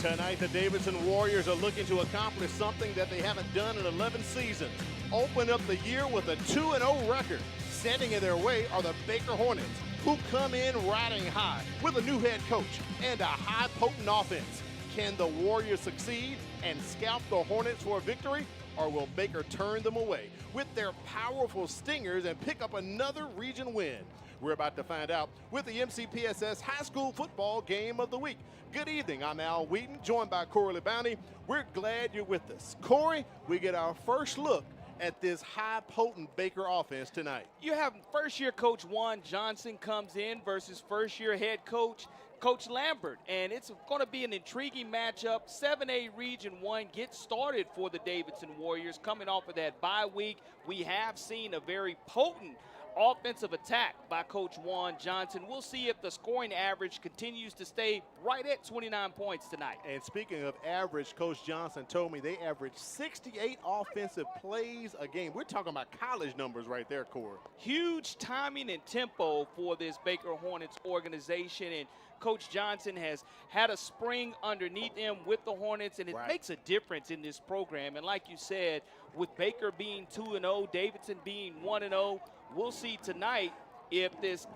Tonight, the Davidson Warriors are looking to accomplish something that they haven't done in 11 seasons. Open up the year with a 2-0 record. Standing in their way are the Baker Hornets, who come in riding high with a new head coach and a high potent offense. Can the Warriors succeed and scalp the Hornets for a victory? Or will Baker turn them away with their powerful stingers and pick up another region win? We're about to find out with the MCPSS High School Football Game of the Week. Good evening, I'm Al Wheaton, joined by Corey Bounty. We're glad you're with us. Corey, we get our first look at this high potent Baker offense tonight. You have first-year coach Juan Johnson comes in versus first-year head coach Coach Lambert, and it's going to be an intriguing matchup. 7A Region 1 gets started for the Davidson Warriors coming off of that bye week. We have seen a very potent offensive attack by Coach Juan Johnson. We'll see if the scoring average continues to stay right at 29 points tonight. And speaking of average, Coach Johnson told me they average 68 offensive plays a game. We're talking about college numbers right there, Corey. Huge timing and tempo for this Baker Hornets organization, and Coach Johnson has had a spring underneath him with the Hornets, and it makes a difference in this program. And like you said, with Baker being 2-0, Davidson being 1-0, we'll see tonight if this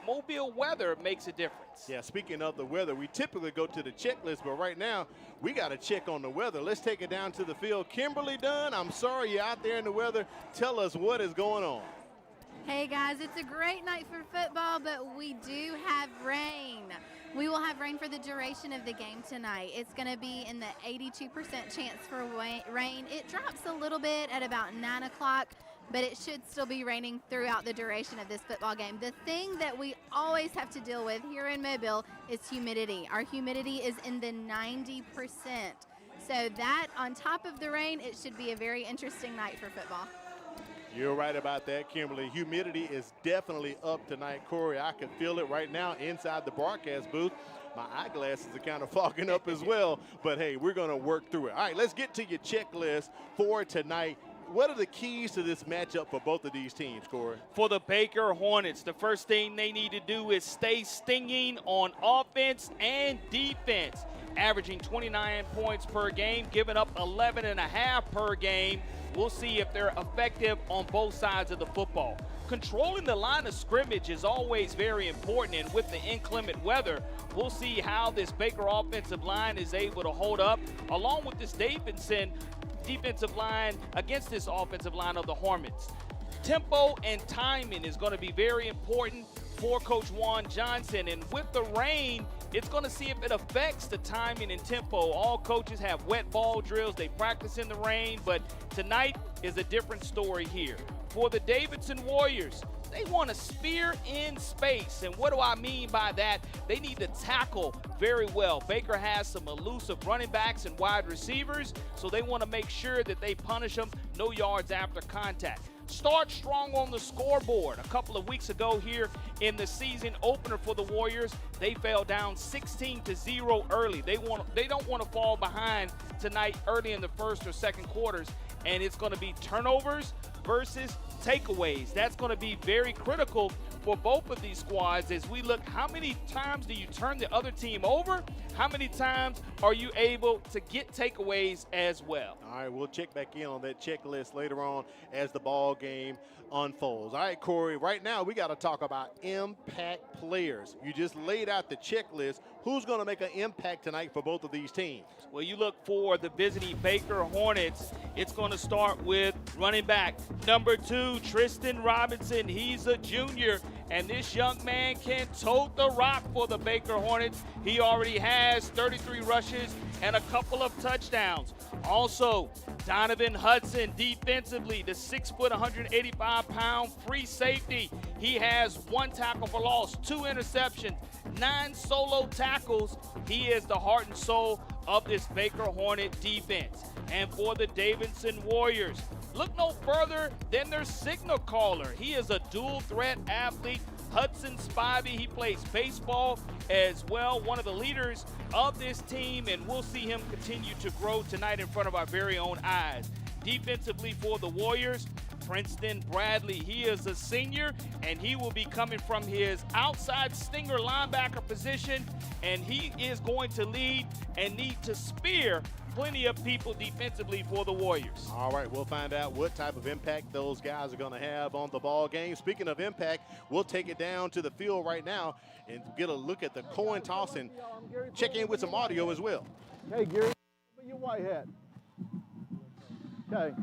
Mobile weather makes a difference. Yeah, speaking of the weather, we typically go to the checklist, but right now we got to check on the weather. Let's take it down to the field. Kimberly Dunn, I'm sorry you're out there in the weather. Tell us what is going on. Hey guys, it's a great night for football, but we do have rain. We will have rain for the duration of the game tonight. It's going to be in the 82% chance for rain. It drops a little bit at about 9 o'clock, but it should still be raining throughout the duration of this football game. The thing that we always have to deal with here in Mobile is humidity. Our humidity is in the 90%. So that, on top of the rain, it should be a very interesting night for football. You're right about that, Kimberly. Humidity is definitely up tonight, Corey. I can feel it right now inside the broadcast booth. My eyeglasses are kind of fogging up as well, but hey, we're going to work through it. All right, let's get to your checklist for tonight. What are the keys to this matchup for both of these teams, Corey? For the Baker Hornets, the first thing they need to do is stay stinging on offense and defense, averaging 29 points per game, giving up 11.5 per game. We'll see if they're effective on both sides of the football. Controlling the line of scrimmage is always very important, and with the inclement weather, we'll see how this Baker offensive line is able to hold up, along with this Davidson defensive line against this offensive line of the Hornets. Tempo and timing is going to be very important for Coach Juan Johnson, and with the rain, it's going to see if it affects the timing and tempo. All coaches have wet ball drills. They practice in the rain, but tonight is a different story here. For the Davidson Warriors, they want to spear in space, and what do I mean by that? They need to tackle very well. Baker has some elusive running backs and wide receivers, so they want to make sure that they punish them no yards after contact. Start strong on the scoreboard. A couple of weeks ago here in the season opener for the Warriors, they fell down 16-0 early. They don't want to fall behind tonight early in the first or second quarters, and it's going to be turnovers versus takeaways. That's going to be very critical for both of these squads as we look how many times do you turn the other team over, how many times are you able to get takeaways as well. All right, we'll check back in on that checklist later on as the ball game unfolds. All right, Corey, right now we got to talk about impact players. You just laid out the checklist. Who's going to make an impact tonight for both of these teams? Well, you look for the visiting Baker Hornets. It's going to start with running back number 2, Tristan Robinson. He's a junior, and this young man can tote the rock for the Baker Hornets. He already has 33 rushes and a couple of touchdowns. Also, Donovan Hudson defensively, the 6', 185-pound free safety. He has 1 tackle for loss, 2 interceptions, 9 solo tackles. He is the heart and soul of this Baker Hornet defense. And for the Davidson Warriors, look no further than their signal caller. He is a dual threat athlete, Hudson Spivey. He plays baseball as well, one of the leaders of this team, and we'll see him continue to grow tonight in front of our very own eyes. Defensively for the Warriors, Princeton Bradley. He is a senior, and he will be coming from his outside stinger linebacker position, and he is going to lead and need to spear plenty of people defensively for the Warriors. All right, we'll find out what type of impact those guys are going to have on the ball game. Speaking of impact, we'll take it down to the field right now and get a look at the coin toss and check in with some audio as well. Hey, Gary, put your white hat. Okay.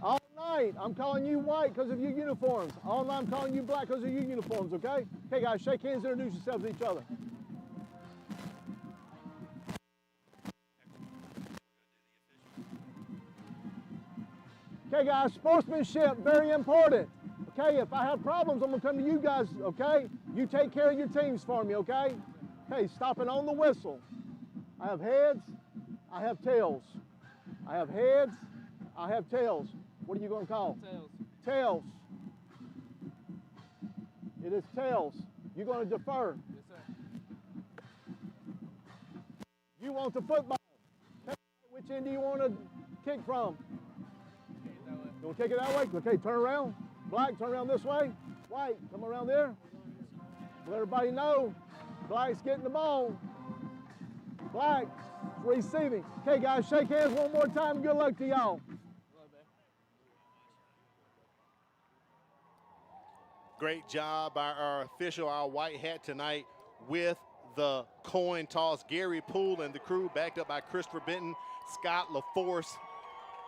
All night, I'm calling you white because of your uniforms. All night, I'm calling you black because of your uniforms, okay? Okay, guys, shake hands, introduce yourselves to each other. Okay, guys, sportsmanship, very important. Okay, if I have problems, I'm gonna come to you guys, okay? You take care of your teams for me, okay? Okay, stopping on the whistle. I have heads, I have tails. I have heads, I have tails. What are you gonna call? Tails. Tails. It is tails. You're gonna defer. Yes, sir. You want the football. Okay, which end do you want to kick from? You want to kick it that way? Okay, turn around. Black, turn around this way. White, come around there. Let everybody know Black's getting the ball. Black is receiving. Okay, guys, shake hands one more time. Good luck to y'all. Great job by our official, our white hat tonight with the coin toss. Gary Poole and the crew, backed up by Christopher Benton, Scott LaForce,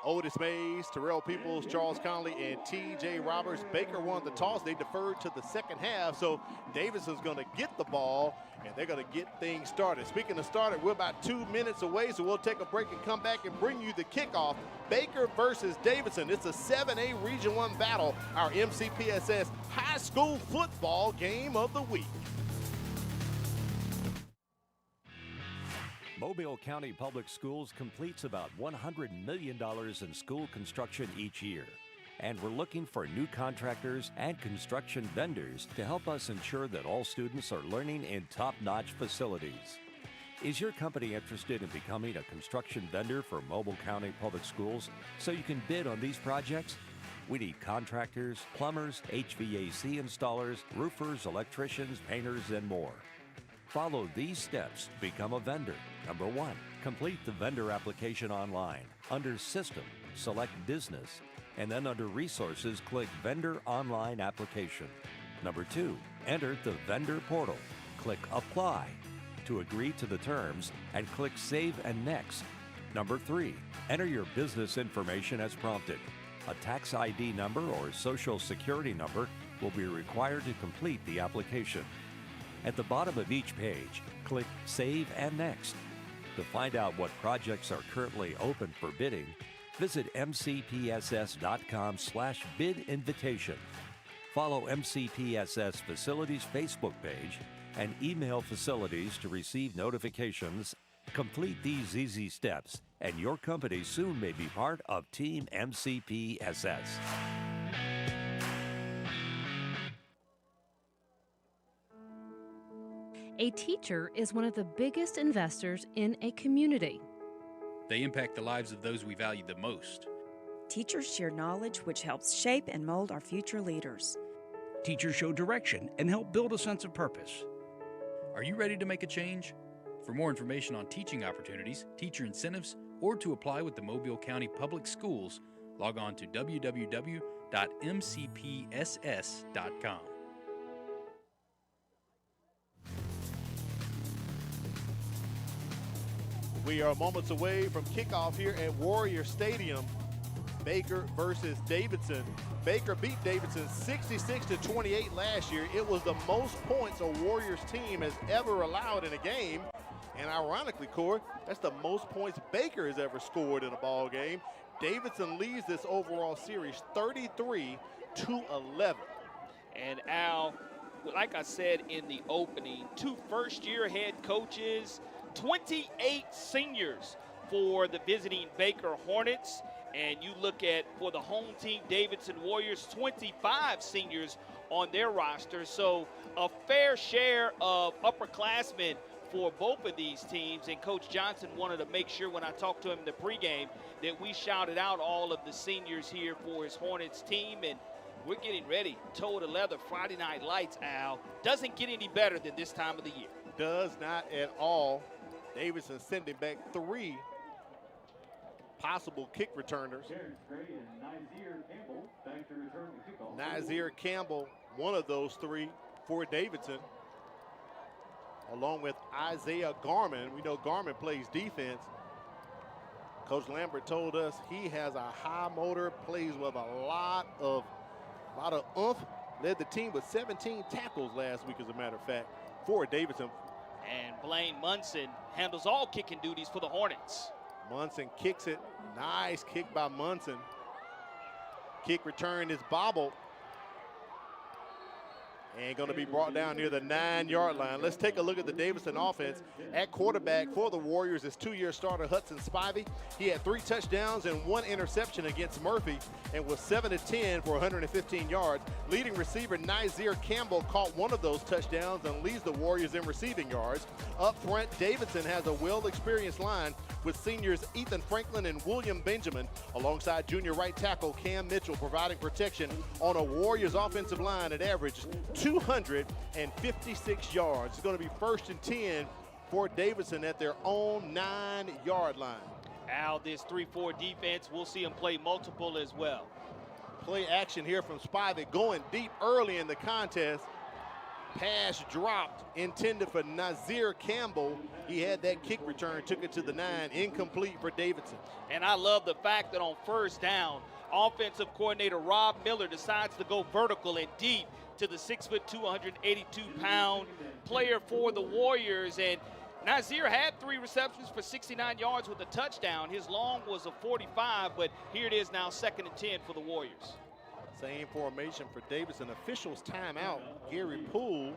Otis Mays, Terrell Peoples, Charles Conley, and T.J. Roberts. Baker won the toss. They deferred to the second half, so Davidson's going to get the ball, and they're going to get things started. Speaking of started, we're about 2 minutes away, so we'll take a break and come back and bring you the kickoff. Baker versus Davidson. It's a 7A Region 1 battle, our MCPSS high school football game of the week. Mobile County Public Schools completes about $100 million in school construction each year. And we're looking for new contractors and construction vendors to help us ensure that all students are learning in top-notch facilities. Is your company interested in becoming a construction vendor for Mobile County Public Schools so you can bid on these projects? We need contractors, plumbers, HVAC installers, roofers, electricians, painters, and more. Follow these steps to become a vendor. Number 1, complete the vendor application online. Under System, select Business, and then under Resources, click Vendor Online Application. Number 2, enter the vendor portal. Click Apply to agree to the terms and click Save and Next. Number 3, enter your business information as prompted. A tax ID number or social security number will be required to complete the application. At the bottom of each page, click Save and Next. To find out what projects are currently open for bidding, visit mcpss.com/bid invitation. Follow MCPSS Facilities Facebook page and email facilities to receive notifications. Complete these easy steps, and your company soon may be part of Team MCPSS. A teacher is one of the biggest investors in a community. They impact the lives of those we value the most. Teachers share knowledge which helps shape and mold our future leaders. Teachers show direction and help build a sense of purpose. Are you ready to make a change? For more information on teaching opportunities, teacher incentives, or to apply with the Mobile County Public Schools, log on to www.mcpss.com. We are moments away from kickoff here at Warrior Stadium. Baker versus Davidson. Baker beat Davidson 66-28 last year. It was the most points a Warriors team has ever allowed in a game. And ironically, Corey, that's the most points Baker has ever scored in a ball game. Davidson leads this overall series 33-11. And Al, like I said in the opening, 2 first-year head coaches, 28 seniors for the visiting Baker Hornets. And you look at, for the home team, Davidson Warriors, 25 seniors on their roster. So a fair share of upperclassmen for both of these teams, and Coach Johnson wanted to make sure when I talked to him in the pregame that we shouted out all of the seniors here for his Hornets team, and we're getting ready. Toe to leather, Friday Night Lights, Al. Doesn't get any better than this time of the year. Does not at all. Davidson sending back 3 possible kick returners. Nazir Campbell, one of those 3 for Davidson, along with Isaiah Garman. We know Garman plays defense. Coach Lambert told us he has a high motor, plays with a lot of oomph. Led the team with 17 tackles last week, as a matter of fact, for Davidson. And Blaine Munson handles all kicking duties for the Hornets. Munson kicks it. Nice kick by Munson. Kick return is bobbled. And going to be brought down near the 9-yard line. Let's take a look at the Davidson offense. At quarterback for the Warriors is 2-year starter Hudson Spivey. He had 3 touchdowns and 1 interception against Murphy and was 7-10 for 115 yards. Leading receiver Nazir Campbell caught one of those touchdowns and leads the Warriors in receiving yards. Up front, Davidson has a well-experienced line with seniors Ethan Franklin and William Benjamin, alongside junior right tackle Cam Mitchell, providing protection on a Warriors offensive line that averaged 256 yards. It's going to be 1st and 10 for Davidson at their own 9-yard line. Al, this 3-4 defense, we'll see them play multiple as well. Play action here from Spivey, going deep early in the contest. Pass dropped, intended for Nazir Campbell. He had that kick return, took it to the 9, incomplete for Davidson. And I love the fact that on 1st down, offensive coordinator Rob Miller decides to go vertical and deep to the 6'2", 282-pound player for the Warriors. And Nazir had 3 receptions for 69 yards with a touchdown. His long was a 45, but here it is now 2nd and 10 for the Warriors. Same formation for Davidson. Officials timeout. Gary Poole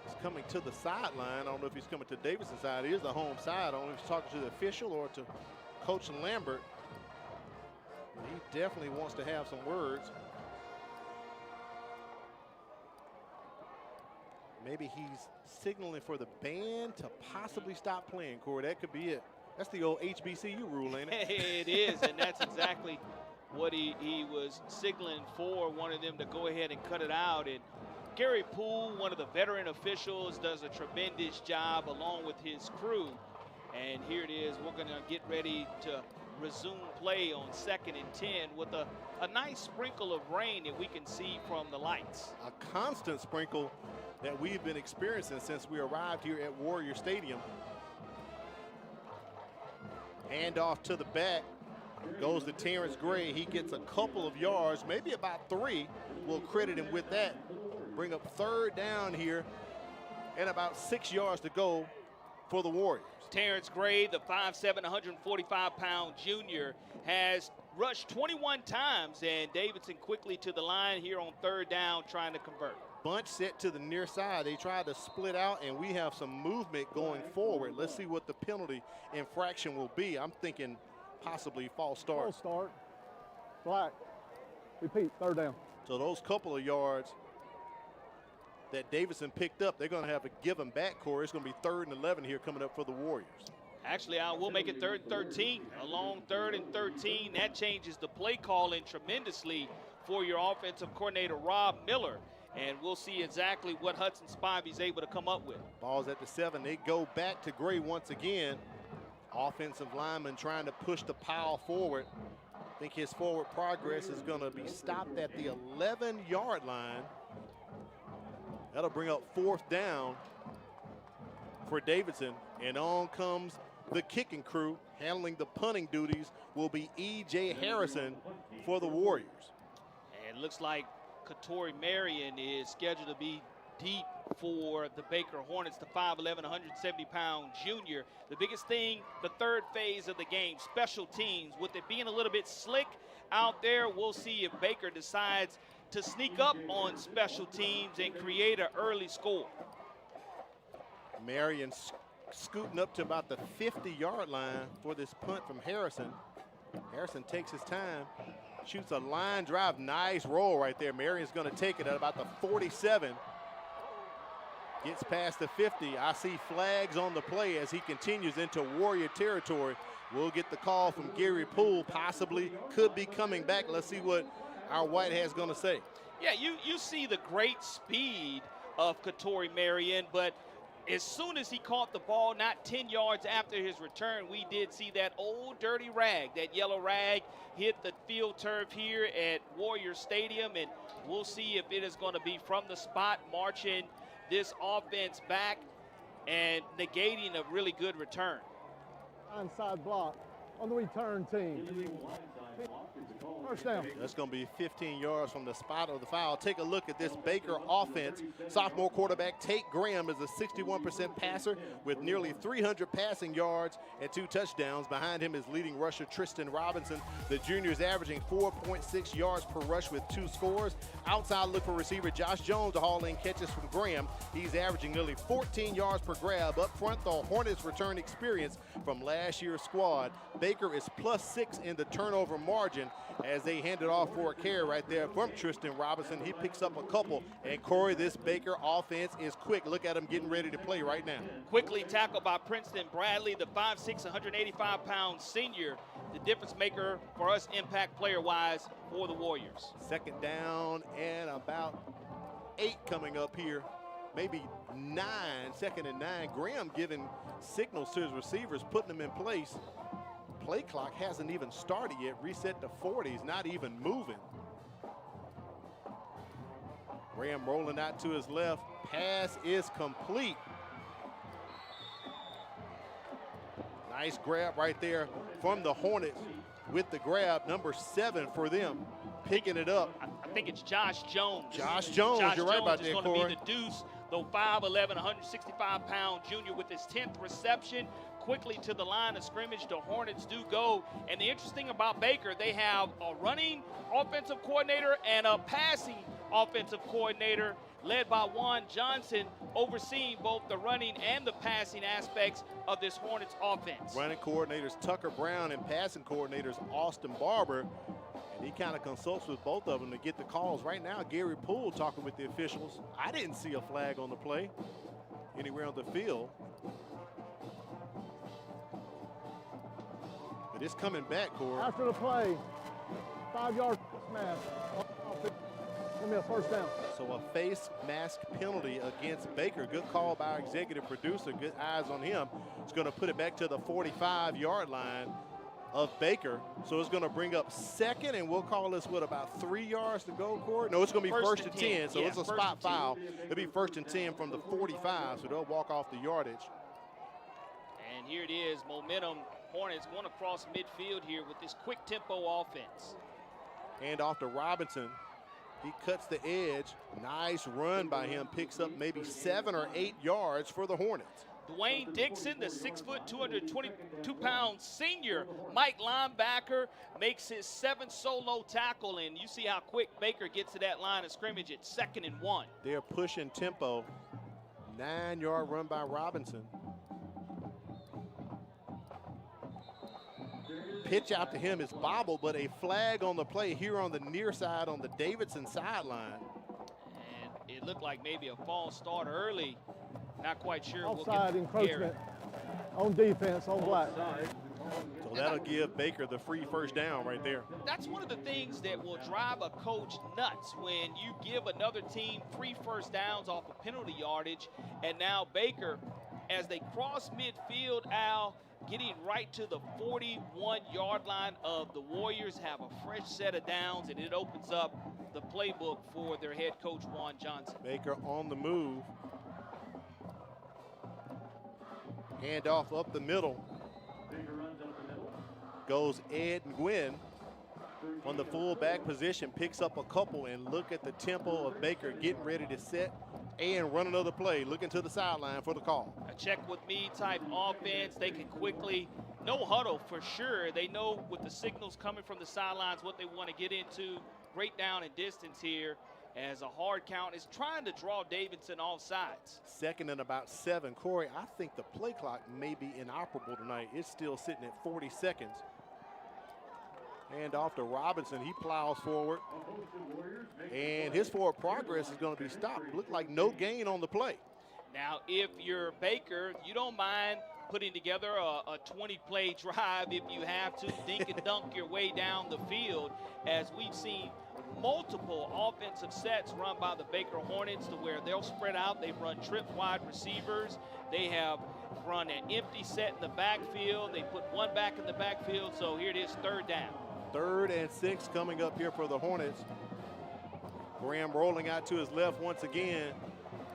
is coming to the sideline. I don't know if he's coming to Davidson's side. It is the home side. I don't know if he's talking to the official or to Coach Lambert. He definitely wants to have some words. Maybe he's signaling for the band to possibly stop playing, Corey. That could be it. That's the old HBCU rule, ain't it? It is, and that's exactly what he was signaling for, wanted them to go ahead and cut it out. And Gary Poole, one of the veteran officials, does a tremendous job along with his crew. And here it is. We're going to get ready to resume play on 2nd and 10 with a nice sprinkle of rain that we can see from the lights. A constant sprinkle that we've been experiencing since we arrived here at Warrior Stadium. Handoff to the back. Goes to Terrence Gray. He gets a couple of yards, maybe about 3. We'll credit him with that. Bring up 3rd down here and about 6 yards to go for the Warriors. Terrence Gray, the 5'7", 145-pound junior, has rushed 21 times, and Davidson quickly to the line here on 3rd down trying to convert. Bunch set to the near side. They tried to split out, and we have some movement going forward. Let's see what the penalty infraction will be. I'm thinking possibly false start. False start. Black. Repeat, 3rd down. So those couple of yards that Davidson picked up, they're going to have to give them back, Corey. It's going to be 3rd and 11 here coming up for the Warriors. Actually, we'll make it 3rd and 13. A long 3rd and 13. That changes the play calling tremendously for your offensive coordinator, Rob Miller. And we'll see exactly what Hudson Spivey's able to come up with. Ball's at the 7. They go back to Gray once again. Offensive lineman trying to push the pile forward. I think his forward progress is going to be stopped at the 11-yard line. That'll bring up 4th down for Davidson. And on comes the kicking crew. Handling the punting duties will be E.J. Harrison for the Warriors. And it looks like Katori Marion is scheduled to be deep for the Baker Hornets, the 5'11", 170-pound junior. The biggest thing, the 3rd phase of the game, special teams. With it being a little bit slick out there, we'll see if Baker decides to sneak up on special teams and create an early score. Marion scooting up to about the 50-yard line for this punt from Harrison. Harrison takes his time, shoots a line drive. Nice roll right there. Marion's going to take it at about the 47. Gets past the 50. I see flags on the play as he continues into Warrior territory. We'll get the call from Gary Poole, possibly could be coming back. Let's see what our white hat's going to say. Yeah, you see the great speed of Katori Marion, but as soon as he caught the ball, not 10 yards after his return, we did see that old dirty rag, that yellow rag, hit the field turf here at Warrior Stadium, and we'll see if it is going to be from the spot, marching this offense back and negating a really good return. Onside block on the return team. First down. That's going to be 15 yards from the spot of the foul. Take a look at this Baker offense. Sophomore quarterback Tate Graham is a 61% passer with nearly 300 passing yards and 2 touchdowns. Behind him is leading rusher Tristan Robinson. The junior is averaging 4.6 yards per rush with 2 scores. Outside look for receiver Josh Jones to haul in catches from Graham. He's averaging nearly 14 yards per grab. Up front, the Hornets return experience from last year's squad. Baker is +6 in the turnover margin as they hand it off for a carry right there from Tristan Robinson. He picks up a couple. And Corey, this Baker offense is quick. Look at him getting ready to play right now. Quickly tackled by Princeton Bradley, the 5'6", 185-pound senior, the difference maker for us impact player-wise for the Warriors. Second down and about 8 coming up here. Maybe 9, 2nd and 9. Graham giving signals to his receivers, putting them in place. Play clock hasn't even started yet. Reset to 40s, not even moving. Graham rolling out to his left. Pass is complete. Nice grab right there from the Hornets with the grab, number 7 for them. Picking it up. I think it's Josh Jones. Josh Jones, you're right about that, Corey. Josh Jones is going to be the deuce, the 5'11", 165-pound junior with his 10th reception. Quickly to the line of scrimmage, the Hornets do go. And the interesting about Baker, they have a running offensive coordinator and a passing offensive coordinator led by Juan Johnson, overseeing both the running and the passing aspects of this Hornets offense. Running coordinators Tucker Brown and passing coordinators Austin Barber. And he kind of consults with both of them to get the calls. Right now, Gary Poole talking with the officials. I didn't see a flag on the play anywhere on the field. But it's coming back, Corey. After the play, 5-yard smash. Give me a first down. So a face mask penalty against Baker. Good call by our executive producer. Good eyes on him. It's going to put it back to the 45-yard line of Baker. So it's going to bring up 2nd, and we'll call this, what, about 3 yards to go, Corey? No, it's going to be first and 10. So it's a spot foul. It'll be 1st and 10 from the 45, so they'll walk off the yardage. And here it is, momentum. Hornets going across midfield here with this quick tempo offense. And off to Robinson. He cuts the edge. Nice run by him. Picks up maybe 7 or 8 yards for the Hornets. Dwayne Dixon, the 6', 222-pound senior Mike linebacker, makes his 7th solo tackle, and you see how quick Baker gets to that line of scrimmage at 2nd and 1. They're pushing tempo. 9-yard run by Robinson. Pitch out to him is bobbled, but a flag on the play here on the near side on the Davidson sideline. And it looked like maybe a false start early. Not quite sure. Offside encroachment on defense on Black. So that'll give Baker the free first down right there. That's one of the things that will drive a coach nuts when you give another team 3 first downs off of penalty yardage. And now Baker, as they cross midfield, Al, getting right to the 41-yard line of the Warriors, have a fresh set of downs, and it opens up the playbook for their head coach, Juan Johnson. Baker on the move. Handoff up the middle. Goes Ed Nguyen on the fullback position, picks up a couple, and look at the tempo of Baker getting ready to set and run another play, looking to the sideline for the call. A check with me type offense. They can quickly, no huddle for sure. They know with the signals coming from the sidelines what they want to get into. Great down and distance here as a hard count is trying to draw Davidson off sides. 2nd and about 7. Corey, I think the play clock may be inoperable tonight. It's still sitting at 40 seconds. Hand off to Robinson. He plows forward. And his forward progress is going to be stopped. Looked like no gain on the play. Now, if you're Baker, you don't mind putting together a 20-play drive if you have to, dink and dunk your way down the field, as we've seen multiple offensive sets run by the Baker Hornets to where they'll spread out. They've run trip wide receivers. They have run an empty set in the backfield. They put one back in the backfield. So here it is, 3rd down. 3rd and 6 coming up here for the Hornets. Graham rolling out to his left once again.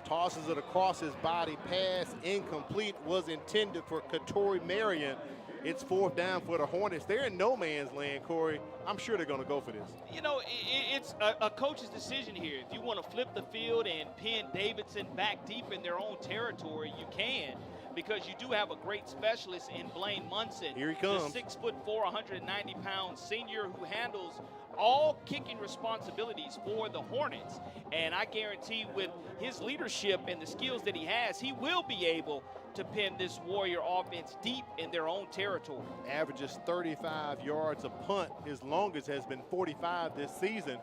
Tosses it across his body. Pass incomplete, was intended for Katori Marion. It's 4th down for the Hornets. They're in no man's land, Corey. I'm sure they're going to go for this. You know, it's a coach's decision here. If you want to flip the field and pin Davidson back deep in their own territory, you can, because you do have a great specialist in Blaine Munson. Here he comes. The 6'4", 190-pound senior who handles all kicking responsibilities for the Hornets. And I guarantee with his leadership and the skills that he has, he will be able to pin this Warrior offense deep in their own territory. Averages 35 yards a punt. His longest has been 45 this season.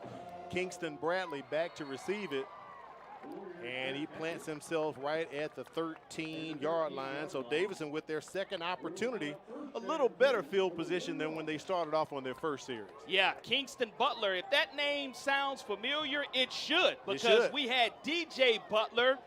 Kingston Bradley back to receive it. And he plants himself right at the 13-yard line. So Davidson, with their second opportunity, a little better field position than when they started off on their first series. Yeah, Kingston Butler. If that name sounds familiar, it should, because we had DJ Butler,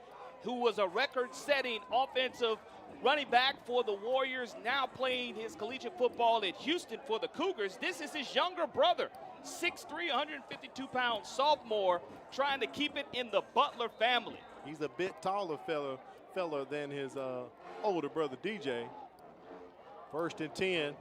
who was a record-setting offensive running back for the Warriors, now playing his collegiate football at Houston for the Cougars. This is his younger brother, 6'3", 152-pound sophomore, trying to keep it in the Butler family. He's a bit taller fella than his older brother DJ. 1st and 10.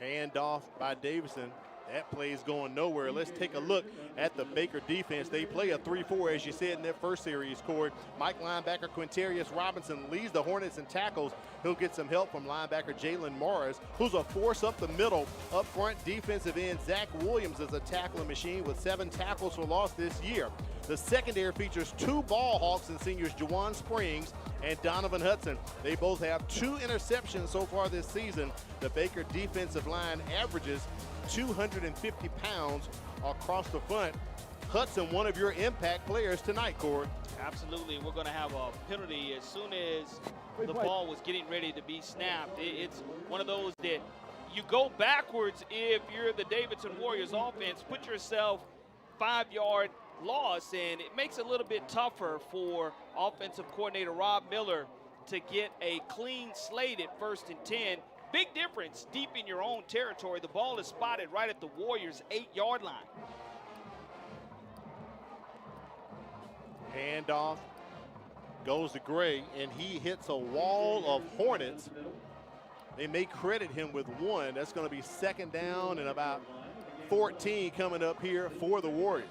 Handoff by Davidson. That play's going nowhere. Let's take a look at the Baker defense. They play a 3-4, as you said in that first series, Corey. Mike linebacker Quintarius Robinson leads the Hornets in tackles. He'll get some help from linebacker Jalen Morris, who's a force up the middle. Up front, defensive end Zach Williams is a tackling machine with 7 tackles for loss this year. The secondary features 2 ball hawks and seniors Juwan Springs and Donovan Hudson. They both have 2 interceptions so far this season. The Baker defensive line averages 250 pounds across the front. Hudson, one of your impact players tonight, Corey. Absolutely. We're going to have a penalty as soon as the ball was getting ready to be snapped. It's one of those that you go backwards if you're the Davidson Warriors offense, put yourself 5-yard loss, and it makes it a little bit tougher for offensive coordinator Rob Miller to get a clean slate at 1st and 10. Big difference deep in your own territory. The ball is spotted right at the Warriors' 8-yard line. Handoff goes to Gray, and he hits a wall of Hornets. They may credit him with 1. That's going to be 2nd down and about 14 coming up here for the Warriors.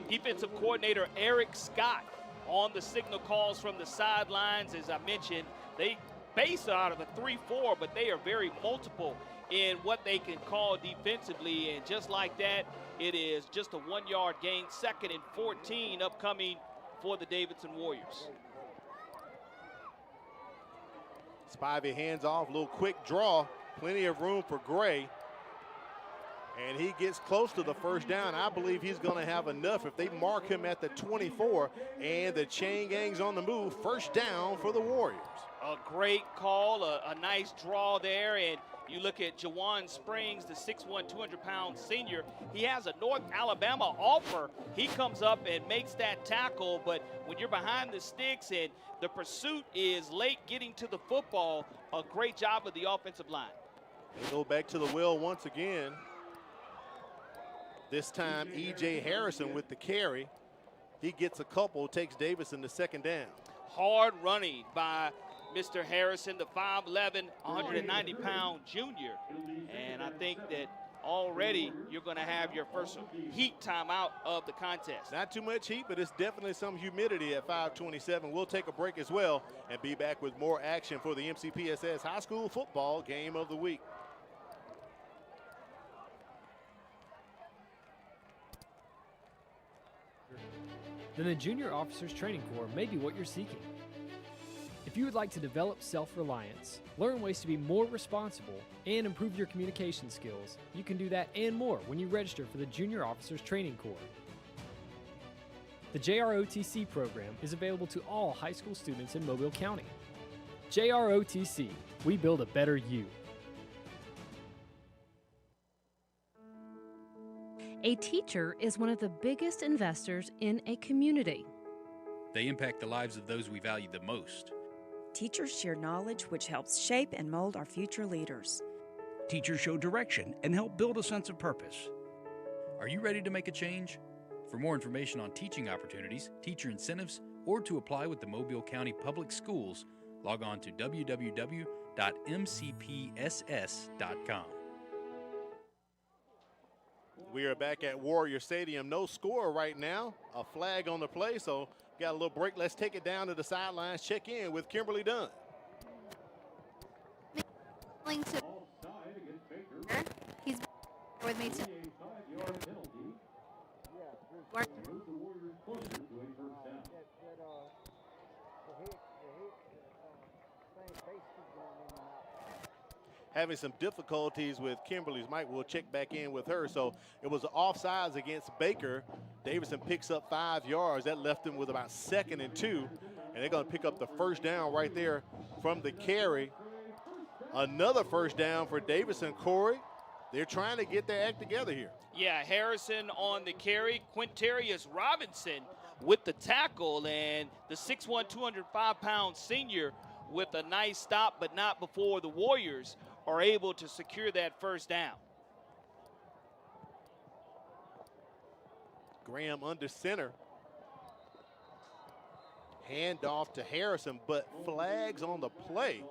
Defensive coordinator Eric Scott on the signal calls from the sidelines. As I mentioned, they base out of a 3-4, but they are very multiple in what they can call defensively. And just like that, it is just a 1-yard gain. 2nd and 14 upcoming for the Davidson Warriors. Spivey hands off, little quick draw, plenty of room for Gray. And he gets close to the 1st down. I believe he's going to have enough if they mark him at the 24, and the chain gang's on the move. 1st down for the Warriors. A great call, a nice draw there. And you look at Juwan Springs, the 6'1", 200-pound senior. He has a North Alabama offer. He comes up and makes that tackle, but when you're behind the sticks and the pursuit is late getting to the football, a great job of the offensive line. They go back to the well once again. This time, E.J. Harrison with the carry. He gets a couple, takes Davidson to 2nd down. Hard running by Mr. Harrison, the 5'11", 190-pound junior. And I think that already you're going to have your first heat timeout of the contest. Not too much heat, but it's definitely some humidity at 5:27. We'll take a break as well and be back with more action for the MCPSS High School Football Game of the Week. Then the Junior Officers Training Corps may be what you're seeking. If you would like to develop self-reliance, learn ways to be more responsible, and improve your communication skills, you can do that and more when you register for the Junior Officers Training Corps. The JROTC program is available to all high school students in Mobile County. JROTC, we build a better you. A teacher is one of the biggest investors in a community. They impact the lives of those we value the most. Teachers share knowledge which helps shape and mold our future leaders. Teachers show direction and help build a sense of purpose. Are you ready to make a change? For more information on teaching opportunities, teacher incentives, or to apply with the Mobile County Public Schools, log on to www.mcpss.com. We are back at Warrior Stadium. No score right now. A flag on the play, so got a little break. Let's take it down to the sidelines. Check in with Kimberly Dunn. He's with me too. Having some difficulties with Kimberly's mic. We'll check back in with her. So it was offsides against Baker. Davidson picks up 5 yards. That left them with about 2nd and 2. And they're going to pick up the first down right there from the carry. Another first down for Davidson, Corey. They're trying to get their act together here. Yeah, Harrison on the carry. Quintarius Robinson with the tackle. And the 6'1", 205-pound senior with a nice stop, but not before the Warriors are able to secure that first down. Graham under center. Handoff to Harrison, but flags on the play.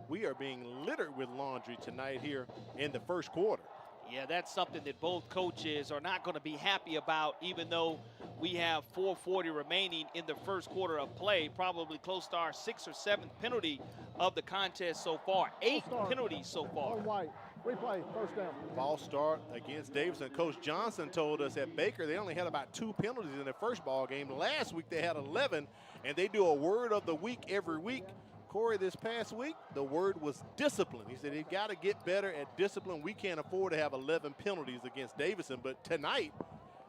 We are being littered with laundry tonight here in the first quarter. Yeah, that's something that both coaches are not going to be happy about, even though we have 4:40 remaining in the first quarter of play, probably close to our 6th or 7th penalty of the contest so far. 8 penalties so far. White. Replay, first down. False start against Davidson. Coach Johnson told us at Baker they only had about 2 penalties in their first ball game. Last week they had 11, and they do a word of the week every week. Corey, this past week, the word was discipline. He said they've got to get better at discipline. We can't afford to have 11 penalties against Davidson, but tonight,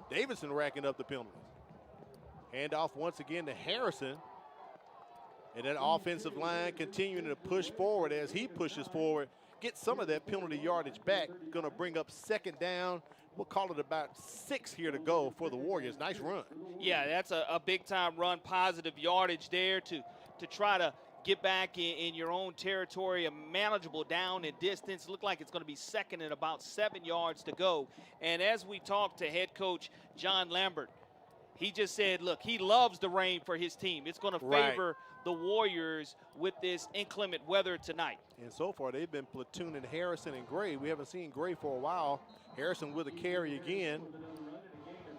Davidson racking up the penalties. Handoff once again to Harrison. And that offensive line continuing to push forward as he pushes forward. Get some of that penalty yardage back. Going to bring up 2nd down. We'll call it about 6 here to go for the Warriors. Nice run. Yeah, that's a big-time run, positive yardage there to try to get back in your own territory, a manageable down and distance. Look like it's going to be 2nd and about 7 yards to go. And as we talked to head coach John Lambert, he just said, look, he loves the rain for his team. It's going to favor the Warriors with this inclement weather tonight. And so far, they've been platooning Harrison and Gray. We haven't seen Gray for a while. Harrison with a carry again.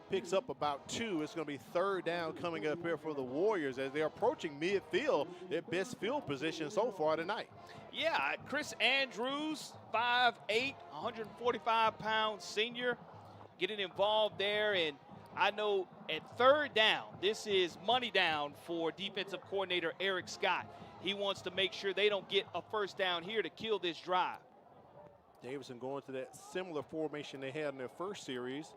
Picks up about 2. It's going to be 3rd down coming up here for the Warriors as they're approaching midfield, their best field position so far tonight. Yeah, Chris Andrews, 5'8", 145-pound senior, getting involved there. And I know at 3rd down, this is money down for defensive coordinator Eric Scott. He wants to make sure they don't get a first down here to kill this drive. Davidson going to that similar formation they had in their first series,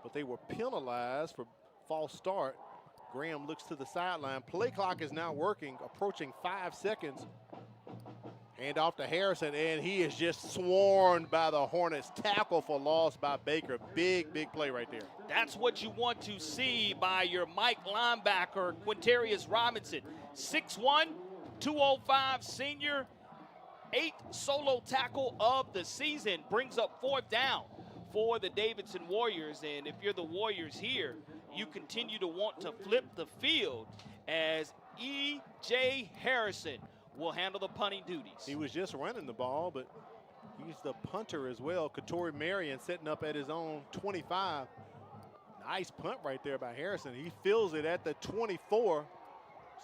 but they were penalized for false start. Graham looks to the sideline. Play clock is now working, approaching 5 seconds. Hand off to Harrison, and he is just swarmed by the Hornets. Tackle for loss by Baker. Big, big play right there. That's what you want to see by your Mike linebacker, Quintarius Robinson. 6'1", 205 senior, 8th solo tackle of the season. Brings up 4th down for the Davidson Warriors. And if you're the Warriors here, you continue to want to flip the field as E.J. Harrison will handle the punting duties. He was just running the ball, but he's the punter as well. Katori Marion setting up at his own 25. Nice punt right there by Harrison. He fills it at the 24.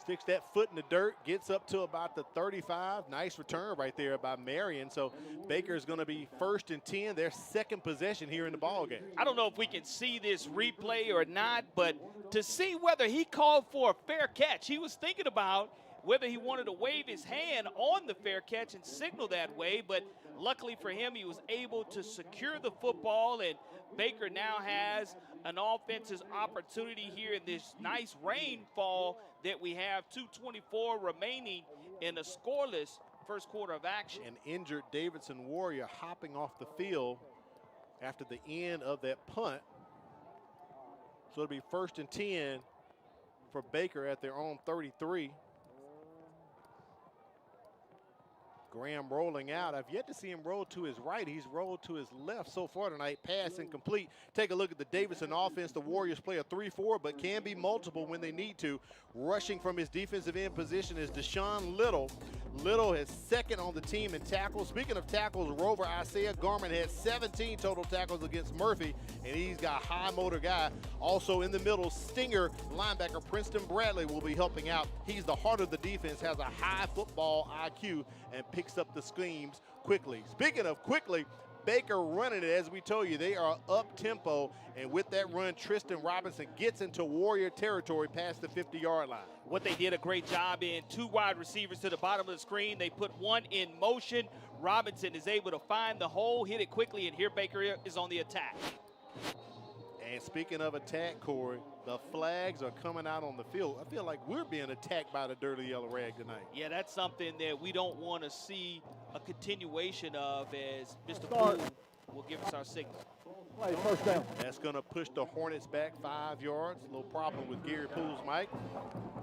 Sticks that foot in the dirt, gets up to about the 35. Nice return right there by Marion. So Baker's going to be 1st and 10, their 2nd possession here in the ball game. I don't know if we can see this replay or not, but to see whether he called for a fair catch, he was thinking about whether he wanted to wave his hand on the fair catch and signal that way, but luckily for him, he was able to secure the football, and Baker now has an offense's opportunity here in this nice rainfall that we have. 2:24 remaining in a scoreless first quarter of action. An injured Davidson Warrior hopping off the field after the end of that punt. So it'll be 1st and 10 for Baker at their own 33. Graham rolling out. I've yet to see him roll to his right. He's rolled to his left so far tonight. Pass incomplete. Take a look at the Davidson offense. The Warriors play a 3-4, but can be multiple when they need to. Rushing from his defensive end position is Deshaun Little. Little is 2nd on the team in tackles. Speaking of tackles, Rover Isaiah Garman had 17 total tackles against Murphy, and he's got a high motor guy. Also in the middle, Stinger linebacker Princeton Bradley will be helping out. He's the heart of the defense, has a high football IQ, and picks up the schemes quickly. Speaking of quickly, Baker running it. As we told you, they are up tempo, and with that run, Tristan Robinson gets into Warrior territory past the 50-yard line. What they did a great job in, 2 wide receivers to the bottom of the screen. They put 1 in motion. Robinson is able to find the hole, hit it quickly, and here Baker is on the attack. And speaking of attack, Corey, the flags are coming out on the field. I feel like we're being attacked by the dirty yellow rag tonight. Yeah, that's something that we don't want to see a continuation of, as Mr. Poole will give us our signal. Play 1st down. That's going to push the Hornets back 5 yards. A little problem with Gary Poole's mic.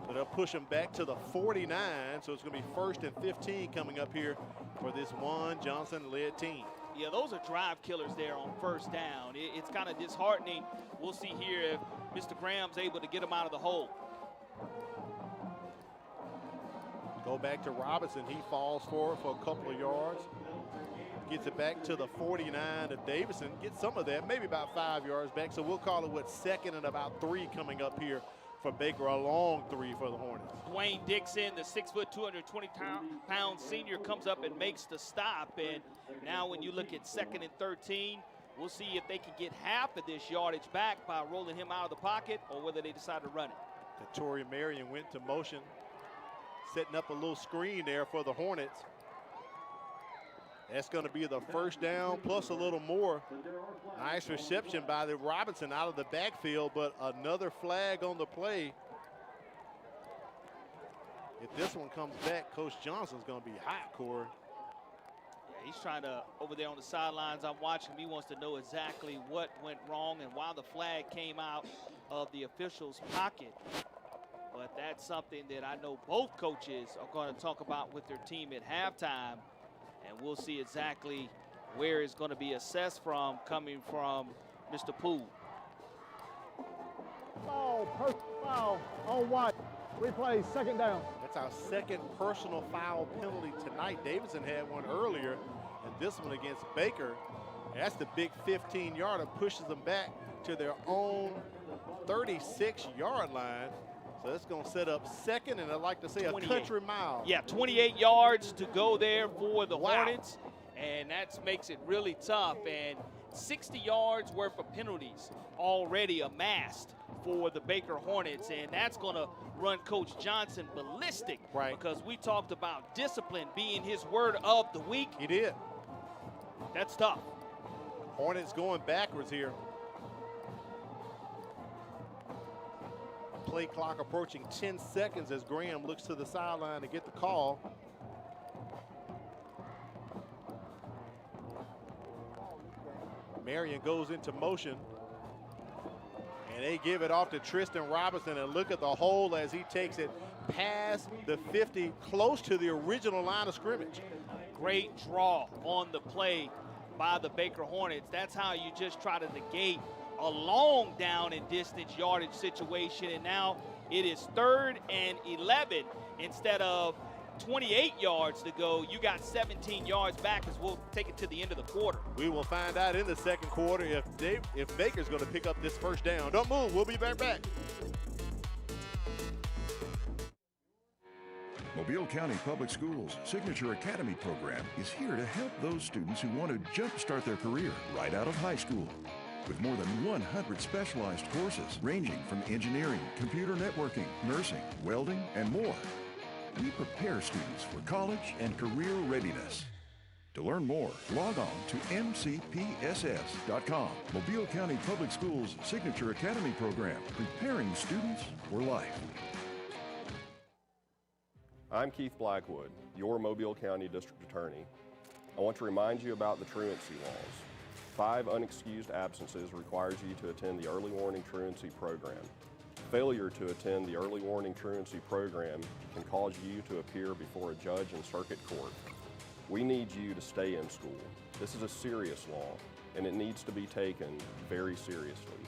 So they'll push them back to the 49. So it's going to be 1st and 15 coming up here for this Juan Johnson-led team. Yeah, those are drive killers there on 1st down. It's kind of disheartening. We'll see here if Mr. Graham's able to get them out of the hole. Go back to Robinson. He falls forward for a couple of yards. Gets it back to the 49 of Davidson. Gets some of that, maybe about 5 yards back. So we'll call it, 2nd and about 3 coming up here for Baker, a long 3 for the Hornets. Dwayne Dixon, the 6', 220-pound senior, comes up and makes the stop. And now when you look at 2nd and 13, we'll see if they can get half of this yardage back by rolling him out of the pocket or whether they decide to run it. Tori Marion went to motion, setting up a little screen there for the Hornets. That's going to be the 1st down plus a little more. Nice reception by the Robinson out of the backfield, but another flag on the play. If this one comes back, Coach Johnson's going to be hot, Corey. Yeah, he's trying to, over there on the sidelines, I'm watching him. He wants to know exactly what went wrong and why the flag came out of the official's pocket. But that's something that I know both coaches are going to talk about with their team at halftime. And we'll see exactly where it's going to be assessed from, coming from Mr. Poole. Foul on White. Replay, 2nd down. That's our 2nd personal foul penalty tonight. Davidson had one earlier, and this one against Baker. That's the big 15-yarder, pushes them back to their own 36-yard line. So that's going to set up 2nd, and I'd like to say 28. A country mile. Yeah, 28 yards to go there for the Hornets, and that makes it really tough. And 60 yards worth of penalties already amassed for the Baker Hornets, and that's going to run Coach Johnson ballistic. Right. Because we talked about discipline being his word of the week. He did. That's tough. Hornets going backwards here. Play clock approaching 10 seconds as Graham looks to the sideline to get the call. Marion goes into motion. And they give it off to Tristan Robinson, and look at the hole as he takes it past the 50, close to the original line of scrimmage. Great draw on the play by the Baker Hornets. That's how you just try to negate a long down and distance yardage situation, and now it is 3rd and 11 instead of 28 yards to go. You got 17 yards back as we'll take it to the end of the quarter. We will find out in the 2nd quarter if Baker's going to pick up this 1st down. Don't move. We'll be right back. Mobile County Public Schools' Signature Academy program is here to help those students who want to jumpstart their career right out of high school. With more than 100 specialized courses ranging from engineering, computer networking, nursing, welding, and more, we prepare students for college and career readiness. To learn more, log on to MCPSS.com. Mobile County Public Schools Signature Academy Program, preparing students for life. I'm Keith Blackwood, your Mobile County District Attorney. I want to remind you about the truancy laws. 5 unexcused absences requires you to attend the Early Warning Truancy Program. Failure to attend the Early Warning Truancy Program can cause you to appear before a judge in circuit court. We need you to stay in school. This is a serious law, and it needs to be taken very seriously.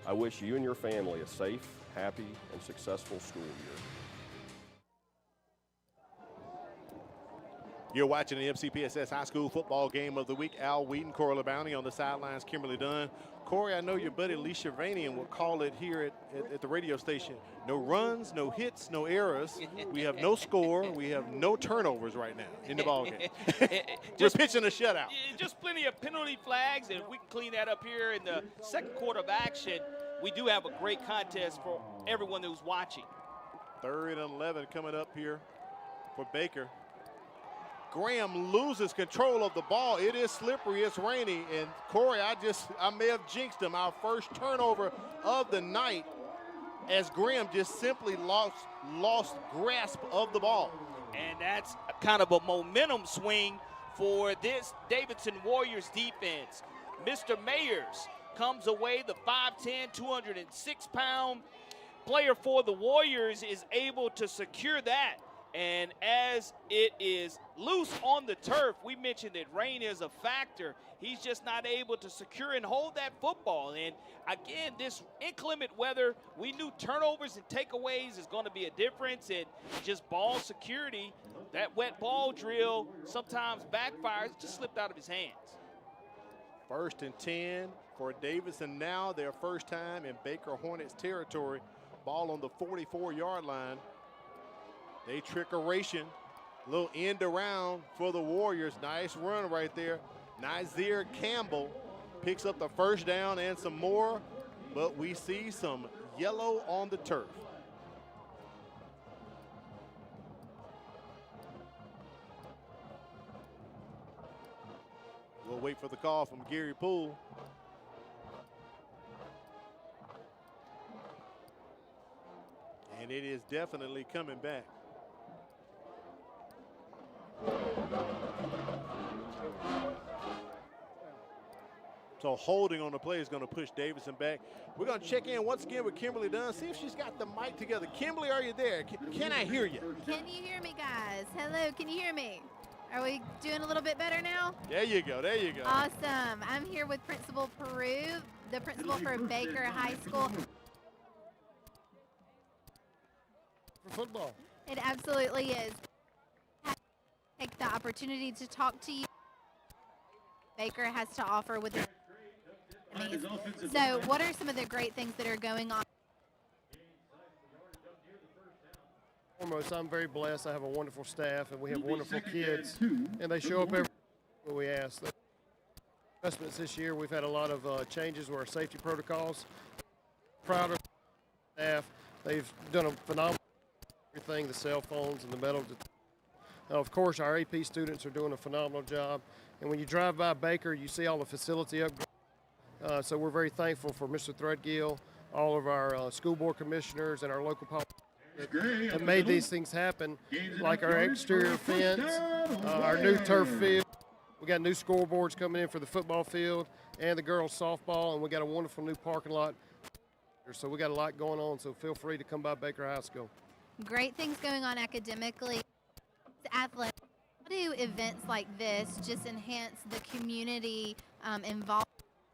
I wish you and your family a safe, happy, and successful school year. You're watching the MCPSS High School Football Game of the Week. Al Wheaton, Corey LeBounty on the sidelines, Kimberly Dunn. Corey, I know your buddy Lee Shervanian will call it here at the radio station. No runs, no hits, no errors. We have no score. We have no turnovers right now in the ball game. We're pitching a shutout. Just plenty of penalty flags, and we can clean that up here in the second quarter of action. We do have a great contest for everyone who's watching. 3rd and 11 coming up here for Baker. Graham loses control of the ball. It is slippery, it's rainy, and Corey, I may have jinxed him. Our first turnover of the night as Graham just simply lost grasp of the ball. And that's kind of a momentum swing for this Davidson Warriors defense. Mr. Mayers comes away, the 5'10", 206-pound player for the Warriors is able to secure that. And as it is loose on the turf, we mentioned that rain is a factor. He's just not able to secure and hold that football. And again, this inclement weather, we knew turnovers and takeaways is going to be a difference. And just ball security, that wet ball drill sometimes backfires. It just slipped out of his hands. 1st and 10 for Davidson now, their first time in Baker Hornets territory. Ball on the 44-yard line. They trickeration, a little end around for the Warriors. Nice run right there. Nazir Campbell picks up the first down and some more, but we see some yellow on the turf. We'll wait for the call from Gary Poole. And it is definitely coming back. So holding on the play is going to push Davidson back. We're going to check in once again with Kimberly Dunn, see if she's got the mic together. Kimberly, are you there? Can I hear you? Can you hear me, guys? Hello, can you hear me? Are we doing a little bit better now? There you go, there you go. Awesome. I'm here with Principal Peru, the principal for Baker High School. For football. It absolutely is. Take the opportunity to talk to you. Baker has to offer with the So what are some of the great things that are going on? Foremost, I'm very blessed. I have a wonderful staff, and we have wonderful kids, and they show up every when we ask. Investments this year, we've had a lot of changes with our safety protocols. Proud of the staff. They've done a phenomenal everything, the cell phones and the metal. Of course, our AP students are doing a phenomenal job. And when you drive by Baker, you see all the facility upgrades. So we're very thankful for Mr. Threadgill, all of our school board commissioners, and our local politicians that made these things happen, like our exterior fence, our new turf field. We got new scoreboards coming in for the football field and the girls softball, and we got a wonderful new parking lot. So we got a lot going on, so feel free to come by Baker High School. Great things going on academically. Athletics. How do events like this just enhance the community involvement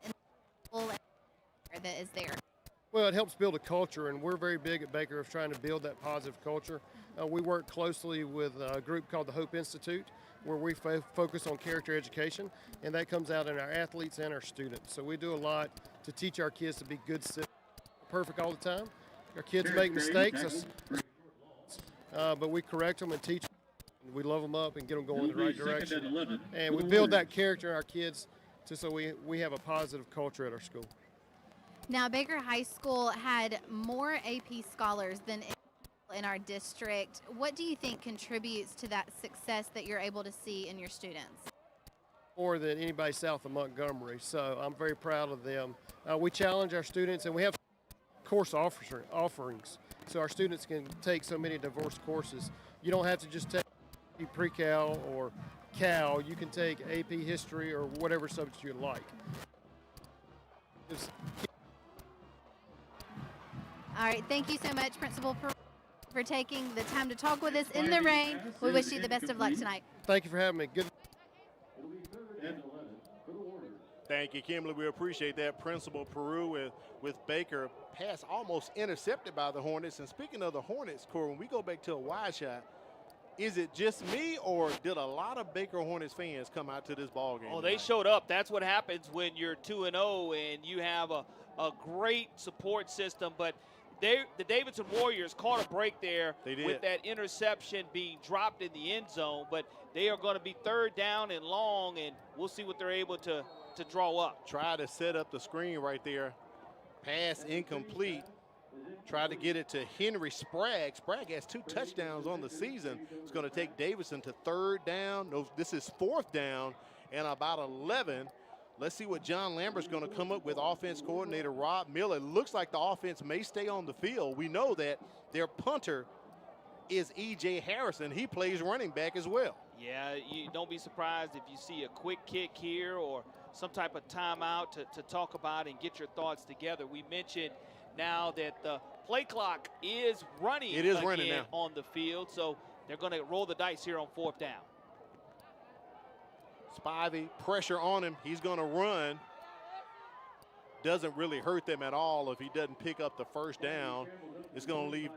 in the school that is there? Well, it helps build a culture, and we're very big at Baker of trying to build that positive culture. We work closely with a group called the Hope Institute, where we focus on character education, and that comes out in our athletes and our students. So we do a lot to teach our kids to be good citizens. Perfect all the time. Our kids make mistakes, but we correct them and teach them. We love them up and get them going in the right direction. And we build that character in our kids so we have a positive culture at our school. Now, Baker High School had more AP scholars than in our district. What do you think contributes to that success that you're able to see in your students? more than anybody south of Montgomery. So I'm very proud of them. We challenge our students, and we have course offerings, so our students can take so many diverse courses. You don't have to just take pre-cal or cal. You can take AP history or whatever subject you like. All right, thank you so much, Principal, for taking the time to talk with us in the rain. We wish you the best of luck tonight. Thank you for having me. Good. Thank you, Kimberly. We appreciate that. Principal Peru with Baker. Pass almost intercepted by the Hornets. And speaking of the Hornets, Corey, when we go back to a wide shot, is it just me, or did a lot of Baker Hornets fans come out to this ball game? Oh, they showed up. That's what happens when you're 2-0 and you have a great support system. But the Davidson Warriors caught a break there with that interception being dropped in the end zone. But they are going to be 3rd down and long, and we'll see what they're able to draw up. Try to set up the screen right there. Pass incomplete. Try to get it to Henry Sprague. Sprague has 2 touchdowns on the season. It's going to take Davidson to 3rd down. No, this is 4th down and about 11. Let's see what John Lambert's going to come up with. Offense coordinator Rob Miller. It looks like the offense may stay on the field. We know that their punter is E.J. Harrison. He plays running back as well. Yeah, you don't be surprised if you see a quick kick here or some type of timeout to talk about and get your thoughts together. We mentioned now that the play clock is running running now on the field, so they're going to roll the dice here on 4th down. Spivey, pressure on him. He's going to run. Doesn't really hurt them at all if he doesn't pick up the 1st down. It's going to leave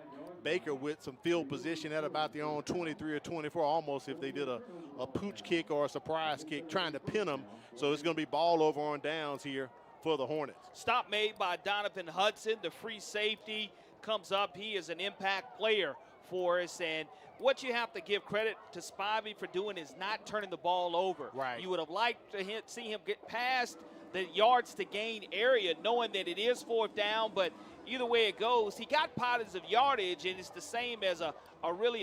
Baker with some field position at about their own 23 or 24, almost if they did a pooch kick or a surprise kick, trying to pin them. So it's going to be ball over on downs here for the Hornets. Stop made by Donovan Hudson. The free safety comes up. He is an impact player for us. And what you have to give credit to Spivey for doing is not turning the ball over. Right. You would have liked to see him get past the yards to gain area, knowing that it is 4th down, but either way it goes, he got positive yardage, and it's the same as a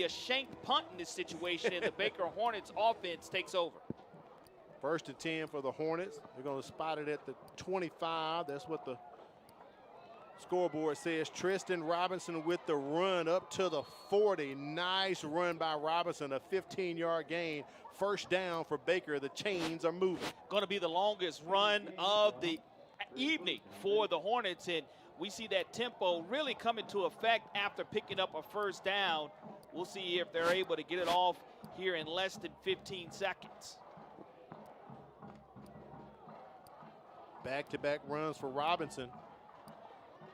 shanked punt in this situation, and the Baker Hornets offense takes over. 1st and 10 for the Hornets. They're going to spot it at the 25. That's what the scoreboard says. Tristan Robinson with the run up to the 40. Nice run by Robinson, a 15-yard gain. 1st down for Baker. The chains are moving. Going to be the longest run of the evening for the Hornets, and we see that tempo really come into effect after picking up a 1st down. We'll see if they're able to get it off here in less than 15 seconds. Back-to-back runs for Robinson.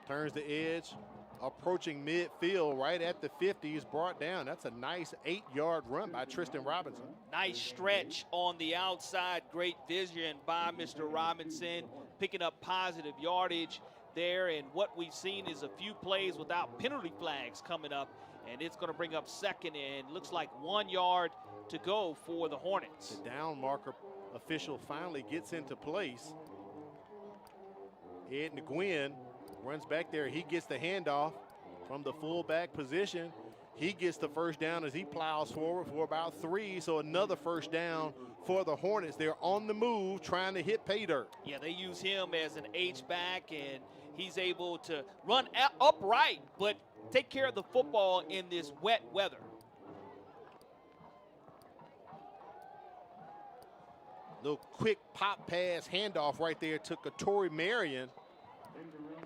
Turns the edge, approaching midfield right at the 50. He's brought down. That's a nice 8-yard run by Tristan Robinson. Nice stretch on the outside. Great vision by Mr. Robinson, picking up positive yardage there. And what we've seen is a few plays without penalty flags coming up. And it's going to bring up 2nd and looks like 1 yard to go for the Hornets. The down marker official finally gets into place. Ed Nguyen runs back there. He gets the handoff from the fullback position. He gets the 1st down as he plows forward for about 3. So another 1st down for the Hornets. They're on the move trying to hit pay dirt. Yeah, they use him as an H-back, and he's able to run upright, but take care of the football in this wet weather. Little quick pop pass handoff right there to Katori Marion.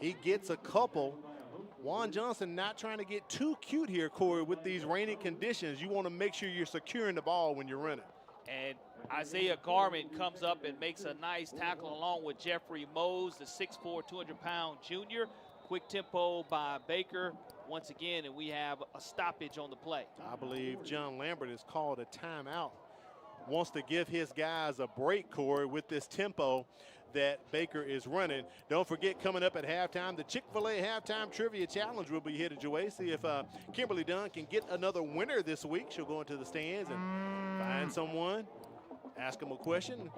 He gets a couple. Juan Johnson not trying to get too cute here, Corey, with these rainy conditions. You want to make sure you're securing the ball when you're running. And Isaiah Garment comes up and makes a nice tackle along with Jeffrey Mose, the 6'4", 200-pound junior. Quick tempo by Baker once again, and we have a stoppage on the play. I believe John Lambert has called a timeout. Wants to give his guys a break, Corey, with this tempo that Baker is running. Don't forget, coming up at halftime, the Chick-fil-A Halftime Trivia Challenge will be headed your way. See if Kimberly Dunn can get another winner this week. She'll go into the stands and find someone, ask them a question,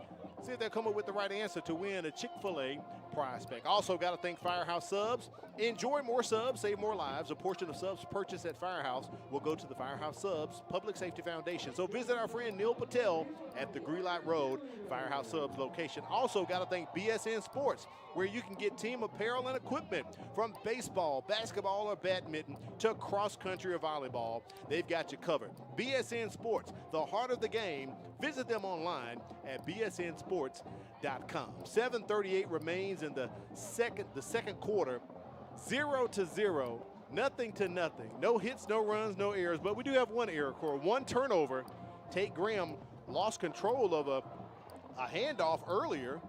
see if they'll come up with the right answer to win a Chick-fil-A prize pack. Also got to thank Firehouse Subs. Enjoy more subs, save more lives. A portion of subs purchased at Firehouse will go to the Firehouse Subs Public Safety Foundation. So visit our friend Neil Patel at the Greenlight Road Firehouse Subs location. Also got to thank BSN Sports, where you can get team apparel and equipment from baseball, basketball, or badminton to cross country or volleyball. They've got you covered. BSN Sports, the heart of the game. Visit them online at bsnsports.com. 7:38 remains in the second quarter. 0-0, nothing to nothing. No hits, no runs, no errors, but we do have one error, Corey. One turnover. Tate Graham lost control of a handoff earlier.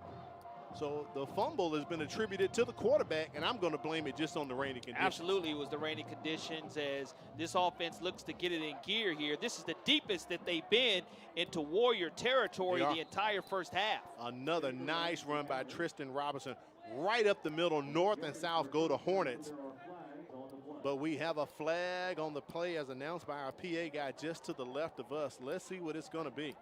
So the fumble has been attributed to the quarterback, and I'm going to blame it just on the rainy conditions. Absolutely, it was the rainy conditions as this offense looks to get it in gear here. This is the deepest that they've been into Warrior territory the entire first half. Another nice run by Tristan Robinson. Right up the middle, north and south go to Hornets. But we have a flag on the play as announced by our PA guy just to the left of us. Let's see what it's going to be.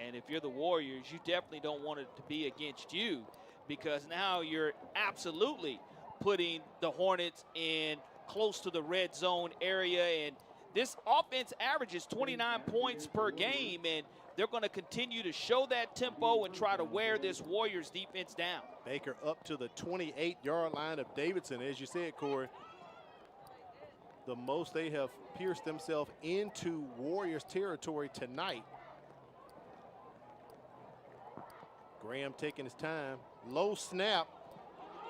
And if you're the Warriors, you definitely don't want it to be against you, because now you're absolutely putting the Hornets in close to the red zone area. And this offense averages 29 points per game, and they're going to continue to show that tempo and try to wear this Warriors defense down. Baker up to the 28-yard line of Davidson. As you said, Corey, the most they have pierced themselves into Warriors territory tonight. Graham taking his time. Low snap.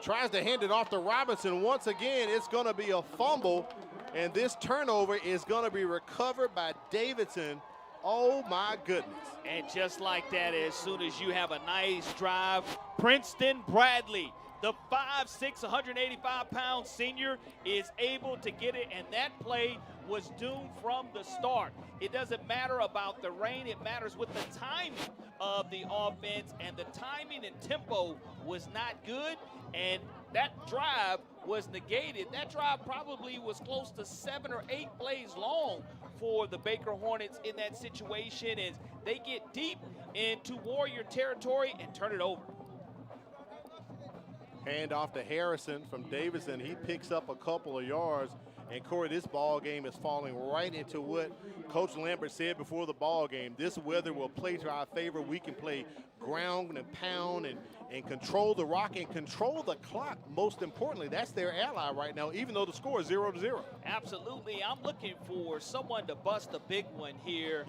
Tries to hand it off to Robinson. Once again, it's going to be a fumble, and this turnover is going to be recovered by Davidson. Oh, my goodness. And just like that, as soon as you have a nice drive, Princeton Bradley, the 5'6", 185-pound senior, is able to get it, and that play was doomed from the start. It doesn't matter about the rain. It matters with the timing of the offense, and the timing and tempo was not good, and that drive was negated. That drive probably was close to 7 or 8 plays long for the Baker Hornets in that situation as they get deep into Warrior territory and turn it over. Hand off to Harrison from Davidson. He picks up a couple of yards. And Corey, this ball game is falling right into what Coach Lambert said before the ball game. This weather will play to our favor. We can play ground and pound and control the rock and control the clock. Most importantly, that's their ally right now, even though the score is 0-0. Absolutely. I'm looking for someone to bust a big one here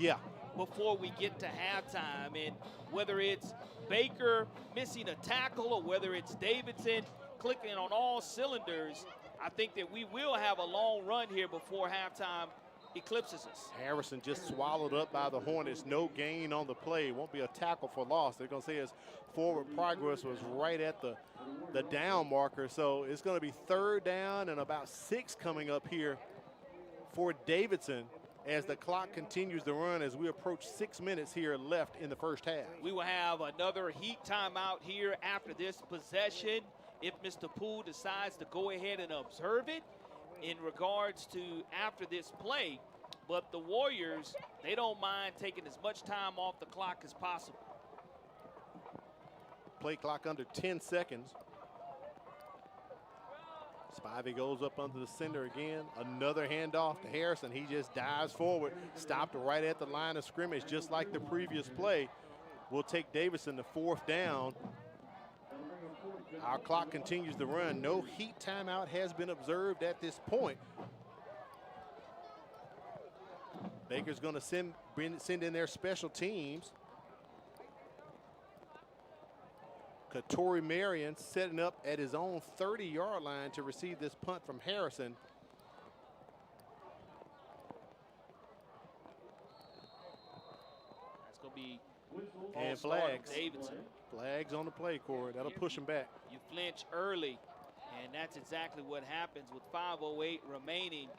before we get to halftime. And whether it's Baker missing a tackle or whether it's Davidson clicking on all cylinders, I think that we will have a long run here before halftime eclipses us. Harrison just swallowed up by the Hornets. No gain on the play. Won't be a tackle for loss. They're going to say his forward progress was right at the down marker. So it's going to be 3rd down and about 6 coming up here for Davidson as the clock continues to run as we approach 6 minutes here left in the first half. We will have another heat timeout here after this possession, if Mr. Poole decides to go ahead and observe it in regards to after this play. But the Warriors, they don't mind taking as much time off the clock as possible. Play clock under 10 seconds. Spivey goes up under the center again. Another handoff to Harrison. He just dives forward, stopped right at the line of scrimmage, just like the previous play. We'll take Davidson to 4th down. Our clock continues to run. No heat timeout has been observed at this point. Baker's going to send in their special teams. Katori Marion setting up at his own 30-yard line to receive this punt from Harrison. That's going to be and flags. Davidson. Flags on the play, Corey. That'll push him back. You flinch early, and that's exactly what happens with 5:08 remaining.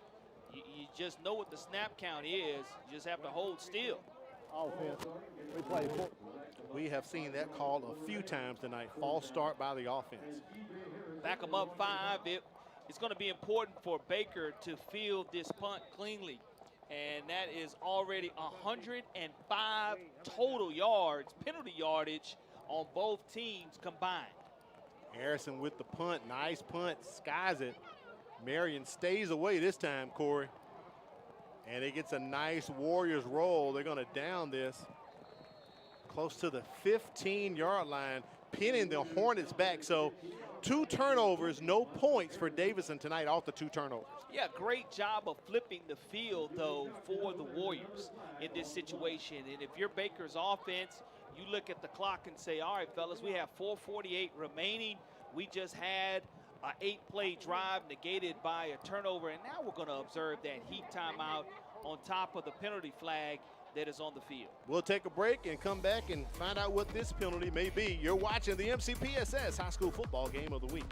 You just know what the snap count is. You just have to hold still. Offense. We play football. We have seen that called a few times tonight. False start by the offense. Back them up 5. It's going to be important for Baker to field this punt cleanly. And that is already 105 total yards, penalty yardage on both teams combined. Harrison with the punt. Nice punt. Skies it. Marion stays away this time, Corey. And it gets a nice Warriors roll. They're going to down this close to the 15-yard line, pinning the Hornets back. So 2 turnovers, no points for Davidson tonight off the 2 turnovers. Yeah, great job of flipping the field, though, for the Warriors in this situation. And if you're Baker's offense, you look at the clock and say, all right, fellas, we have 4:48 remaining. We just had an 8-play drive negated by a turnover, and now we're going to observe that heat timeout on top of the penalty flag that is on the field. We'll take a break and come back and find out what this penalty may be. You're watching the MCPSS High School Football Game of the Week.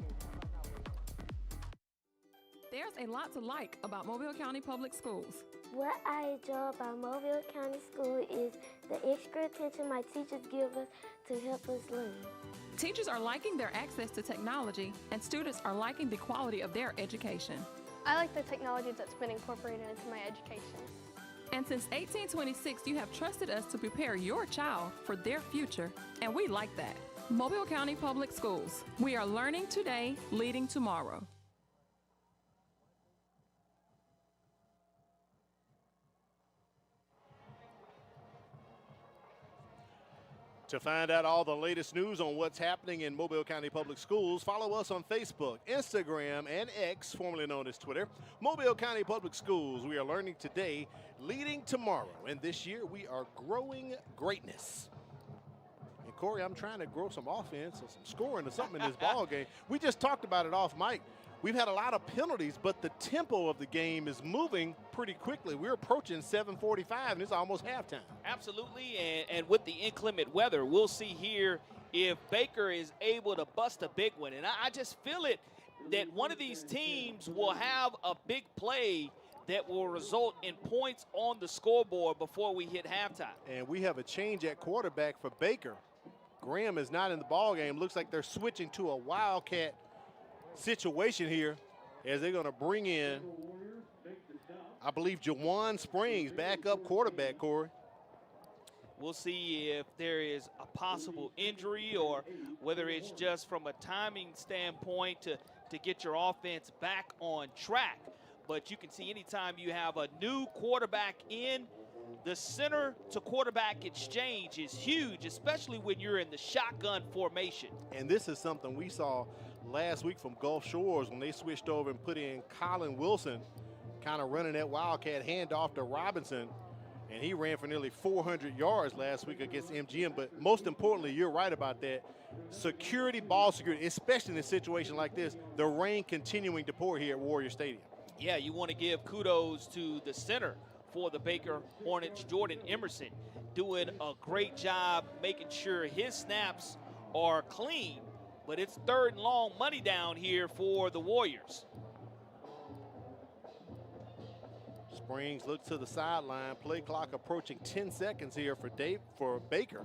There's a lot to like about Mobile County Public Schools. What I enjoy about Mobile County School is the extra attention my teachers give us to help us learn. Teachers are liking their access to technology, and students are liking the quality of their education. I like the technology that's been incorporated into my education. And since 1826, you have trusted us to prepare your child for their future, and we like that. Mobile County Public Schools. We are learning today, leading tomorrow. To find out all the latest news on what's happening in Mobile County Public Schools, follow us on Facebook, Instagram, and X, formerly known as Twitter. Mobile County Public Schools, we are learning today, leading tomorrow. And this year, we are growing greatness. And Corey, I'm trying to grow some offense or some scoring or something in this ball game. We just talked about it off mic. We've had a lot of penalties, but the tempo of the game is moving pretty quickly. We're approaching 7:45, and it's almost halftime. Absolutely, and with the inclement weather, we'll see here if Baker is able to bust a big one. And I just feel it that one of these teams will have a big play that will result in points on the scoreboard before we hit halftime. And we have a change at quarterback for Baker. Graham is not in the ball game. Looks like they're switching to a Wildcat situation here as they're going to bring in, I believe, Jawan Springs, backup quarterback, Corey. We'll see if there is a possible injury or whether it's just from a timing standpoint to get your offense back on track. But you can see anytime you have a new quarterback in, the center to quarterback exchange is huge, especially when you're in the shotgun formation. And this is something we saw last week from Gulf Shores when they switched over and put in Colin Wilson, kind of running that Wildcat handoff to Robinson. And he ran for nearly 400 yards last week against MGM. But most importantly, you're right about that. Security, ball security, especially in a situation like this, the rain continuing to pour here at Warrior Stadium. Yeah, you want to give kudos to the center for the Baker Hornets, Jordan Emerson, doing a great job making sure his snaps are clean. But it's 3rd and long, money down here for the Warriors. Springs looks to the sideline. Play clock approaching 10 seconds here for Baker.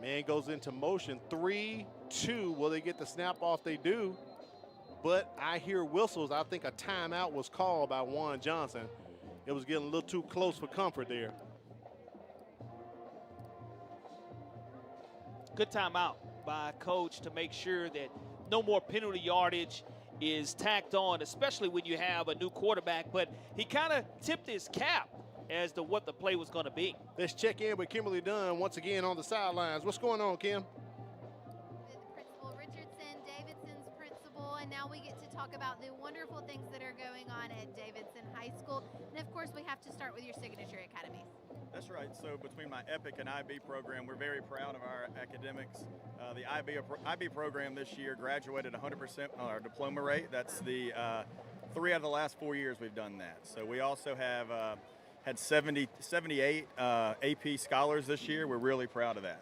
Man goes into motion. 3-2. Will they get the snap off? They do. But I hear whistles. I think a timeout was called by Juan Johnson. It was getting a little too close for comfort there. Good timeout by coach to make sure that no more penalty yardage is tacked on, especially when you have a new quarterback. But he kind of tipped his cap as to what the play was going to be. Let's check in with Kimberly Dunn once again on the sidelines. What's going on, Kim? Principal Richardson, Davidson's principal, and now we get to talk about the wonderful things that are going on at Davidson High School. And of course, we have to start with your signature academies. That's right. So between my EPIC and IB program, we're very proud of our academics. The IB program this year graduated 100% on our diploma rate. That's the 3 out of the last 4 years we've done that. So we also have had 78 AP scholars this year. We're really proud of that.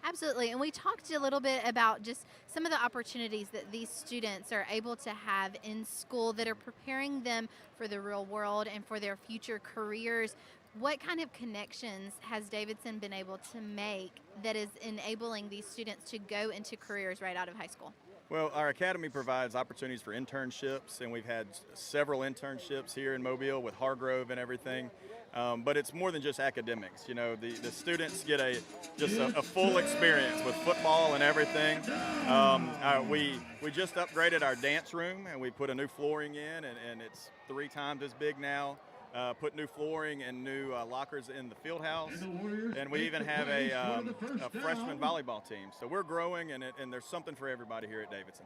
Absolutely, and we talked a little bit about just some of the opportunities that these students are able to have in school that are preparing them for the real world and for their future careers. What kind of connections has Davidson been able to make that is enabling these students to go into careers right out of high school? Well, our academy provides opportunities for internships, and we've had several internships here in Mobile with Hargrove and everything. But it's more than just academics. You know, the students get just a full experience with football and everything. We just upgraded our dance room, and we put a new flooring in, and it's 3 times as big now. Put new flooring and new lockers in the field house, and we even have a freshman volleyball team. So we're growing, and there's something for everybody here at Davidson.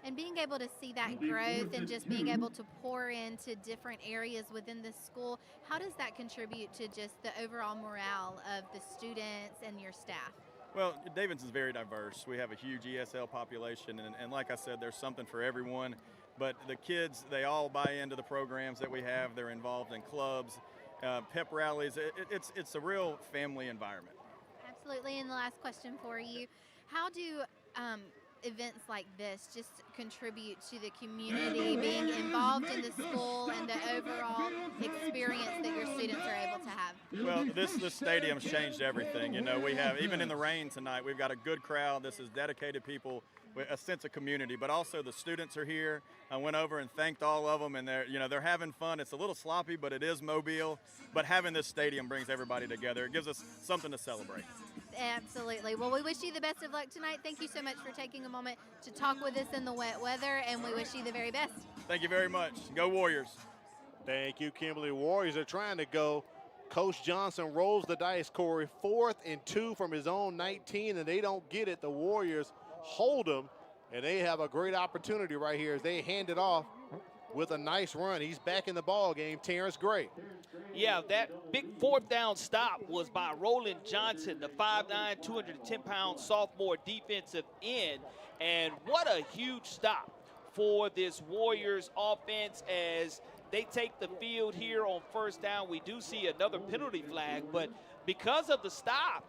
And being able to see that growth and just being able to pour into different areas within the school, how does that contribute to just the overall morale of the students and your staff? Well, Davidson's very diverse. We have a huge ESL population, and like I said, there's something for everyone. But the kids, they all buy into the programs that we have. They're involved in clubs, pep rallies. It's a real family environment. Absolutely. And the last question for you, how do events like this just contribute to the community being involved in the school and the overall experience that your students are able to have? Well, this stadium's changed everything. You know, we have, even in the rain tonight, we've got a good crowd. This is dedicated people with a sense of community, but also the students are here. I went over and thanked all of them, and they're having fun. It's a little sloppy, but it is Mobile. But having this stadium brings everybody together. It gives us something to celebrate. Absolutely. Well, we wish you the best of luck tonight. Thank you so much for taking a moment to talk with us in the wet weather, and we wish you the very best. Thank you very much. Go Warriors. Thank you, Kimberly. Warriors are trying to go. Coach Johnson rolls the dice, Corey. 4th and 2 from his own 19, and they don't get it. The Warriors hold them, and they have a great opportunity right here as they hand it off with a nice run. He's back in the ball game, Terrence Gray. Yeah, that big 4th down stop was by Roland Johnson, the 5'9", 210-pound sophomore defensive end. And what a huge stop for this Warriors offense as they take the field here on 1st down. We do see another penalty flag, but because of the stop,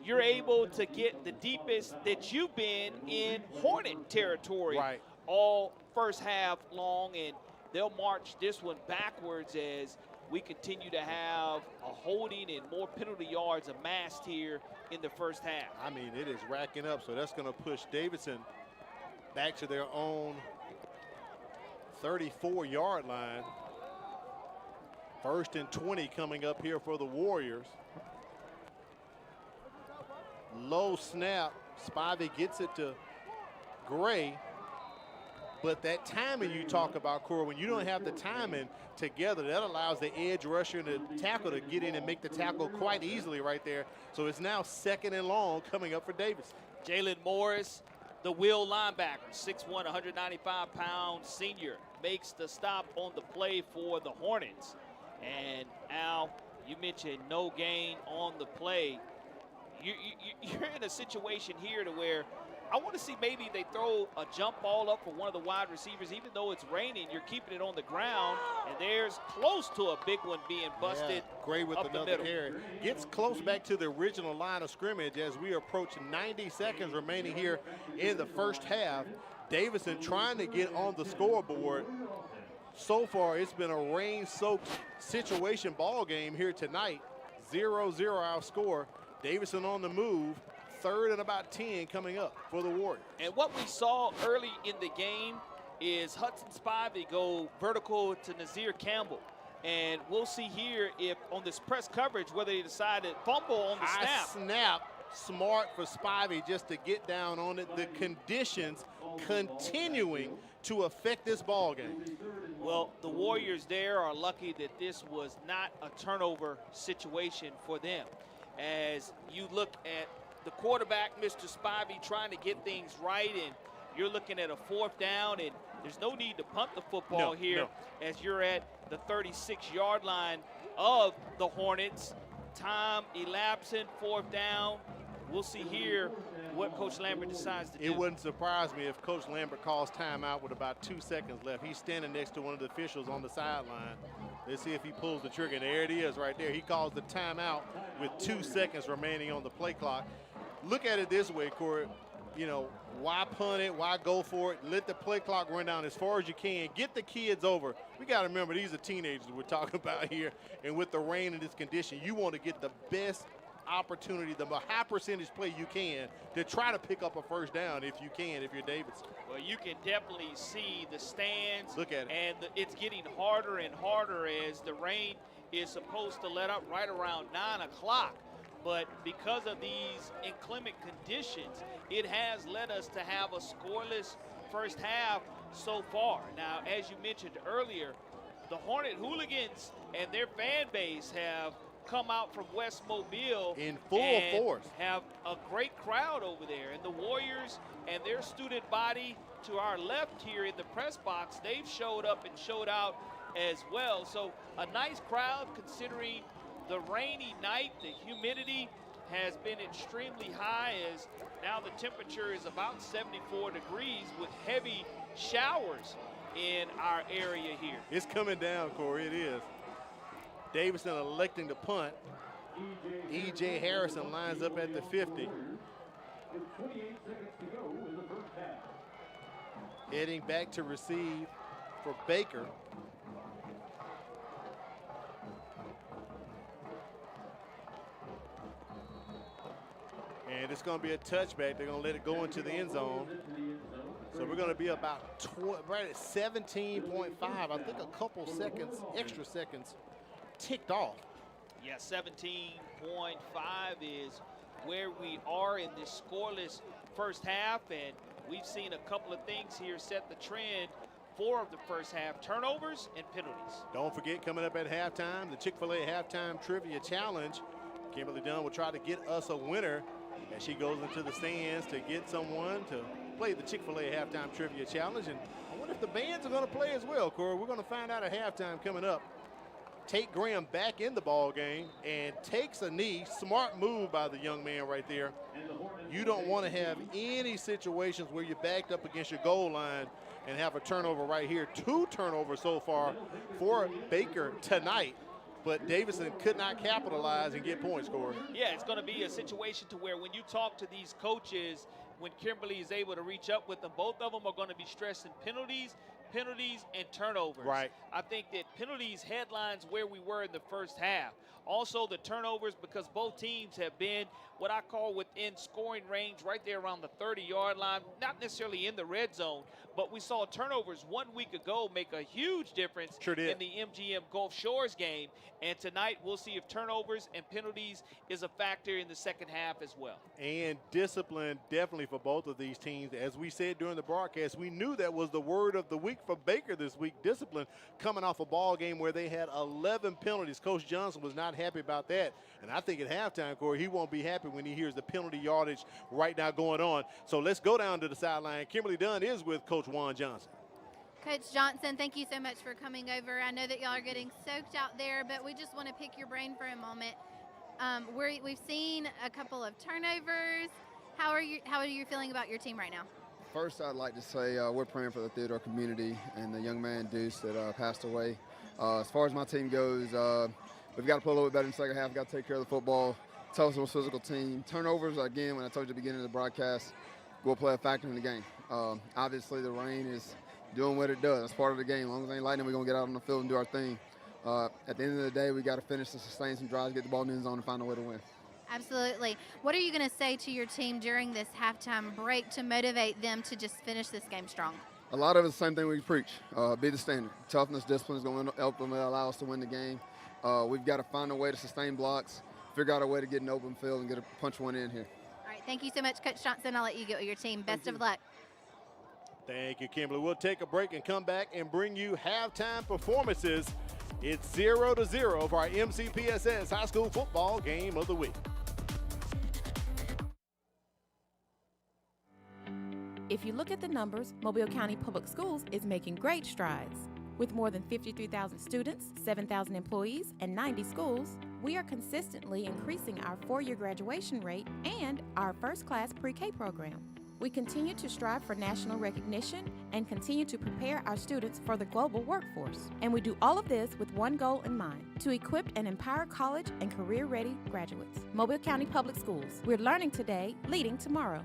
you're able to get the deepest that you've been in Hornet territory all first half long, and they'll march this one backwards as we continue to have a holding and more penalty yards amassed here in the first half. I mean, it is racking up, so that's going to push Davidson back to their own 34-yard line. 1st and 20 coming up here for the Warriors. Low snap. Spivey gets it to Gray. But that timing you talk about, Corey, when you don't have the timing together, that allows the edge rusher and the tackle to get in and make the tackle quite easily right there. So it's now 2nd and long coming up for Davidson. Jalen Morris, the wheel linebacker, 6'1", 195-pound senior, makes the stop on the play for the Hornets. And Al, you mentioned no gain on the play. You're in a situation here to where I want to see maybe they throw a jump ball up for one of the wide receivers. Even though it's raining, you're keeping it on the ground, and there's close to a big one being busted. Gray with another carry. Gets close back to the original line of scrimmage as we approach 90 seconds remaining here in the first half. Davidson trying to get on the scoreboard. So far, it's been a rain-soaked situation ball game here tonight. 0-0 our score. Davidson on the move. 3rd and about 10 coming up for the Warriors. And what we saw early in the game is Hudson Spivey go vertical to Nazir Campbell. And we'll see here if on this press coverage whether he decided fumble on the snap. Snap. Smart for Spivey just to get down on it. The conditions continuing to affect this ball game. Well, the Warriors there are lucky that this was not a turnover situation for them. As you look at the quarterback, Mr. Spivey, trying to get things right, and you're looking at a 4th down, and there's no need to punt the football here as you're at the 36-yard line of the Hornets. Time elapsing, 4th down. We'll see here what Coach Lambert decides to do. It wouldn't surprise me if Coach Lambert calls timeout with about 2 seconds left. He's standing next to one of the officials on the sideline. Let's see if he pulls the trigger. And there it is right there. He calls the timeout with 2 seconds remaining on the play clock. Look at it this way, Corey. You know, why punt it? Why go for it? Let the play clock run down as far as you can. Get the kids over. We got to remember, these are teenagers we're talking about here. And with the rain and this condition, you want to get the best opportunity, the high percentage play you can to try to pick up a 1st down if you can, if you're Davidson. Well, you can definitely see the stands. Look at it. And it's getting harder and harder as the rain is supposed to let up right around 9 o'clock. But because of these inclement conditions, it has led us to have a scoreless first half so far. Now, as you mentioned earlier, the Hornet Hooligans and their fan base have come out from West Mobile in full force, have a great crowd over there. And the Warriors and their student body to our left here in the press box, they've showed up and showed out as well. So a nice crowd considering the rainy night. The humidity has been extremely high, as now the temperature is about 74 degrees with heavy showers in our area here. It's coming down, Corey, it is. Davidson electing to punt. E.J. Harrison lines up at the 50. Heading back to receive for Baker. And it's going to be a touchback. They're going to let it go into the end zone. So we're going to be about right at 17.5. I think a couple seconds, extra seconds, ticked off. Yeah, 17.5 is where we are in this scoreless first half. And we've seen a couple of things here set the trend for the first half: turnovers and penalties. Don't forget, coming up at halftime, the Chick-fil-A Halftime Trivia Challenge. Kimberly Dunn will try to get us a winner as she goes into the stands to get someone to play the Chick-fil-A Halftime Trivia Challenge. And I wonder if the bands are going to play as well, Corey. We're going to find out at halftime coming up. Tate Graham back in the ball game and takes a knee. Smart move by the young man right there. You don't want to have any situations where you're backed up against your goal line and have a turnover right here. 2 turnovers so far for Baker tonight. But Davidson could not capitalize and get points, Corey. Yeah, it's going to be a situation to where when you talk to these coaches, when Kimberly is able to reach up with them, both of them are going to be stressing penalties and turnovers. Right. I think that penalties headlines where we were in the first half. Also the turnovers, because both teams have been what I call within scoring range, right there around the 30-yard line, not necessarily in the red zone, but we saw turnovers 1 week ago make a huge difference in the MGM Gulf Shores game. And tonight we'll see if turnovers and penalties is a factor in the second half as well. And discipline definitely for both of these teams. As we said during the broadcast, we knew that was the word of the week for Baker this week. Discipline, coming off a ball game where they had 11 penalties. Coach Johnson was not happy about that. And I think at halftime, Corey, he won't be happy when he hears the penalty yardage right now going on. So let's go down to the sideline. Kimberly Dunn is with Coach Juan Johnson. Coach Johnson, thank you so much for coming over. I know that y'all are getting soaked out there, but we just want to pick your brain for a moment. We've seen a couple of turnovers. How are you feeling about your team right now? First, I'd like to say we're praying for the Theodore community and the young man Deuce that passed away. As far as my team goes, we've got to play a little bit better in the second half. We've got to take care of the football. Toughest, most physical team. Turnovers, again, when I told you at the beginning of the broadcast, will play a factor in the game. Obviously, the rain is doing what it does. It's part of the game. As long as it ain't lightning, we're going to get out on the field and do our thing. At the end of the day, we got to finish to sustain some drives, get the ball in the end zone, and find a way to win. Absolutely. What are you going to say to your team during this halftime break to motivate them to just finish this game strong? A lot of it's the same thing we preach. Be the standard. Toughness, discipline is going to help them allow us to win the game. We've got to find a way to sustain blocks, figure out a way to get an open field and get a punch one in here. All right. Thank you so much, Coach Johnson. I'll let you get with your team. Best of luck. Thank you, Kimberly. We'll take a break and come back and bring you halftime performances. It's 0-0 for our MCPSS High School Football Game of the Week. If you look at the numbers, Mobile County Public Schools is making great strides. With more than 53,000 students, 7,000 employees, and 90 schools, we are consistently increasing our 4-year graduation rate and our first-class pre-K program. We continue to strive for national recognition and continue to prepare our students for the global workforce. And we do all of this with one goal in mind: to equip and empower college and career-ready graduates. Mobile County Public Schools. We're learning today, leading tomorrow.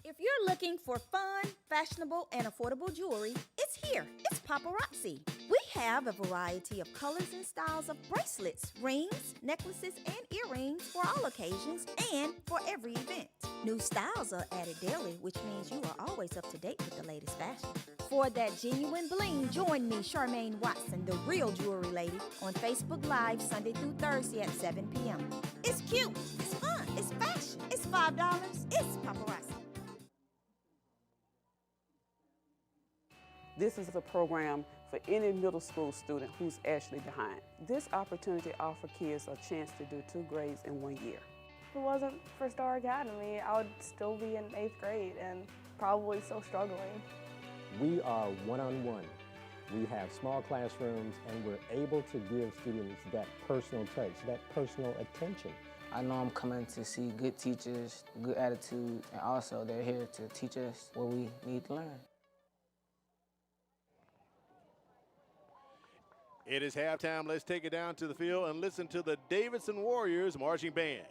If you're looking for fun, fashionable, and affordable jewelry, it's here. It's Paparazzi. We have a variety of colors and styles of bracelets, rings, necklaces, and earrings for all occasions and for every event. New styles are added daily, which means you are always up to date with the latest fashion. For that genuine bling, join me, Charmaine Watson, the real jewelry lady, on Facebook Live Sunday through Thursday at 7 p.m. It's cute, it's fun, it's fashion, it's $5, it's paparazzi. This is a program for any middle school student who's actually behind. This opportunity offers kids a chance to do 2 grades in 1 year. If it wasn't for Star Academy, I would still be in 8th grade and probably still struggling. We are one-on-one. We have small classrooms, and we're able to give students that personal touch, that personal attention. I know I'm coming to see good teachers, good attitude, and also they're here to teach us what we need to learn. It is halftime. Let's take it down to the field and listen to the Davidson Warriors marching band.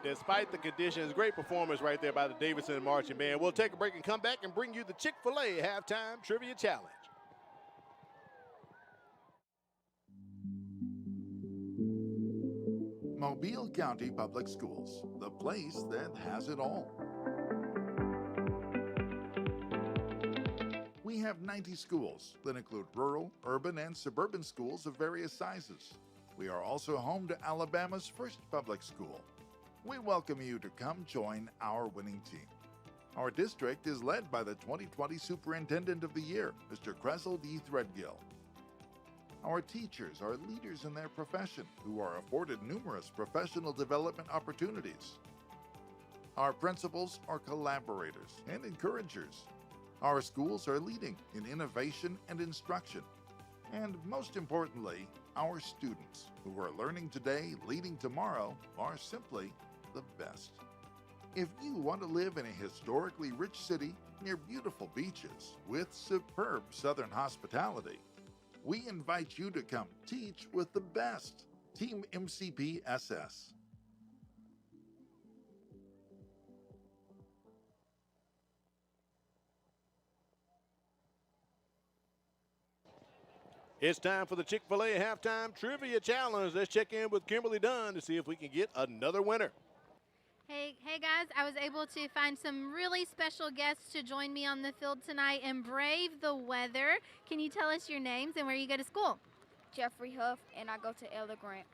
Despite the conditions, great performance right there by the Davidson Marching Band. We'll take a break and come back and bring you the Chick-fil-A Halftime Trivia Challenge. Mobile County Public Schools, the place that has it all. We have 90 schools that include rural, urban, and suburban schools of various sizes. We are also home to Alabama's first public school. We welcome you to come join our winning team. Our district is led by the 2020 Superintendent of the Year, Mr. Cressel D. Threadgill. Our teachers are leaders in their profession who are afforded numerous professional development opportunities. Our principals are collaborators and encouragers. Our schools are leading in innovation and instruction. And most importantly, our students who are learning today, leading tomorrow, are simply the best. If you want to live in a historically rich city near beautiful beaches with superb Southern hospitality, we invite you to come teach with the best. Team MCPSS. It's time for the Chick-fil-A Halftime Trivia Challenge. Let's check in with Kimberly Dunn to see if we can get another winner. Hey guys, I was able to find some really special guests to join me on the field tonight and brave the weather. Can you tell us your names and where you go to school? Jeffrey Huff, and I go to Elder Grant.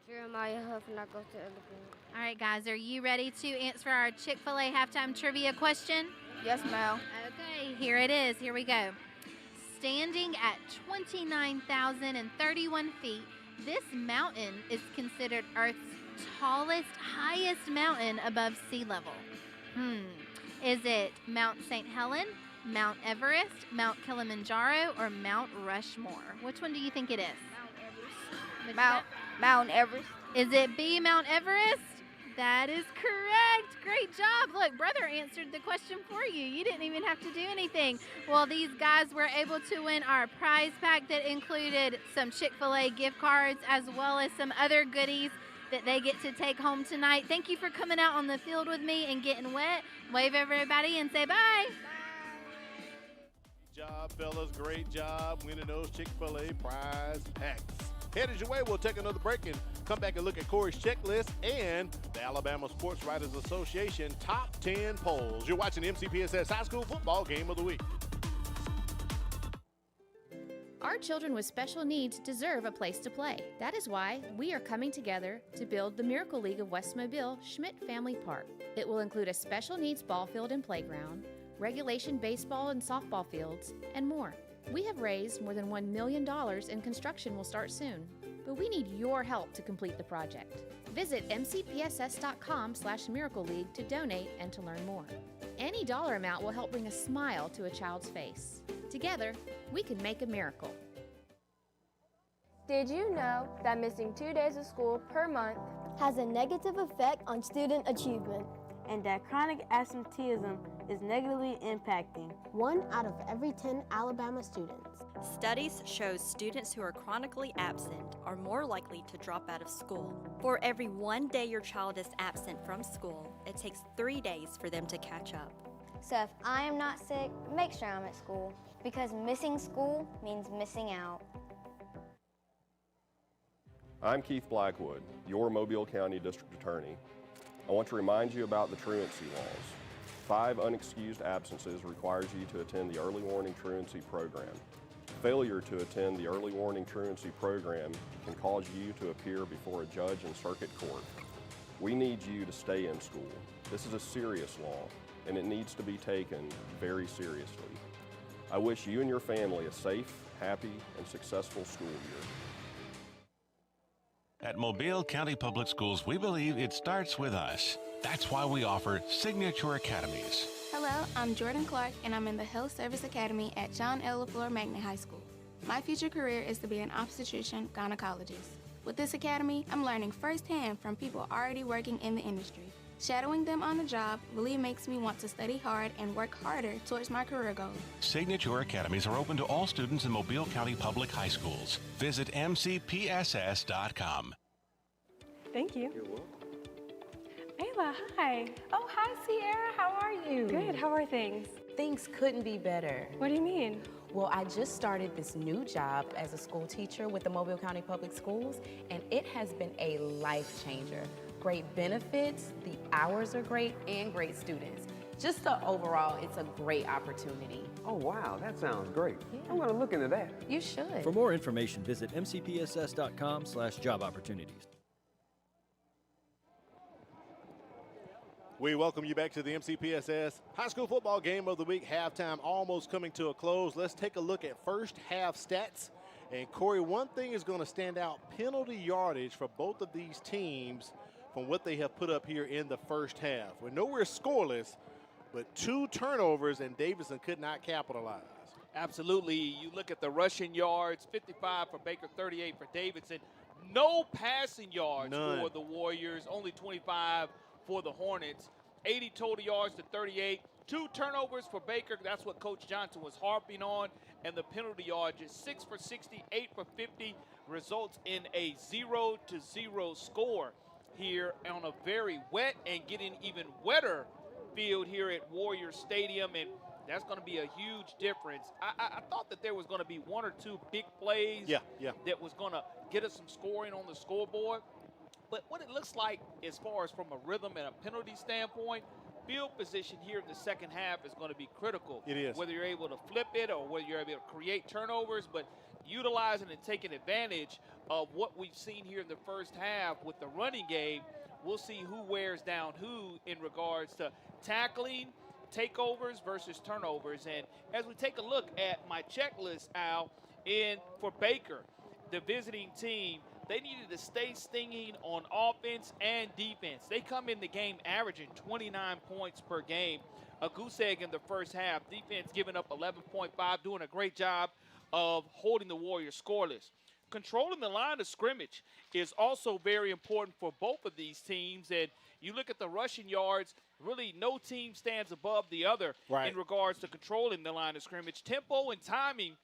Jeremiah Huff, and I go to Elder Grant. All right, guys, are you ready to answer our Chick-fil-A halftime trivia question? Yes, ma'am. Okay, here it is. Here we go. Standing at 29,031 feet, this mountain is considered Earth's tallest, highest mountain above sea level. Is it Mount St. Helen, Mount Everest, Mount Kilimanjaro, or Mount Rushmore? Which one do you think it is? Mount Everest. Is it B, Mount Everest? That is correct. Great job. Look, brother answered the question for you. You didn't even have to do anything. Well, these guys were able to win our prize pack that included some Chick-fil-A gift cards as well as some other goodies that they get to take home tonight. Thank you for coming out on the field with me and getting wet. Wave everybody and say bye. Great job, fellas. Great job winning those Chick-fil-A prize packs. Headed your way, we'll take another break and come back and look at Corey's checklist and the Alabama Sports Writers Association Top 10 polls. You're watching the MCPSS High School Football Game of the Week. Our children with special needs deserve a place to play. That is why we are coming together to build the Miracle League of West Mobile Schmidt Family Park. It will include a special needs ball field and playground, regulation baseball and softball fields, and more. We have raised more than $1 million and construction will start soon. But we need your help to complete the project. Visit mcpss.com/Miracle League to donate and to learn more. Any dollar amount will help bring a smile to a child's face. Together, we can make a miracle. Did you know that missing 2 days of school per month has a negative effect on student achievement? And that chronic absenteeism is negatively impacting 1 out of every 10 Alabama students. Studies show students who are chronically absent are more likely to drop out of school. For every 1 day your child is absent from school, it takes 3 days for them to catch up. So if I am not sick, make sure I'm at school, because missing school means missing out. I'm Keith Blackwood, your Mobile County District Attorney. I want to remind you about the truancy laws. 5 unexcused absences requires you to attend the early warning truancy program. Failure to attend the early warning truancy program can cause you to appear before a judge in circuit court. We need you to stay in school. This is a serious law, and it needs to be taken very seriously. I wish you and your family a safe, happy, and successful school year. At Mobile County Public Schools, we believe it starts with us. That's why we offer Signature Academies. Hello, I'm Jordan Clark, and I'm in the Health Service Academy at John L. LaFleur Magnet High School. My future career is to be an obstetrician gynecologist. With this academy, I'm learning firsthand from people already working in the industry. Shadowing them on the job really makes me want to study hard and work harder towards my career goals. Signature Academies are open to all students in Mobile County Public High Schools. Visit MCPSS.com. Thank you. You're welcome. Ayla, hi. Oh, hi, Sierra. How are you? Good. How are things? Things couldn't be better. What do you mean? Well, I just started this new job as a school teacher with the Mobile County Public Schools, and it has been a life changer. Great benefits, the hours are great, and great students. Just overall, it's a great opportunity. Oh, wow, that sounds great. Yeah. I'm going to look into that. You should. For more information, visit mcpss.com/job opportunities. We welcome you back to the MCPSS High School Football Game of the Week. Halftime almost coming to a close. Let's take a look at first half stats. And Corey, one thing is going to stand out, penalty yardage for both of these teams from what they have put up here in the first half. We're nowhere scoreless, but 2 turnovers, and Davidson could not capitalize. Absolutely. You look at the rushing yards, 55 for Baker, 38 for Davidson. No passing yards for the Warriors, only 25 for the Hornets. 80 total yards to 38. 2 turnovers for Baker. That's what Coach Johnson was harping on. And the penalty yardage is 6 for 60, 8 for 50, results in a 0-0 score here on a very wet and getting even wetter field here at Warrior Stadium. And that's going to be a huge difference. I thought that there was going to be 1 or 2 big plays that was going to get us some scoring on the scoreboard. But what it looks like as far as from a rhythm and a penalty standpoint, field position here in the second half is going to be critical. It is. Whether you're able to flip it or whether you're able to create turnovers, but utilizing and taking advantage of what we've seen here in the first half with the running game, we'll see who wears down who in regards to tackling, takeovers versus turnovers. And as we take a look at my checklist, Al, for Baker, the visiting team, they needed to stay stinging on offense and defense. They come in the game averaging 29 points per game. A goose egg in the first half. Defense giving up 11.5, doing a great job of holding the Warriors scoreless. Controlling the line of scrimmage is also very important for both of these teams. And you look at the rushing yards, really no team stands above the other in regards to controlling the line of scrimmage. Tempo and timing.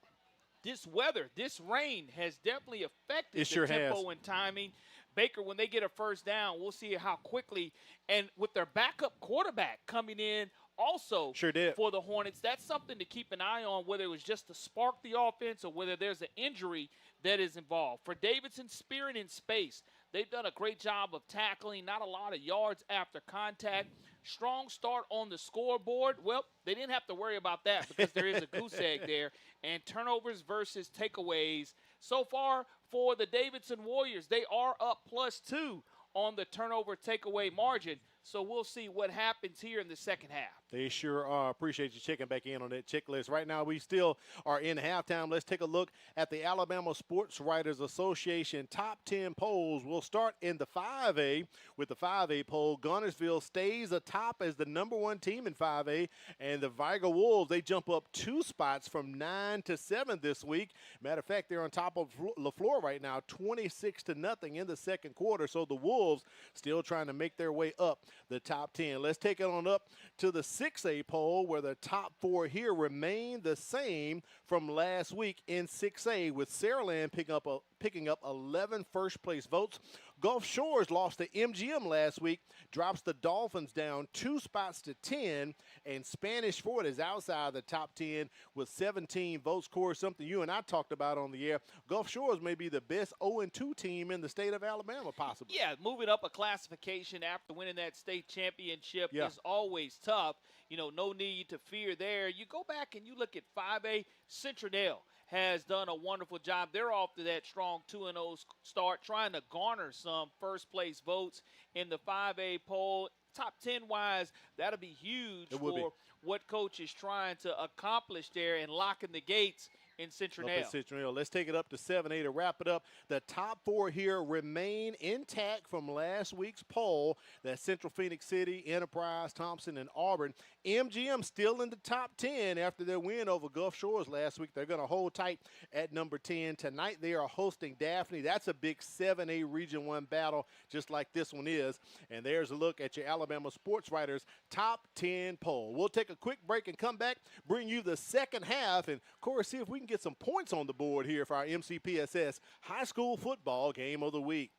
This weather, this rain has definitely affected the tempo and timing. Baker, when they get a first down, we'll see how quickly. And with their backup quarterback coming in also for the Hornets, that's something to keep an eye on, whether it was just to spark the offense or whether there's an injury that is involved. For Davidson, spirit in space, they've done a great job of tackling, not a lot of yards after contact. Strong start on the scoreboard. Well, they didn't have to worry about that because there is a goose egg there. And turnovers versus takeaways. So far for the Davidson Warriors, they are up +2 on the turnover takeaway margin. So we'll see what happens here in the second half. They sure are. Appreciate you checking back in on that checklist. Right now, we still are in halftime. Let's take a look at the Alabama Sports Writers Association top 10 polls. We'll start in the 5A with the 5A poll. Gunnersville stays atop as the #1 team in 5A, and the Vigo Wolves, they jump up 2 spots from 9 to 7 this week. Matter of fact, they're on top of LaFleur right now, 26-0 in the second quarter. So the Wolves still trying to make their way up the top 10. Let's take it on up to the 6A poll, where the top 4 here remain the same from last week in 6A, with Saraland picking up 11 first-place votes. Gulf Shores lost to MGM last week, drops the Dolphins down 2 spots to 10, and Spanish Fort is outside the top 10 with 17 votes. Corey, something you and I talked about on the air. Gulf Shores may be the best 0-2 team in the state of Alabama, possibly. Yeah, moving up a classification after winning that state championship is always tough. You know, no need to fear there. You go back and you look at 5A, Centradale has done a wonderful job. They're off to that strong 2-0 start, trying to garner some first-place votes in the 5A poll. Top 10-wise, that'll be huge for what coach is trying to accomplish there and locking the gates in Centradale. Let's take it up to 7A to wrap it up. The top 4 here remain intact from last week's poll. That's Central Phoenix City, Enterprise, Thompson, and Auburn. MGM still in the top 10 after their win over Gulf Shores last week. They're going to hold tight at number 10. Tonight they are hosting Daphne. That's a big 7A Region 1 battle, just like this one is. And there's a look at your Alabama Sports Writers top 10 poll. We'll take a quick break and come back, bring you the second half, and of course see if we can get some points on the board here for our MCPSS high school football game of the week.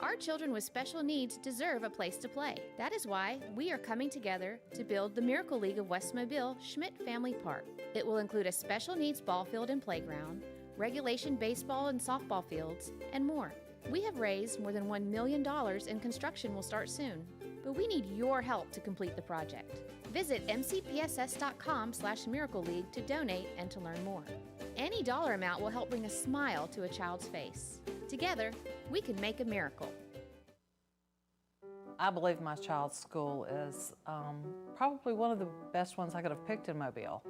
Our children with special needs deserve a place to play. That is why we are coming together to build the Miracle League of West Mobile Schmidt Family Park. It will include a special needs ball field and playground, regulation baseball and softball fields, and more. We have raised more than $1 million and construction will start soon, but we need your help to complete the project. Visit MCPSS.com/Miracle League to donate and to learn more. Any dollar amount will help bring a smile to a child's face. Together, we can make a miracle. I believe my child's school is probably one of the best ones I could have picked in Mobile.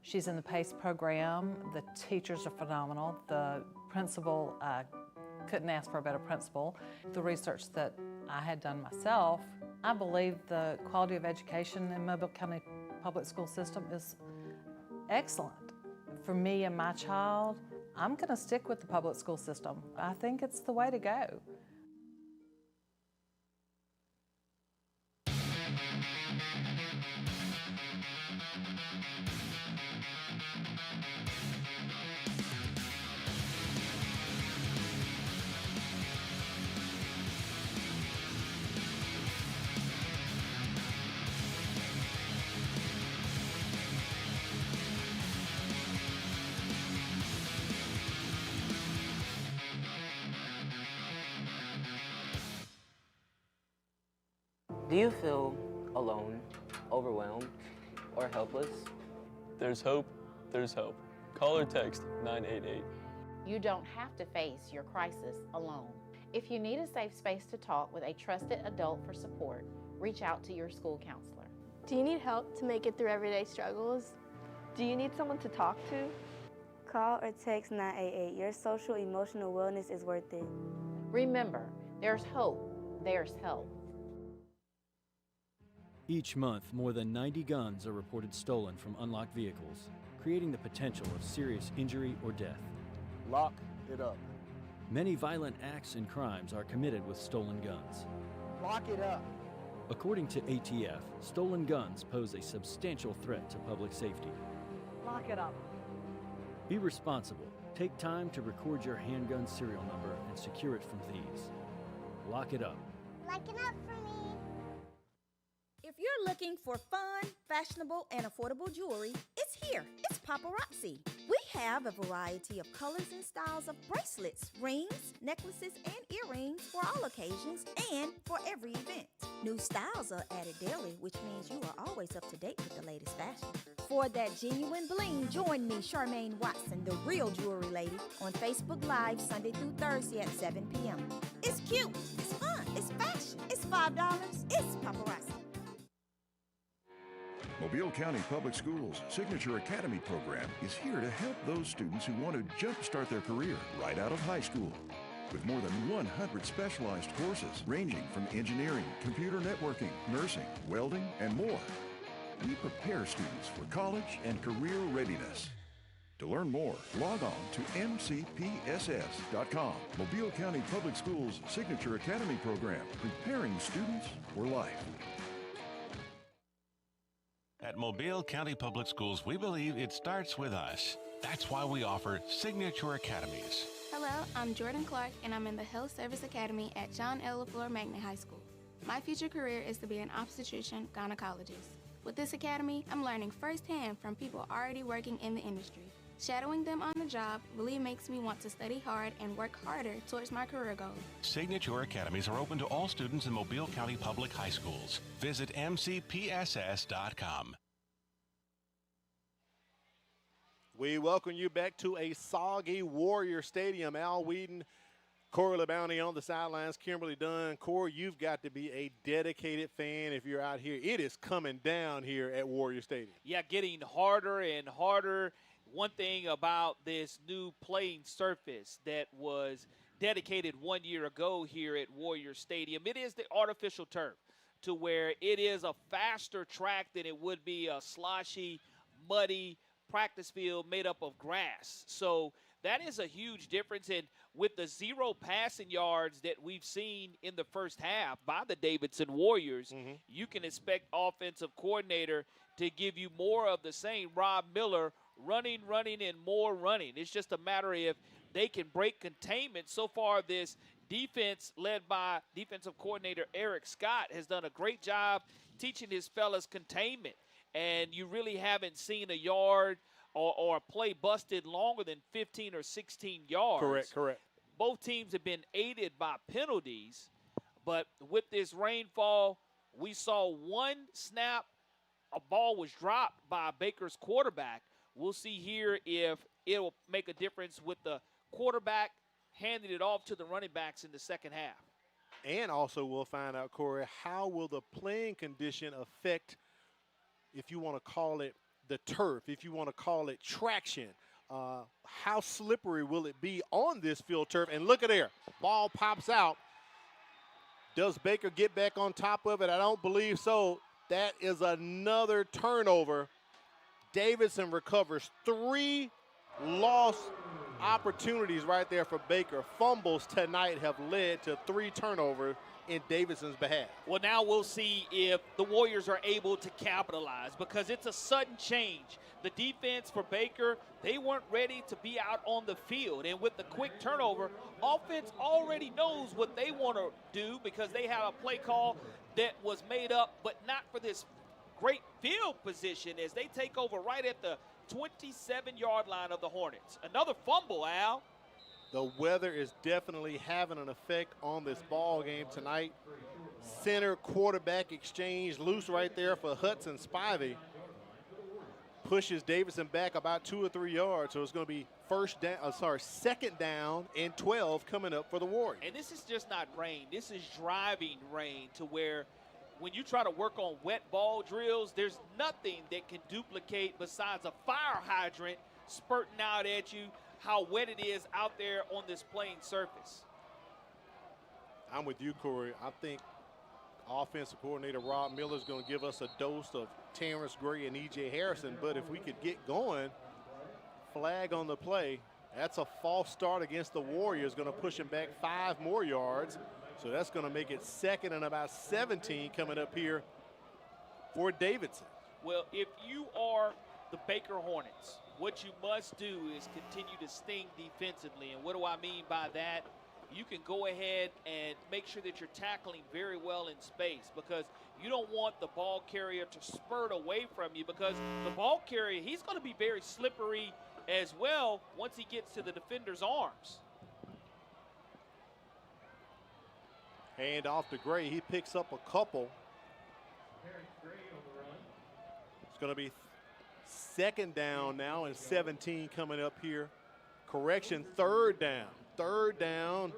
She's in the PACE program. The teachers are phenomenal. The principal, couldn't ask for a better principal. The research that I had done myself, I believe the quality of education in Mobile County Public School System is excellent. For me and my child, I'm going to stick with the public school system. I think it's the way to go. Do you feel alone, overwhelmed, or helpless? There's hope, there's help. Call or text 988. You don't have to face your crisis alone. If you need a safe space to talk with a trusted adult for support, reach out to your school counselor. Do you need help to make it through everyday struggles? Do you need someone to talk to? Call or text 988. Your social emotional wellness is worth it. Remember, there's hope, there's help. Each month, more than 90 guns are reported stolen from unlocked vehicles, creating the potential of serious injury or death. Lock it up. Many violent acts and crimes are committed with stolen guns. Lock it up. According to ATF, stolen guns pose a substantial threat to public safety. Lock it up. Be responsible. Take time to record your handgun serial number and secure it from thieves. Lock it up. Lock it up for me. If you're looking for fun, fashionable, and affordable jewelry, it's here. It's Paparazzi. We have a variety of colors and styles of bracelets, rings, necklaces, and earrings for all occasions and for every event. New styles are added daily, which means you are always up to date with the latest fashion. For that genuine bling, join me, Charmaine Watson, the real jewelry lady, on Facebook Live Sunday through Thursday at 7 p.m. It's cute, it's fun, it's fashion, it's $5, it's Paparazzi. Mobile County Public Schools' Signature Academy program is here to help those students who want to jumpstart their career right out of high school. With more than 100 specialized courses ranging from engineering, computer networking, nursing, welding, and more, we prepare students for college and career readiness. To learn more, log on to MCPSS.com. Mobile County Public Schools' Signature Academy program, preparing students for life. At Mobile County Public Schools, we believe it starts with us. That's why we offer Signature Academies. Hello, Hello, I'm Jordan Clark, and I'm in the Health Service Academy at John L. LaFleur Magnet High School. My future career is to be an obstetrician gynecologist. With this academy, I'm learning firsthand from people already working in the industry. Shadowing them on the job really makes me want to study hard and work harder towards my career goals. Signature Academies are open to all students in Mobile County Public High Schools. Visit MCPSS.com. We welcome you back to a soggy Warrior Stadium. Al Whedon, Corey LeBounty on the sidelines, Kimberly Dunn. Corey, you've got to be a dedicated fan if you're out here. It is coming down here at Warrior Stadium. Yeah, getting harder and harder. One thing about this new playing surface that was dedicated 1 year ago here at Warrior Stadium, it is the artificial turf, to where it is a faster track than it would be a sloshy, muddy practice field made up of grass. So that is a huge difference. And with the 0 passing yards that we've seen in the first half by the Davidson Warriors, you can expect offensive coordinator to give you more of the same. Rob Miller running, and more running. It's just a matter if they can break containment. So far, this defense led by defensive coordinator Eric Scott has done a great job teaching his fellas containment. And you really haven't seen a yard or a play busted longer than 15 or 16 yards. Correct. Both teams have been aided by penalties, but with this rainfall, we saw one snap, a ball was dropped by Baker's quarterback. We'll see here if it'll make a difference with the quarterback handing it off to the running backs in the second half. And also we'll find out, Corey, how will the playing condition affect, if you want to call it the turf, if you want to call it traction, how slippery will it be on this field turf? And look at there, ball pops out. Does Baker get back on top of it? I don't believe so. That is another turnover. Davidson recovers 3 lost opportunities right there for Baker. Fumbles tonight have led to 3 turnovers in Davidson's behalf. Well, now we'll see if the Warriors are able to capitalize, because it's a sudden change. The defense for Baker, they weren't ready to be out on the field. And with the quick turnover, offense already knows what they want to do, because they have a play call that was made up, but not for this great field position, as they take over right at the 27-yard line of the Hornets. Another fumble, Al. The weather is definitely having an effect on this ball game tonight. Center quarterback exchange loose right there for Hudson Spivey. Pushes Davidson back about 2 or 3 yards, so it's going to be second down and 12 coming up for the Warriors. And this is just not rain. This is driving rain, to where when you try to work on wet ball drills, there's nothing that can duplicate besides a fire hydrant spurting out at you, how wet it is out there on this playing surface. I'm with you, Corey. I think offensive coordinator Rob Miller is going to give us a dose of Terrence Gray and E.J. Harrison, but if we could get going, flag on the play. That's a false start against the Warriors, going to push him back 5 more yards. So that's going to make it second and about 17 coming up here for Davidson. Well, if you are the Baker Hornets, what you must do is continue to sting defensively. And what do I mean by that? You can go ahead and make sure that you're tackling very well in space, because you don't want the ball carrier to spurt away from you, because the ball carrier, he's going to be very slippery as well once he gets to the defender's arms. Hand off to Gray. He picks up a couple. It's going to be second down now and 17 coming up here. Correction, third down. Third down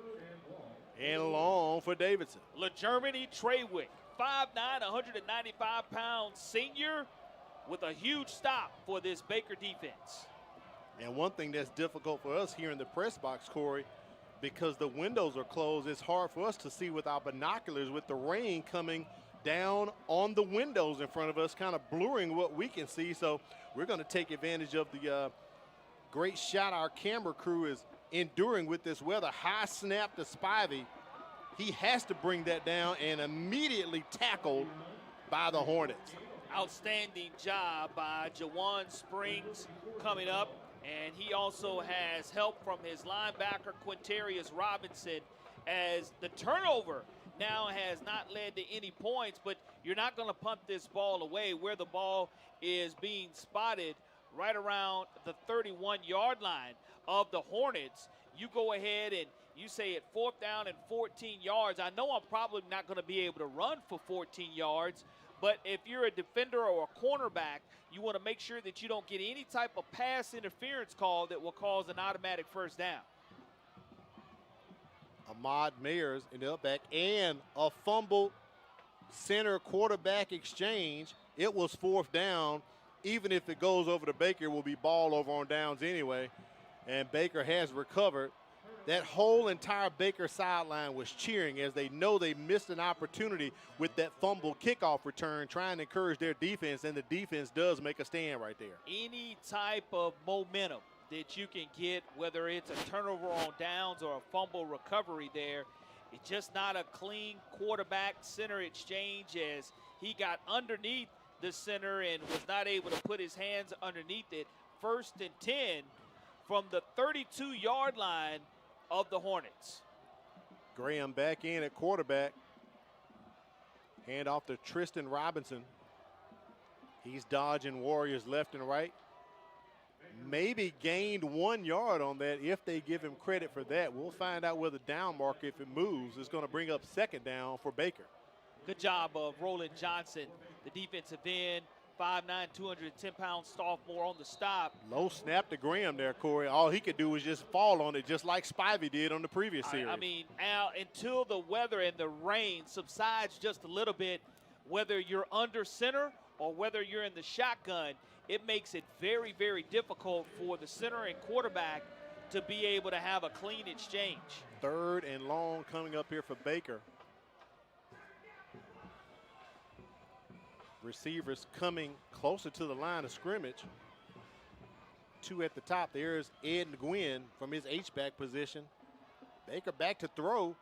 and long for Davidson. LeGermany Treywick, 5'9", 195-pound senior, with a huge stop for this Baker defense. And one thing that's difficult for us here in the press box, Corey, because the windows are closed, it's hard for us to see with our binoculars with the rain coming down on the windows in front of us, kind of blurring what we can see. So we're going to take advantage of the great shot our camera crew is enduring with this weather. High snap to Spivey. He has to bring that down, and immediately tackled by the Hornets. Outstanding job by Jawan Springs coming up. And he also has help from his linebacker, Quintarius Robinson, as the turnover now has not led to any points, but you're not going to punt this ball away where the ball is being spotted right around the 31-yard line of the Hornets. You go ahead and you say at 4th down and 14 yards. I know I'm probably not going to be able to run for 14 yards, but if you're a defender or a cornerback, you want to make sure that you don't get any type of pass interference call that will cause an automatic first down. Ahmad Mayers in the back and a fumble center quarterback exchange. It was 4th down. Even if it goes over to Baker, it will be ball over on downs anyway. And Baker has recovered. That whole entire Baker sideline was cheering as they know they missed an opportunity with that fumble kickoff return, trying to encourage their defense, and the defense does make a stand right there. Any type of momentum that you can get, whether it's a turnover on downs or a fumble recovery there, it's just not a clean quarterback center exchange as he got underneath the center and was not able to put his hands underneath it. 1st and 10 from the 32-yard line of the Hornets. Graham back in at quarterback. Hand off to Tristan Robinson. He's dodging Warriors left and right. Maybe gained 1 yard on that if they give him credit for that. We'll find out where the down marker, if it moves, is going to bring up 2nd down for Baker. Good job of Roland Johnson, the defensive end, 5'9", 210-pound sophomore on the stop. Low snap to Graham there, Corey. All he could do was just fall on it, just like Spivey did on the previous series. I mean, Al, until the weather and the rain subsides just a little bit, whether you're under center or whether you're in the shotgun, it makes it very, very difficult for the center and quarterback to be able to have a clean exchange. 3rd and long coming up here for Baker. Receivers coming closer to the line of scrimmage. 2 at the top. There's Ed Nguyen from his H-back position. Baker back to throw.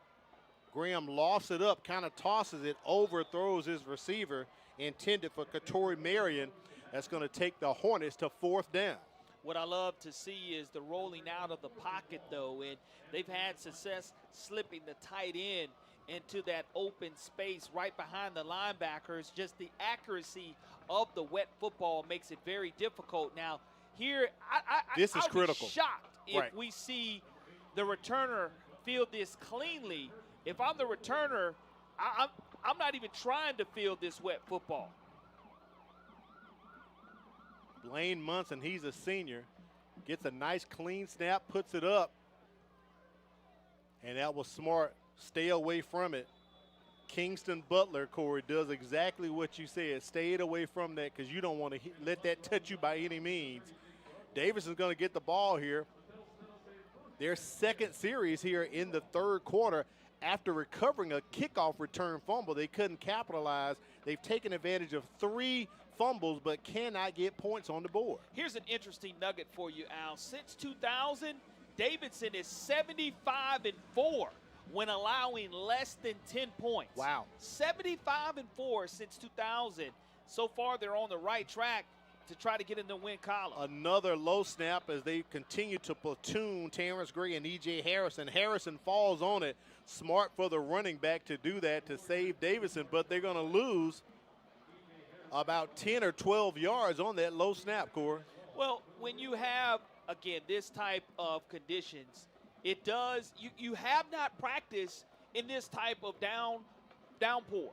Graham lofts it up, kind of tosses it, overthrows his receiver, intended for Katori Marion. That's going to take the Hornets to 4th down. What I love to see is the rolling out of the pocket, though, and they've had success slipping the tight end into that open space right behind the linebackers. Just the accuracy of the wet football makes it very difficult. Now, here, this is critical. I'll be shocked if we see the returner field this cleanly. If I'm the returner, I'm not even trying to field this wet football. Blaine Munson, he's a senior, gets a nice clean snap, puts it up, and that was smart. Stay away from it. Kingston Butler, Corey, does exactly what you said. Stayed away from that because you don't want to let that touch you by any means. Davidson's going to get the ball here. Their 2nd series here in the 3rd quarter. After recovering a kickoff return fumble, they couldn't capitalize. They've taken advantage of 3 fumbles but cannot get points on the board. Here's an interesting nugget for you, Al. Since 2000, Davidson is 75-4 when allowing less than 10 points. Wow. 75-4 since 2000. So far, they're on the right track to try to get in the win column. Another low snap as they continue to platoon Terrence Gray and E.J. Harrison. Harrison falls on it. Smart for the running back to do that to save Davidson, but they're going to lose about 10 or 12 yards on that low snap, Corey. Well, when you have, again, this type of conditions, it does, you have not practiced in this type of downpour.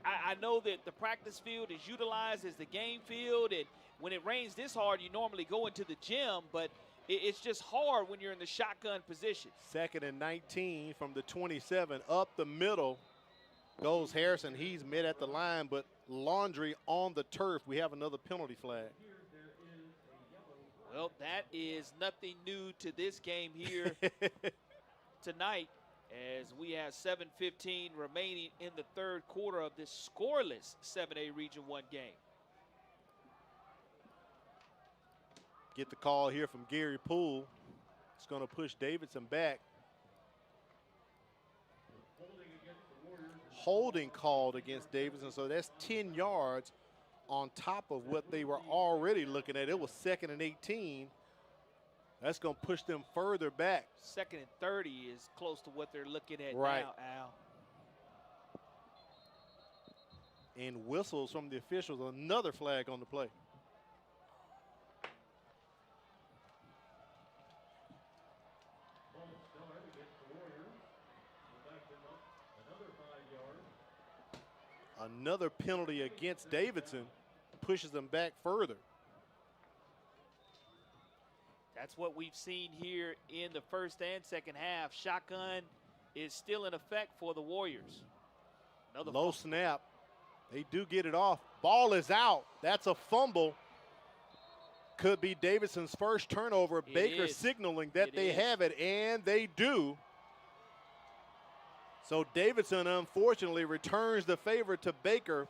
I know that the practice field is utilized as the game field, and when it rains this hard, you normally go into the gym, but it's just hard when you're in the shotgun position. 2nd and 19 from the 27. Up the middle goes Harrison. He's mid at the line, but Laundry on the turf. We have another penalty flag. Well, that is nothing new to this game here tonight, as we have 7:15 remaining in the 3rd quarter of this scoreless 7A Region 1 game. Get the call here from Gary Poole. It's going to push Davidson back. Holding called against Davidson, so that's 10 yards on top of what they were already looking at. It was 2nd and 18. That's going to push them further back. 2nd and 30 is close to what they're looking at right now, Al. And whistles from the officials. Another flag on the play. Another penalty against Davidson pushes them back further. That's what we've seen here in the first and second half. Shotgun is still in effect for the Warriors. Another low snap. They do get it off. Ball is out. That's a fumble. Could be Davidson's first turnover. Baker signaling that they have it, and they do. So Davidson, unfortunately, returns the favor to Baker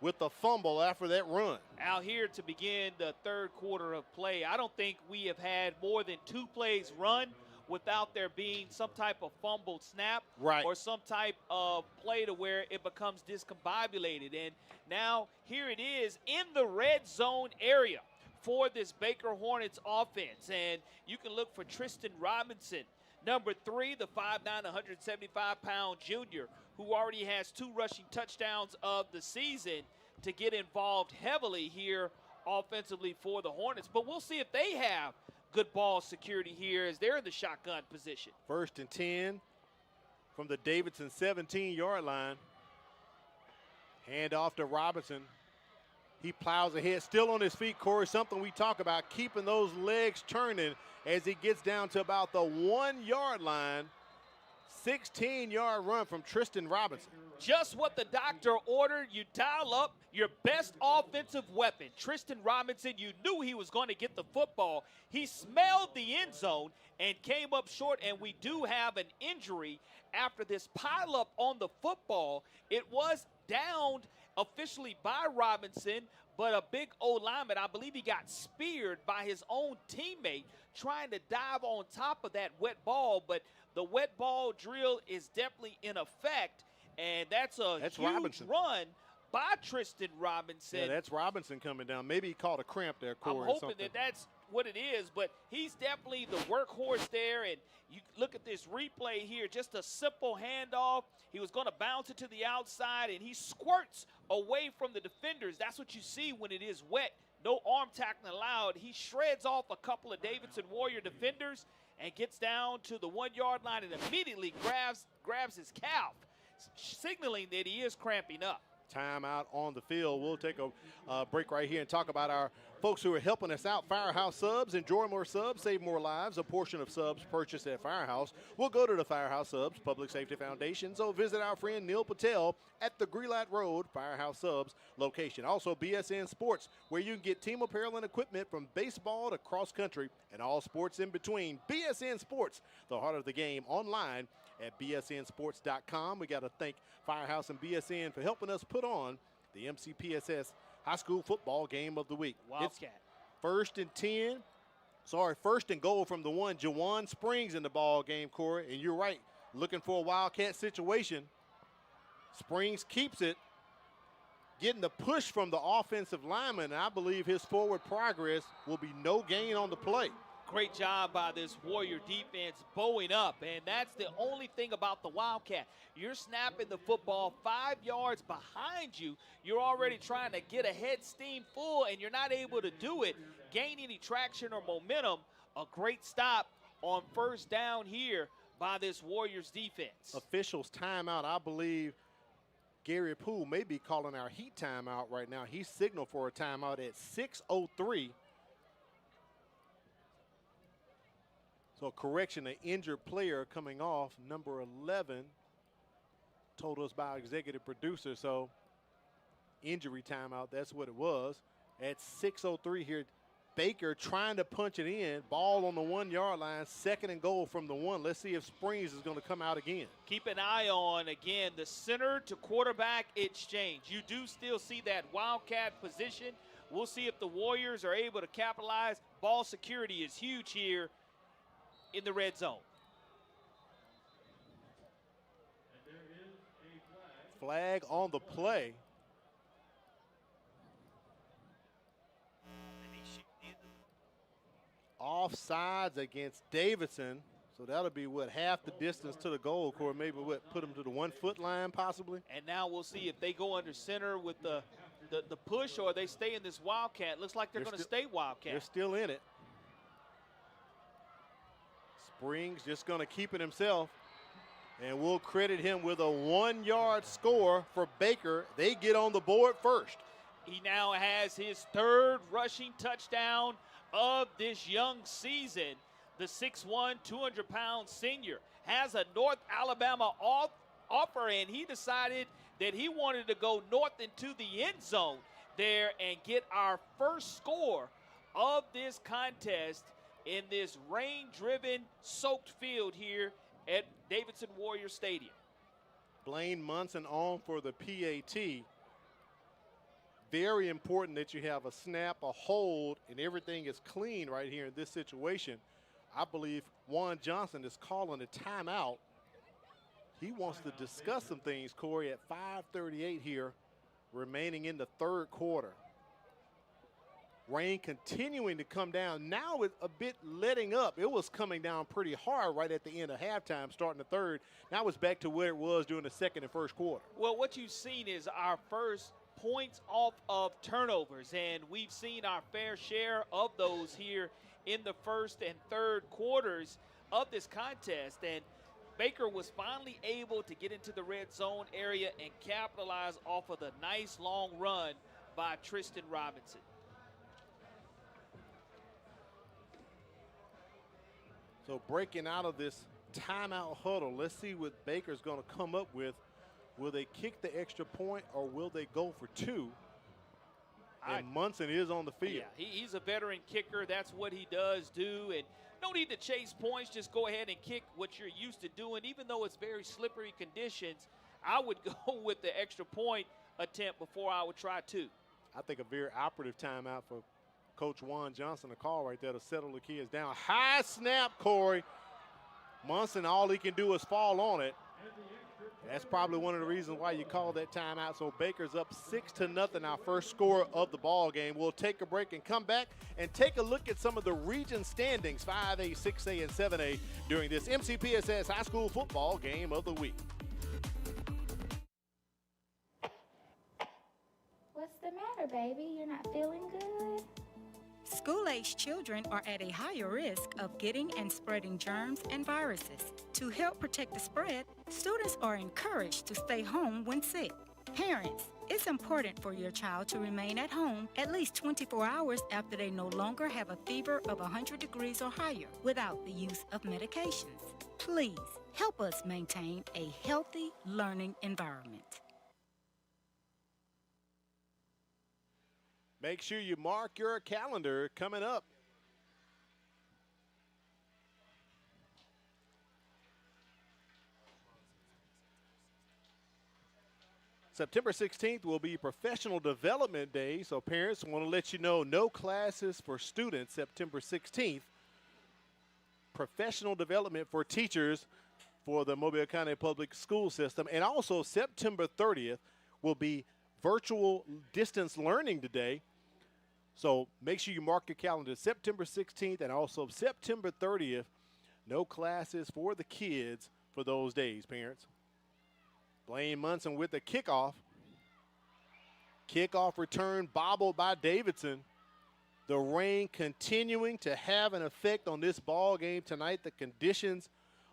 with the fumble after that run. Out here to begin the third quarter of play. I don't think we have had more than 2 plays run without there being some type of fumbled snap or some type of play to where it becomes discombobulated. And now here it is in the red zone area for this Baker Hornets offense. And you can look for Tristan Robinson, number 3, the 5'9", 175-pound junior, who already has 2 rushing touchdowns of the season, to get involved heavily here offensively for the Hornets. But we'll see if they have good ball security here as they're in the shotgun position. 1st and 10 from the Davidson 17-yard line. Hand off to Robinson. He plows ahead, still on his feet, Corey, something we talk about, keeping those legs turning as he gets down to about the 1-yard line. 16-yard run from Tristan Robinson. Just what the doctor ordered. You dial up your best offensive weapon. Tristan Robinson, you knew he was going to get the football. He smelled the end zone and came up short, and we do have an injury after this pileup on the football. It was downed officially by Robinson, but a big O-lineman, I believe he got speared by his own teammate trying to dive on top of that wet ball, but the wet ball drill is definitely in effect, and that's a huge Robinson. Run by Tristan Robinson. Yeah, that's Robinson coming down. Maybe he caught a cramp there, Corey. I'm hoping that that's what it is, but he's definitely the workhorse there, and you look at this replay here, just a simple handoff. He was going to bounce it to the outside, and he squirts away from the defenders. That's what you see when it is wet. No arm tackling allowed. He shreds off a couple of Davidson Warrior defenders and gets down to the 1-yard line and immediately grabs his calf, signaling that he is cramping up. Timeout on the field. We'll take a break right here and talk about our folks who are helping us out. Firehouse Subs. Enjoy more subs, save more lives. A portion of subs purchased at Firehouse will go to the Firehouse Subs Public Safety Foundation. So visit our friend Neil Patel at the Greelite Road Firehouse Subs location. Also BSN Sports, where you can get team apparel and equipment from baseball to cross country and all sports in between. BSN Sports, the heart of the game, online at bsnsports.com. We got to thank Firehouse and BSN for helping us put on the MCPSS High School Football Game of the Week. Wildcat. It's 1st and 10. Sorry, 1st and goal from the 1. Jawan Springs in the ball game, Corey. And you're right, looking for a Wildcat situation. Springs keeps it, getting the push from the offensive lineman. And I believe his forward progress will be no gain on the play. Great job by this Warrior defense bowing up, and that's the only thing about the Wildcat. You're snapping the football 5 yards behind you. You're already trying to get ahead steam full, and you're not able to do it, gain any traction or momentum. A great stop on 1st down here by this Warriors defense. Officials timeout. I believe Gary Poole may be calling our heat timeout right now. He signaled for a timeout at 6:03. So correction, an injured player coming off, number 11, told us by our executive producer. So injury timeout, that's what it was. At 6:03 here, Baker trying to punch it in. Ball on the 1-yard line, 2nd and goal from the 1. Let's see if Springs is going to come out again. Keep an eye on, again, the center to quarterback exchange. You do still see that Wildcat position. We'll see if the Warriors are able to capitalize. Ball security is huge here in the red zone. Flag on the play. offsides against Davidson. So that'll be, what, half the distance to the goal, Corey. Maybe, what, put them to the 1 foot line possibly? And now we'll see if they go under center with the push or they stay in this Wildcat. Looks like they're going to stay Wildcat. They're still in it. Springs just going to keep it himself. And we'll credit him with a 1-yard score for Baker. They get on the board first. He now has his 3rd rushing touchdown of this young season. The 6'1", 200-pound senior has a North Alabama offer, and he decided that he wanted to go north into the end zone there and get our first score of this contest in this rain-driven, soaked field here at Davidson Warrior Stadium. Blaine Munson on for the PAT. Very important that you have a snap, a hold, and everything is clean right here in this situation. I believe Juan Johnson is calling a timeout. He wants to discuss some things, Corey, at 5:38 here, remaining in the 3rd quarter. Rain continuing to come down. Now it's a bit letting up. It was coming down pretty hard right at the end of halftime, starting the 3rd. Now it's back to where it was during the 2nd and 1st quarter. Well, what you've seen is our first points off of turnovers, and we've seen our fair share of those here in the 1st and 3rd quarters of this contest. And Baker was finally able to get into the red zone area and capitalize off of the nice long run by Tristan Robinson. So breaking out of this timeout huddle, let's see what Baker's going to come up with. Will they kick the extra point or will they go for 2? And Munson is on the field. Yeah, he's a veteran kicker. That's what he does do. And no need to chase points. Just go ahead and kick what you're used to doing. Even though it's very slippery conditions, I would go with the extra point attempt before I would try 2. I think a very operative timeout for Coach Juan Johnson to call right there to settle the kids down. High snap, Corey. Munson, all he can do is fall on it. That's probably one of the reasons why you call that timeout. So Baker's up 6-0, our first score of the ball game. We'll take a break and come back and take a look at some of the region standings, 5A, 6A, and 7A, during this MCPSS High School Football Game of the Week. What's the matter, baby? You're not feeling good? School-age children are at a higher risk of getting and spreading germs and viruses. To help protect the spread, students are encouraged to stay home when sick. Parents, it's important for your child to remain at home at least 24 hours after they no longer have a fever of 100 degrees or higher without the use of medications. Please help us maintain a healthy learning environment. Make sure you mark your calendar coming up. September 16th will be Professional Development Day, so parents want to let you know no classes for students September 16th. Professional development for teachers for the Mobile County Public School System. And also September 30th will be virtual distance learning today. So make sure you mark your calendar September 16th and also September 30th. No classes for the kids for those days, parents. Blaine Munson with the kickoff. Kickoff return bobbled by Davidson. The rain continuing to have an effect on this ball game tonight. The conditions,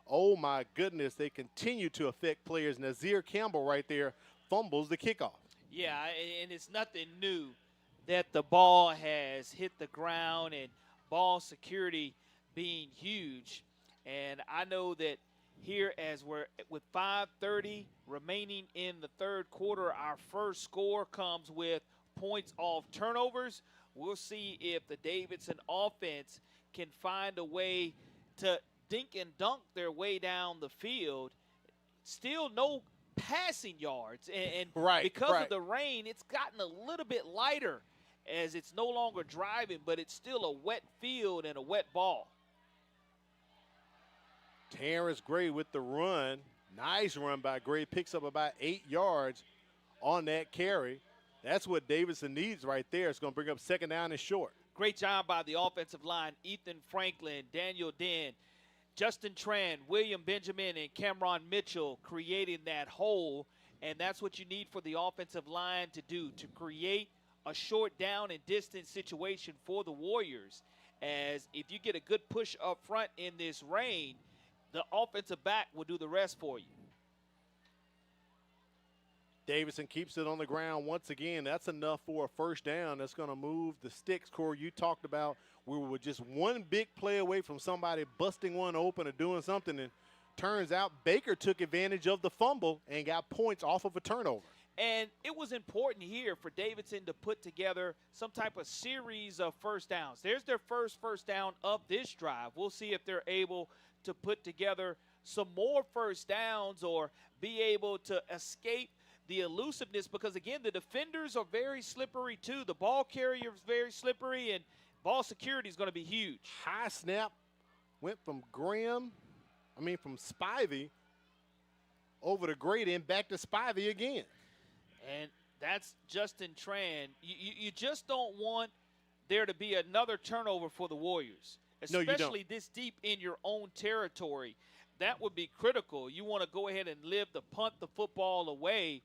oh my goodness, they continue to affect players. Nazir Campbell right there fumbles the kickoff. Yeah, and it's nothing new that the ball has hit the ground and ball security being huge. And I know that here, as we're with 5:30 remaining in the 3rd quarter, our first score comes with points off turnovers. We'll see if the Davidson offense can find a way to dink and dunk their way down the field. Still no passing yards. And because of the rain, it's gotten a little bit lighter as it's no longer driving, but it's still a wet field and a wet ball. Terrence Gray with the run. Nice run by Gray. Picks up about 8 yards on that carry. That's what Davidson needs right there. It's going to bring up 2nd down and short. Great job by the offensive line. Ethan Franklin, Daniel Den, Justin Tran, William Benjamin, and Cameron Mitchell creating that hole. And that's what you need for the offensive line to do, to create a short down and distance situation for the Warriors. As if you get a good push up front in this rain, the offensive back will do the rest for you. Davidson keeps it on the ground once again. That's enough for a first down. That's going to move the sticks. Corey, you talked about we were just one big play away from somebody busting one open or doing something, and turns out Baker took advantage of the fumble and got points off of a turnover. And it was important here for Davidson to put together some type of series of first downs. There's their first down of this drive. We'll see if they're able to put together some more first downs or be able to escape the elusiveness, because, again, the defenders are very slippery too. The ball carrier is very slippery, and ball security is going to be huge. High snap went from Spivey over to Grady and back to Spivey again. And that's Justin Tran. You just don't want there to be another turnover for the Warriors, especially this deep in your own territory. That would be critical. You want to go ahead and live to punt the football away,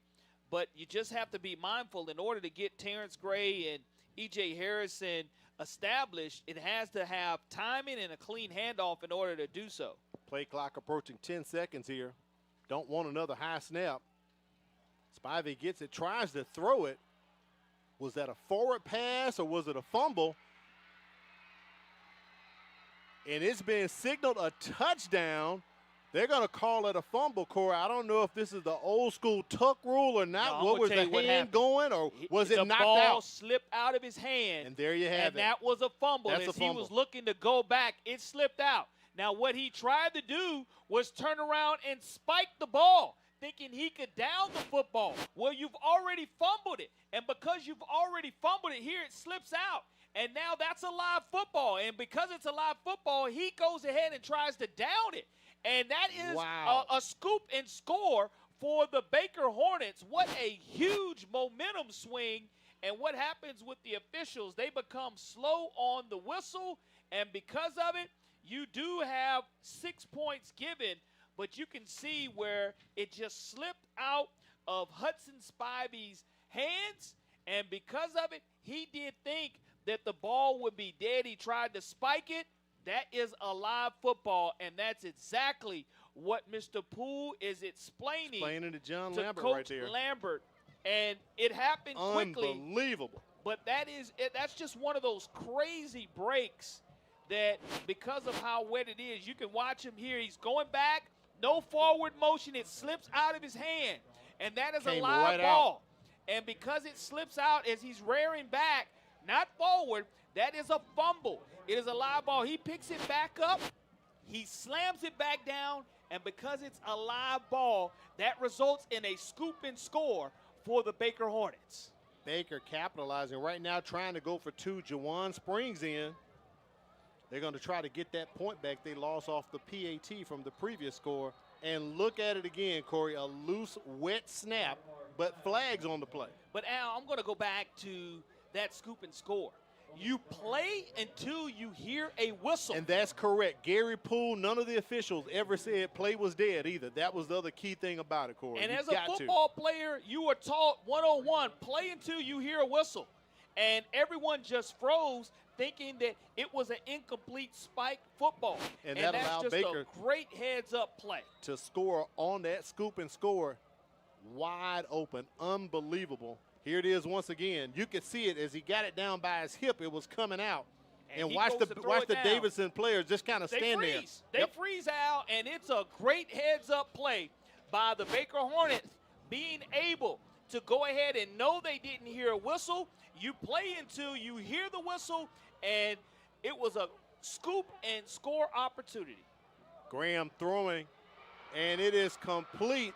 but you just have to be mindful in order to get Terrence Gray and E.J. Harrison established. It has to have timing and a clean handoff in order to do so. Play clock approaching 10 seconds here. Don't want another high snap. Spivey gets it, tries to throw it. Was that a forward pass or was it a fumble? And it's been signaled a touchdown. They're going to call it a fumble, Corey. I don't know if this is the old school tuck rule or not. No, what was the hand going, or was it knocked out? The ball slipped out of his hand. And there you have it. And that was a fumble. That's As a fumble. he was looking to go back, it slipped out. Now, what he tried to do was turn around and spike the ball, thinking he could down the football. Well, you've already fumbled it. And because you've already fumbled it here, it slips out. And now that's a live football. And because it's a live football, he goes ahead and tries to down it. And that is a scoop and score for the Baker Hornets. What a huge momentum swing. And what happens with the officials, they become slow on the whistle. And because of it, you do have 6 points given. But you can see where it just slipped out of Hudson Spivey's hands. And because of it, he did think that the ball would be dead. He tried to spike it. That is a live football, and that's exactly what Mr. Poole is explaining to John to Lambert Coach right there. Lambert. And it happened quickly. Unbelievable. But that's just one of those crazy breaks that, because of how wet it is, you can watch him here. He's going back, no forward motion. It slips out of his hand, and that is a live ball. And because it slips out as he's rearing back, not forward, that is a fumble. It is a live ball. He picks it back up. He slams it back down. And because it's a live ball, that results in a scoop and score for the Baker Hornets. Baker capitalizing right now, trying to go for two. Jawan Springs in. They're going to try to get that point back. They lost off the PAT from the previous score. And look at it again, Corey. A loose, wet snap, but flags on the play. But, Al, I'm going to go back to that scoop and score. You play until you hear a whistle. And that's correct. Gary Poole, none of the officials ever said play was dead either. That was the other key thing about it, Corey. And as a football player, you are taught 101, play until you hear a whistle. And everyone just froze thinking that it was an incomplete spike football. And that that's allowed just Baker a great heads-up play. To score on that scoop and score, wide open, unbelievable. Here it is once again. You could see it as he got it down by his hip. It was coming out. And watch the Davidson players just kind of stand there. They freeze out, and it's a great heads-up play by the Baker Hornets, being able to go ahead and know they didn't hear a whistle. You play until you hear the whistle, and it was a scoop and score opportunity. Graham throwing, and it is complete.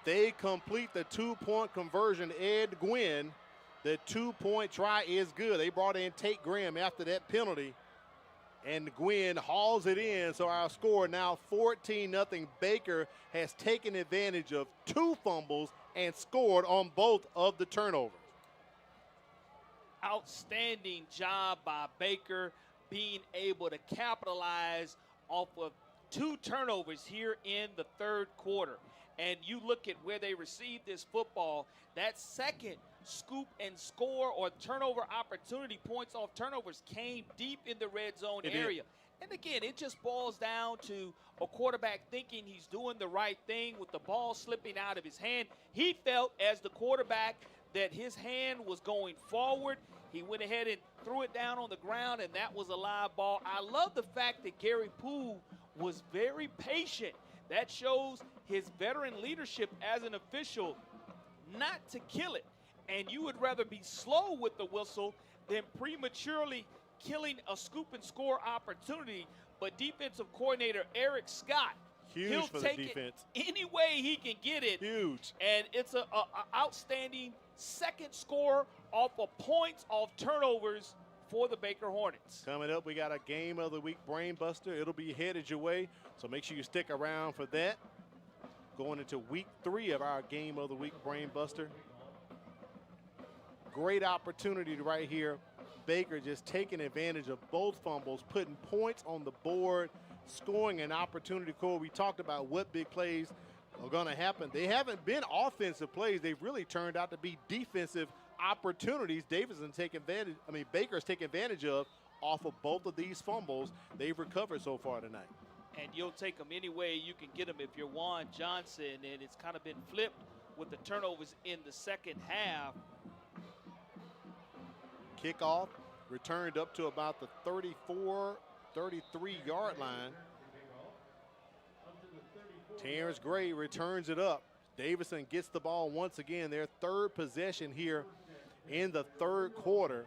They complete the two-point conversion. Ed Gwynn, the two-point try is good. They brought in Tate Graham after that penalty, and Gwynn hauls it in. So our score now 14-0. Baker has taken advantage of two fumbles and scored on both of the turnovers. outstanding job by Baker being able to capitalize off of 2 turnovers here in the third quarter. And you look at where they received this football, that second scoop and score or turnover opportunity, points off turnovers, came deep in the red zone area. And again, it just boils down to a quarterback thinking he's doing the right thing with the ball slipping out of his hand. He felt as the quarterback that his hand was going forward. He went ahead and threw it down on the ground, and that was a live ball. I love the fact that Gary Poole was very patient. That shows his veteran leadership as an official, not to kill it. And you would rather be slow with the whistle than prematurely killing a scoop and score opportunity. But defensive coordinator Eric Scott, Huge for the defense. Any way he can get it. Huge. And it's a outstanding second score off of points off turnovers for the Baker Hornets. Coming up, we got a Game of the Week Brain Buster. It'll be headed your way, so make sure you stick around for that. Going into week 3 of our Game of the Week Brain Buster. Great opportunity right here. Baker just taking advantage of both fumbles, putting points on the board, scoring an opportunity. Cole, we talked about what big plays are going to happen. They haven't been offensive plays. They've really turned out to be defensive opportunities. Baker's taking advantage of off of both of these fumbles they've recovered so far tonight. And you'll take them any way you can get them if you're Juan Johnson, and it's kind of been flipped with the turnovers in the second half. Kickoff returned up to about the 34, 33-yard line. Terrence Gray returns it up. Davidson gets the ball once again. Their third possession here in the third quarter.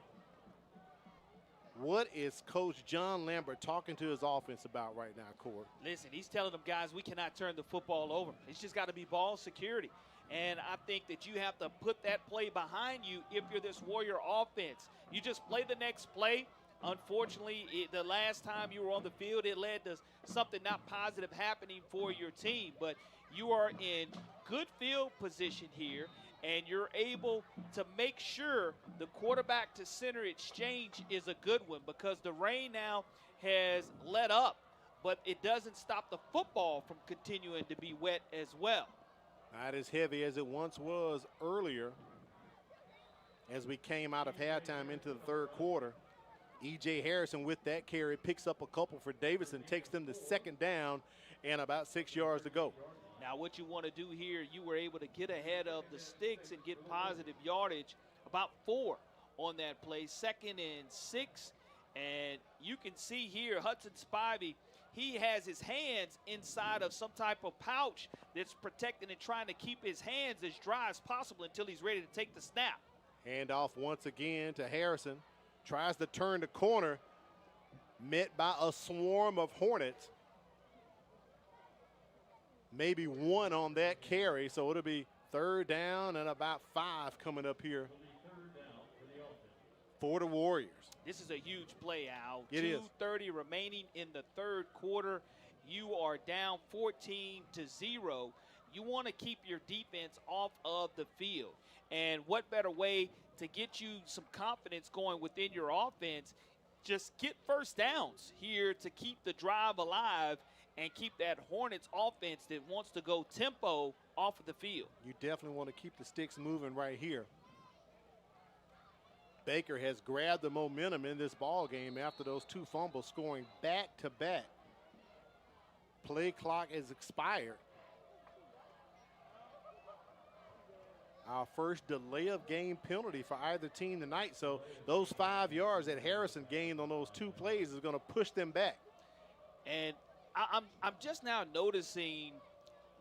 What is Coach John Lambert talking to his offense about right now, Court? Listen, he's telling them, guys, we cannot turn the football over. It's just got to be ball security. And I think that you have to put that play behind you if you're this Warrior offense. You just play the next play. Unfortunately, the last time you were on the field, it led to something not positive happening for your team. But you are in good field position here, and you're able to make sure the quarterback to center exchange is a good one, because the rain now has let up, but it doesn't stop the football from continuing to be wet as well. Not as heavy as it once was earlier as we came out of halftime into the third quarter. E.J. Harrison with that carry picks up a couple for Davidson, takes them to second down and about 6 yards to go. Now what you want to do here, you were able to get ahead of the sticks and get positive yardage, about 4 on that play, 2nd and 6. And you can see here Hudson Spivey, he has his hands inside of some type of pouch that's protecting and trying to keep his hands as dry as possible until he's ready to take the snap. Handoff once again to Harrison. Tries to turn the corner, met by a swarm of Hornets. Maybe 1 on that carry, so it'll be third down and about 5 coming up here for the Warriors. This is a huge play, Al. It is. 2:30 remaining in the third quarter. You are down 14-0. You want to keep your defense off of the field. And what better way to get you some confidence going within your offense? Just get first downs here to keep the drive alive and keep that Hornets offense that wants to go tempo off of the field. You definitely want to keep the sticks moving right here. Baker has grabbed the momentum in this ball game after those 2 fumbles, scoring back-to-back. Play clock is expired. Our first delay of game penalty for either team tonight. So those 5 yards that Harrison gained on those 2 plays is going to push them back. And I'm just now noticing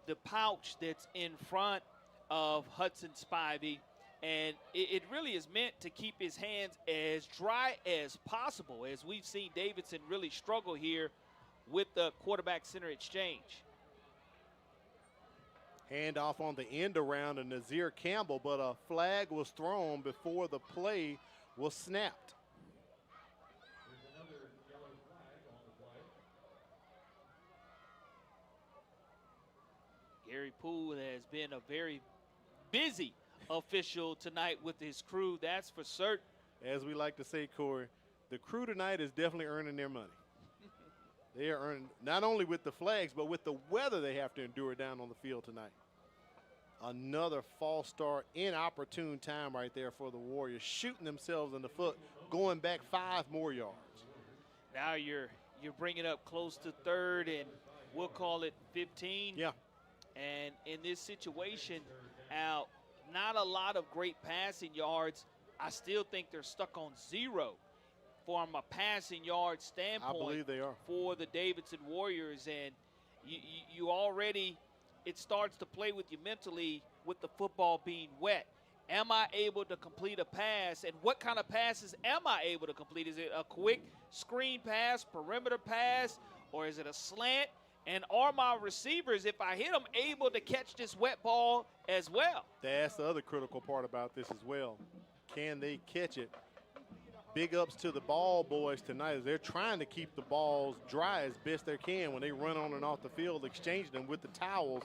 the pouch that's in front of Hudson Spivey. And it really is meant to keep his hands as dry as possible, as we've seen Davidson really struggle here with the quarterback center exchange. Handoff on the end around to Nazir Campbell, but a flag was thrown before the play was snapped. Gary Poole has been a very busy official tonight with his crew, that's for certain. As we like to say, Corey, the crew tonight is definitely earning their money. They are earning not only with the flags, but with the weather they have to endure down on the field tonight. Another false start, inopportune time right there for the Warriors, shooting themselves in the foot, going back 5 more yards. Now you're bringing up close to third, and we'll call it 15. Yeah. And in this situation, Al, not a lot of great passing yards. I still think they're stuck on 0 from a passing yard standpoint. I believe they are. For the Davidson Warriors. And you already, it starts to play with you mentally with the football being wet. Am I able to complete a pass? And what kind of passes am I able to complete? Is it a quick screen pass, perimeter pass, or is it a slant? And are my receivers, if I hit them, able to catch this wet ball as well? That's the other critical part about this as well. Can they catch it? Big ups to the ball boys tonight as they're trying to keep the balls dry as best they can when they run on and off the field, exchanging them with the towels.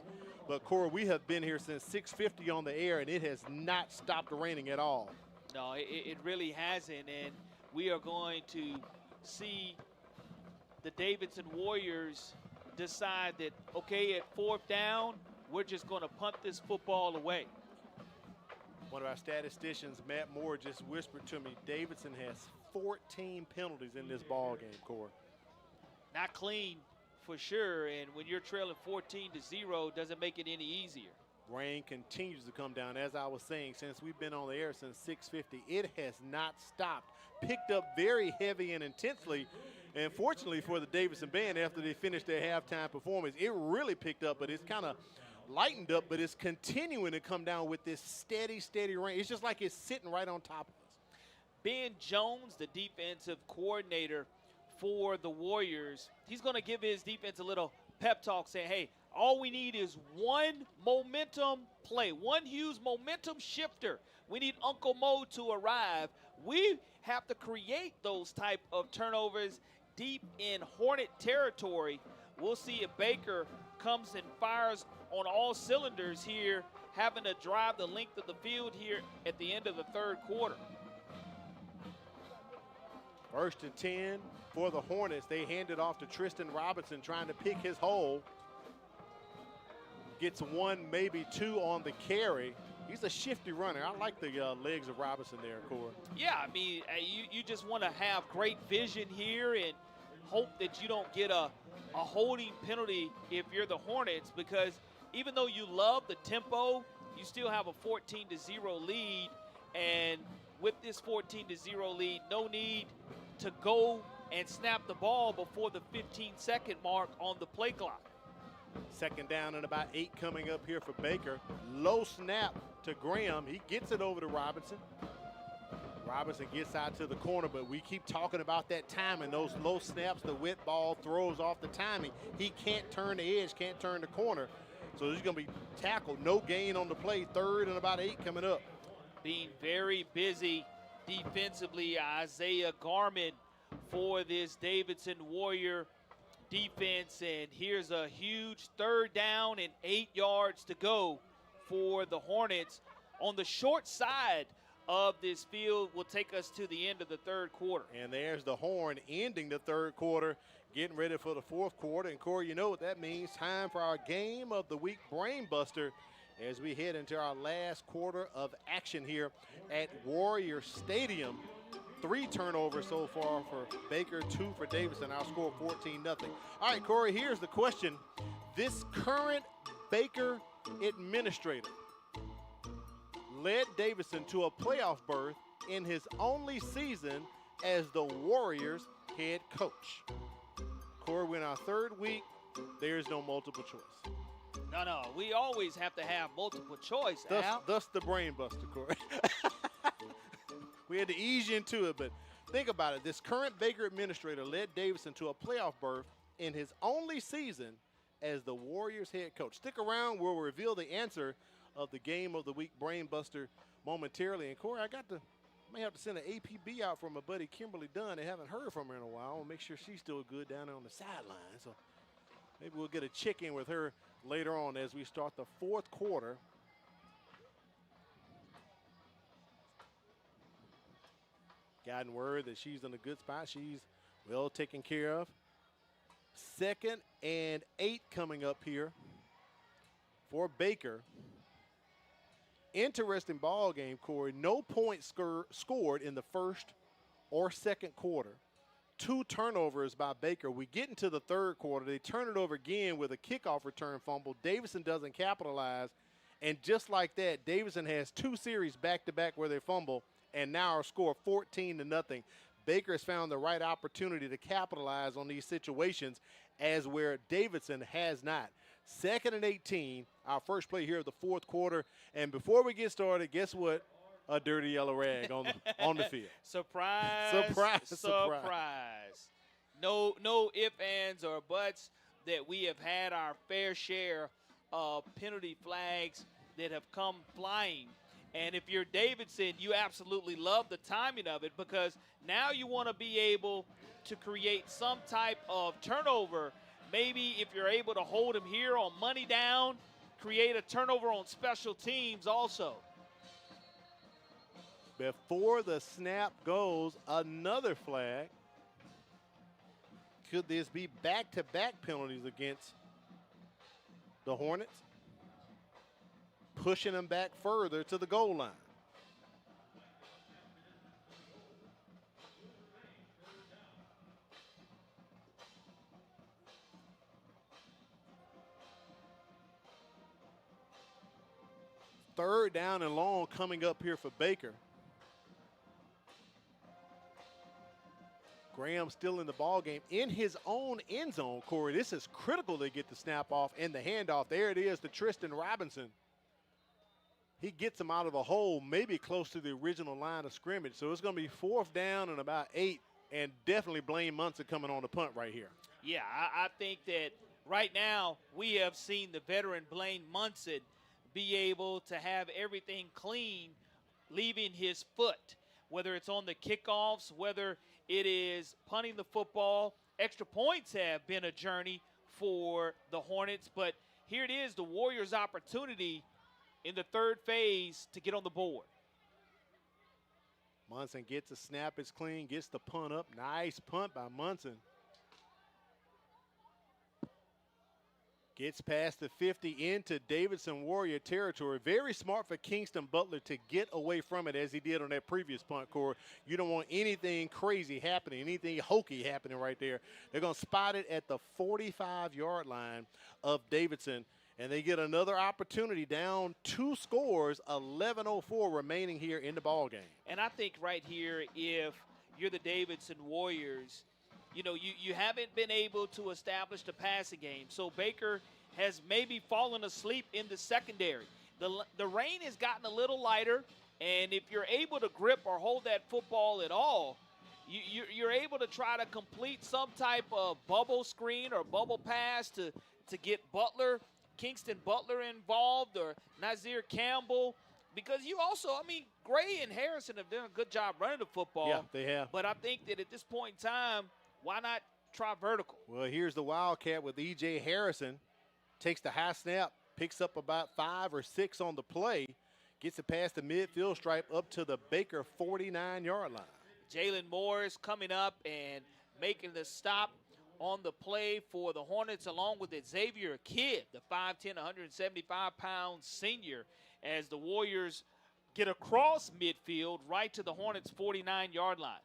But, Corey, we have been here since 6:50 on the air, and it has not stopped raining at all. No, it really hasn't. And we are going to see the Davidson Warriors decide that, okay, at 4th down, we're just going to punt this football away. One of our statisticians, Matt Moore, just whispered to me, Davidson has 14 penalties in this ball game, Corey. Not clean for sure, and when you're trailing 14-0, doesn't make it any easier. Rain continues to come down. As I was saying, since we've been on the air since 6:50, it has not stopped. Picked up very heavy and intensely. And fortunately for the Davidson band, after they finished their halftime performance, it really picked up, but it's kind of lightened up, but it's continuing to come down with this steady rain. It's just like it's sitting right on top of us. Ben Jones, the defensive coordinator for the Warriors, he's going to give his defense a little pep talk saying, hey, all we need is one momentum play, one huge momentum shifter. We need Uncle Mo to arrive. We have to create those type of turnovers deep in Hornet territory. We'll see if Baker comes and fires on all cylinders here, having to drive the length of the field here at the end of the 3rd quarter. 1st and 10 for the Hornets. They hand it off to Tristan Robinson, trying to pick his hole. Gets 1, maybe 2 on the carry. He's a shifty runner. I like the legs of Robinson there, Corey. Yeah, I mean, you just want to have great vision here and hope that you don't get a holding penalty if you're the Hornets, because even though you love the tempo, you still have a 14-0 lead. And with this 14-0 lead, no need to go and snap the ball before the 15-second mark on the play clock. 2nd down and about 8 coming up here for Baker. Low snap to Graham. He gets it over to Robinson. Robinson gets out to the corner, but we keep talking about that timing. Those low snaps, the wet ball throws off the timing. He can't turn the edge, can't turn the corner. So he's going to be tackled. No gain on the play. 3rd and about 8 coming up. Being very busy defensively, Isaiah Garman for this Davidson Warrior defense. And here's a huge 3rd down and 8 yards to go for the Hornets. On the short side of this field will take us to the end of the 3rd quarter. And there's the horn ending the 3rd quarter, getting ready for the 4th quarter. And, Corey, you know what that means. Time for our game of the week brain buster as we head into our last quarter of action here at Warrior Stadium. 3 turnovers so far for Baker, 2 for Davidson. Our score 14-0. All right, Corey, here's the question. This current Baker administrator led Davidson to a playoff berth in his only season as the Warriors head coach. Corey, we're in our 3rd week. There's no multiple choice. No, we always have to have multiple choice, Al. Thus the brain buster, Corey. We had to ease you into it, but think about it. This current Baker administrator led Davidson to a playoff berth in his only season as the Warriors head coach. Stick around. We'll reveal the answer of the game of the week brain buster momentarily. And Corey, I may have to send an APB out for my buddy Kimberly Dunn. I haven't heard from her in a while. I want to make sure she's still good down there on the sideline. So maybe we'll get a check-in with her later on as we start the 4th quarter. Gotten word that she's in a good spot. She's well taken care of. 2nd and 8 coming up here for Baker. Interesting ball game, Corey. No points scored in the first or second quarter. 2 turnovers by Baker. We get into the third quarter. They turn it over again with a kickoff return fumble. Davidson doesn't capitalize. And just like that, Davidson has 2 series back-to-back where they fumble, and now our score 14-0. Baker has found the right opportunity to capitalize on these situations as where Davidson has not. 2nd and 18, our first play here of the fourth quarter. And before we get started, guess what? A dirty yellow rag on the field. Surprise. Surprise. Surprise. No ifs, ands, or buts that we have had our fair share of penalty flags that have come flying. And if you're Davidson, you absolutely love the timing of it, because now you want to be able to create some type of turnover. Maybe if you're able to hold him here on money down, create a turnover on special teams also. Before the snap goes, another flag. Could this be back-to-back penalties against the Hornets? Pushing them back further to the goal line. Third down and long coming up here for Baker. Graham still in the ball game in his own end zone, Corey. This is critical to get the snap off and the handoff. There it is to Tristan Robinson. He gets him out of a hole, maybe close to the original line of scrimmage. So it's going to be 4th down and about 8, and definitely Blaine Munson coming on the punt right here. Yeah, I think that right now we have seen the veteran Blaine Munson be able to have everything clean, leaving his foot, whether it's on the kickoffs, whether it is punting the football. Extra points have been a journey for the Hornets, but here it is, the Warriors' opportunity in the third phase to get on the board. Munson gets a snap, it's clean, gets the punt up. Nice punt by Munson. Gets past the 50 into Davidson Warrior territory. Very smart for Kingston Butler to get away from it as he did on that previous punt, Corey. You don't want anything crazy happening, anything hokey happening right there. They're going to spot it at the 45-yard line of Davidson, and they get another opportunity down 2 scores, 11:04 remaining here in the ball game. And I think right here, if you're the Davidson Warriors, you know, you haven't been able to establish the passing game. So Baker has maybe fallen asleep in the secondary. The rain has gotten a little lighter, and if you're able to grip or hold that football at all, you're able to try to complete some type of bubble screen or bubble pass to get Kingston Butler involved, or Nazir Campbell. Because you also, I mean, Gray and Harrison have done a good job running the football. Yeah, they have. But I think that at this point in time, why not try vertical? Well, here's the Wildcat with E.J. Harrison. Takes the high snap, picks up about 5 or 6 on the play, gets it past the midfield stripe up to the Baker 49-yard line. Jalen Morris coming up and making the stop on the play for the Hornets, along with Xavier Kidd, the 5'10", 175-pound senior, as the Warriors get across midfield right to the Hornets' 49-yard line.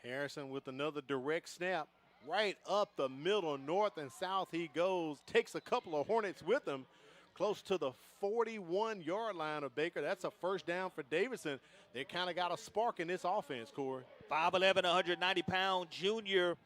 Harrison with another direct snap. Right up the middle, north and south he goes. Takes a couple of Hornets with him. Close to the 41-yard line of Baker. That's a first down for Davidson. They kind of got a spark in this offense, Corey. 5'11", 190-pound junior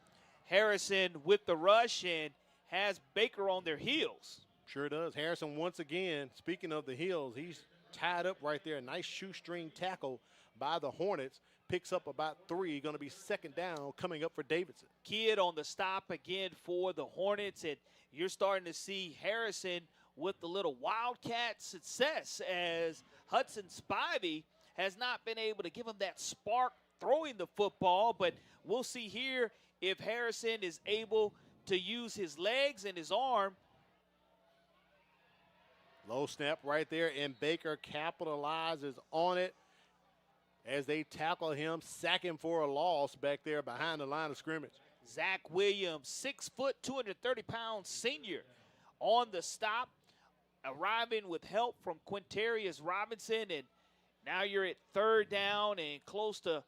Harrison with the rush and has Baker on their heels. Sure does. Harrison once again, speaking of the heels, he's tied up right there. A nice shoestring tackle by the Hornets. Picks up about 3. Going to be second down coming up for Davidson. Kidd on the stop again for the Hornets, and you're starting to see Harrison with the little Wildcat success, as Hudson Spivey has not been able to give him that spark throwing the football. But we'll see here if Harrison is able to use his legs and his arm. Low snap right there, and Baker capitalizes on it. as they tackle him, sack him for a loss back there behind the line of scrimmage. Zach Williams, 6 foot, 230-pound senior on the stop, arriving with help from Quintarius Robinson. And now you're at 3rd down and close to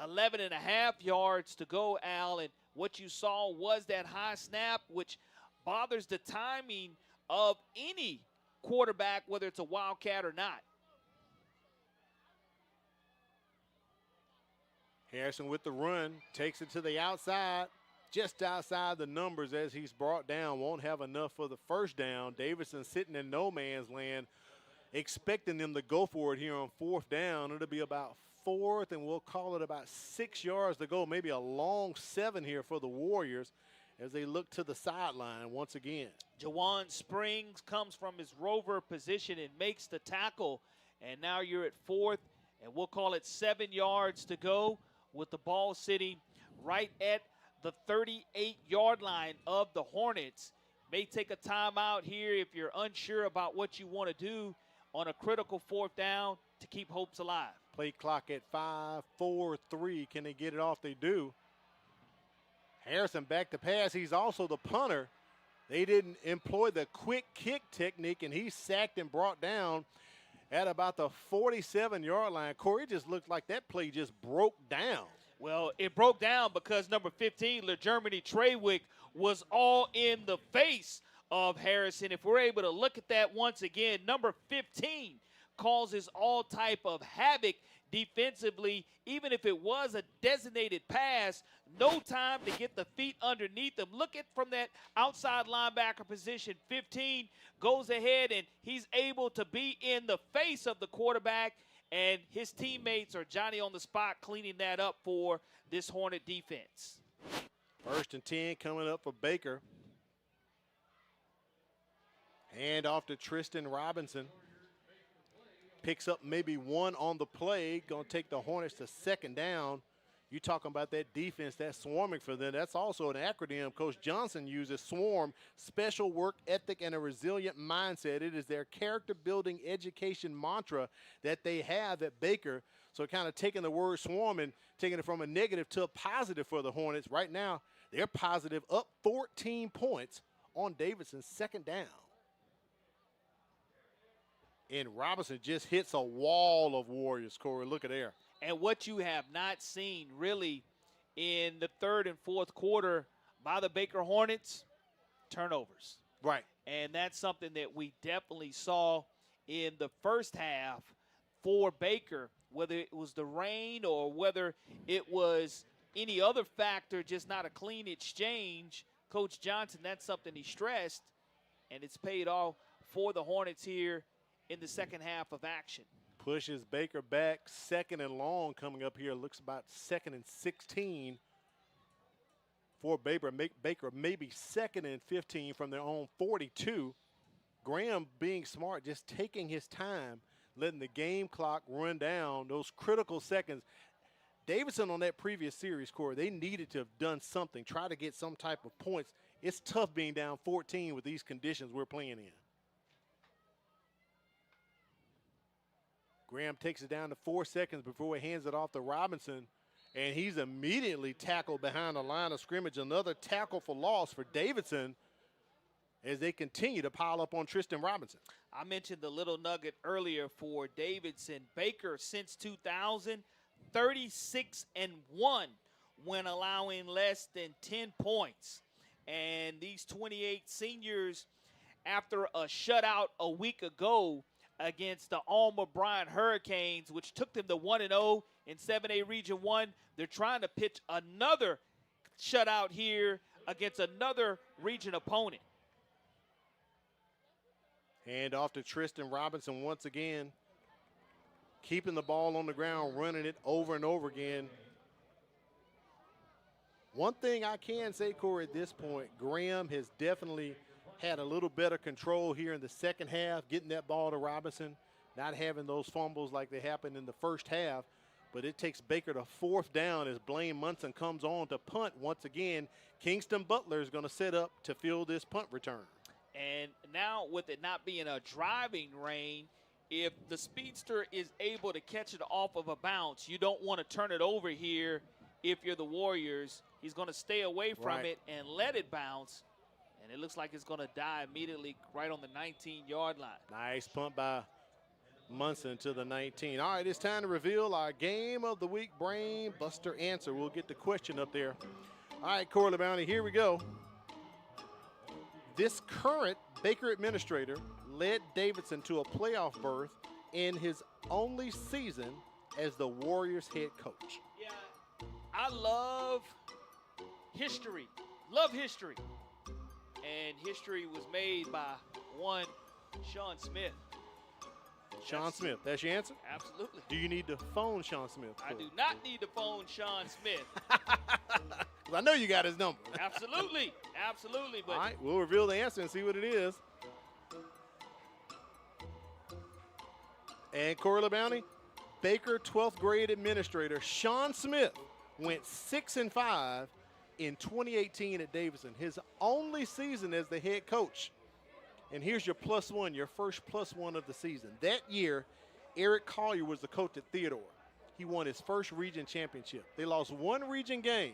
11.5 yards to go, Al. And what you saw was that high snap, which bothers the timing of any quarterback, whether it's a Wildcat or not. Harrison with the run, takes it to the outside, just outside the numbers as he's brought down. Won't have enough for the first down. Davidson sitting in no man's land, expecting them to go for it here on 4th down. It'll be about 4th, and we'll call it about 6 yards to go, maybe a long 7 here for the Warriors as they look to the sideline once again. Jawan Springs comes from his rover position and makes the tackle. And now you're at 4th, and we'll call it 7 yards to go with the ball sitting right at the 38-yard line of the Hornets. May take a timeout here if you're unsure about what you want to do on a critical 4th down to keep hopes alive. Play clock at 5, 4, 3. Can they get it off? They do. Harrison back to pass. He's also the punter. They didn't employ the quick kick technique, and he's sacked and brought down at about the 47-yard line. Corey, it just looked like that play just broke down. Well, it broke down because number 15, LeGermany Treywick, was all in the face of Harrison. If we're able to look at that once again, number 15 causes all type of havoc defensively. Even if it was a designated pass, no time to get the feet underneath them. Look at from that outside linebacker position. 15 goes ahead, and he's able to be in the face of the quarterback, and his teammates are Johnny on the spot cleaning that up for this Hornet defense. 1st and 10 coming up for Baker. Hand off to Tristan Robinson. Picks up maybe 1 on the play. Going to take the Hornets to 2nd down. You talking about that defense, that's swarming for them. That's also an acronym Coach Johnson uses, SWARM, special work ethic and a resilient mindset. It is their character-building education mantra that they have at Baker. So kind of taking the word swarm and taking it from a negative to a positive for the Hornets. Right now, they're positive, up 14 points on Davidson's 2nd down. And Robinson just hits a wall of Warriors, Corey. Look at there. And what you have not seen really in the 3rd and 4th quarter by the Baker Hornets, turnovers. Right. And that's something that we definitely saw in the first half for Baker, whether it was the rain or whether it was any other factor, just not a clean exchange. Coach Johnson, that's something he stressed, and it's paid off for the Hornets here in the second half of action. Pushes Baker back, 2nd and long coming up here. Looks about 2nd and 16 for Baker. Baker maybe 2nd and 15 from their own 42. Graham being smart, just taking his time, letting the game clock run down those critical seconds. Davidson on that previous series, Corey, they needed to have done something, try to get some type of points. It's tough being down 14 with these conditions we're playing in. Graham takes it down to 4 seconds before he hands it off to Robinson, and he's immediately tackled behind the line of scrimmage. Another tackle for loss for Davidson as they continue to pile up on Tristan Robinson. I mentioned the little nugget earlier for Davidson. Baker since 2000, 36-1 when allowing less than 10 points. And these 28 seniors, after a shutout a week ago against the Alma Bryant Hurricanes, which took them to 1-0 in 7A Region 1. They're trying to pitch another shutout here against another region opponent. Hand off to Tristan Robinson once again. Keeping the ball on the ground, running it over and over again. One thing I can say, Corey, at this point, Graham has definitely had a little better control here in the second half, getting that ball to Robinson, not having those fumbles like they happened in the first half. But it takes Baker to 4th down as Blaine Munson comes on to punt once again. Kingston Butler is going to set up to field this punt return. And now with it not being a driving rain, if the speedster is able to catch it off of a bounce, you don't want to turn it over here if you're the Warriors. He's going to stay away from it and let it bounce. And it looks like it's going to die immediately right on the 19-yard line. Nice punt by Munson to the 19. All right, it's time to reveal our Game of the Week Brain Buster answer. We'll get the question up there. All right, Corley Bounty, here we go. This current Baker administrator led Davidson to a playoff berth in his only season as the Warriors head coach. Yeah, I love history. Love history. And history was made by one Sean Smith. Sean Smith, that's your answer? Absolutely. Do you need to phone Sean Smith? I do not need to phone Sean Smith. I know you got his number. Absolutely. Absolutely. But all right, we'll reveal the answer and see what it is. And Corley Bounty, Baker 12th grade administrator Sean Smith went 6-5 in 2018 at Davidson, his only season as the head coach. And here's your +1, your first +1 of the season. That year, Eric Collier was the coach at Theodore. He won his first region championship. They lost one region game.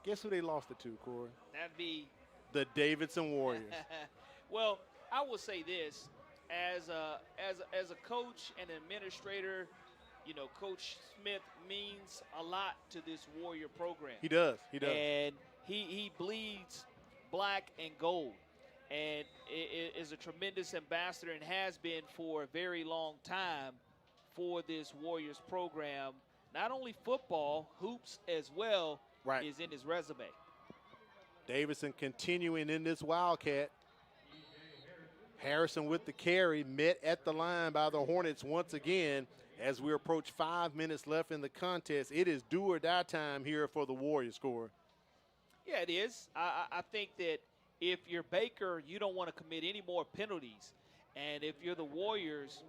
Guess who they lost it to, Corey? That'd be the Davidson Warriors. Well, I will say this. As a coach and administrator, you know, Coach Smith means a lot to this Warrior program. He does. He does. And he bleeds black and gold, and is a tremendous ambassador and has been for a very long time for this Warriors program. Not only football, hoops as well is in his resume. Davidson continuing in this Wildcat. Harrison with the carry, met at the line by the Hornets once again. As we approach 5 minutes left in the contest, it is do or die time here for the Warriors score. Yeah, it is. I think that if you're Baker, you don't want to commit any more penalties. And if you're the Warriors,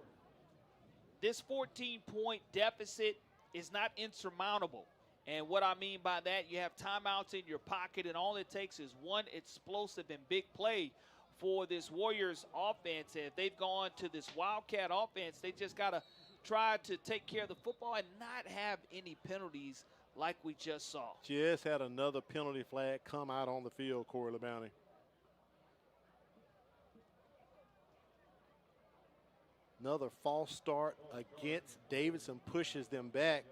this 14-point deficit is not insurmountable. And what I mean by that, you have timeouts in your pocket, and all it takes is one explosive and big play for this Warriors offense. And if they've gone to this Wildcat offense, they just got to try to take care of the football and not have any penalties like we just saw. Just had another penalty flag come out on the field, Corley Bounty. Another false start against Davidson pushes them back.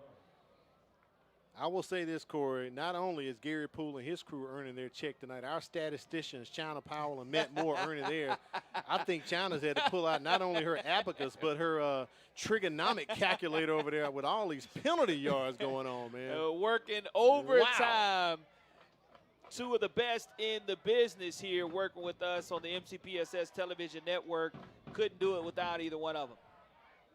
I will say this, Corey, not only is Gary Poole and his crew earning their check tonight, our statisticians, China Powell and Matt Moore, earning theirs. I think China's had to pull out not only her abacus, but her trigonomic calculator over there with all these penalty yards going on, man. Working overtime. Wow. Two of the best in the business here working with us on the MCPSS television network. Couldn't do it without either one of them.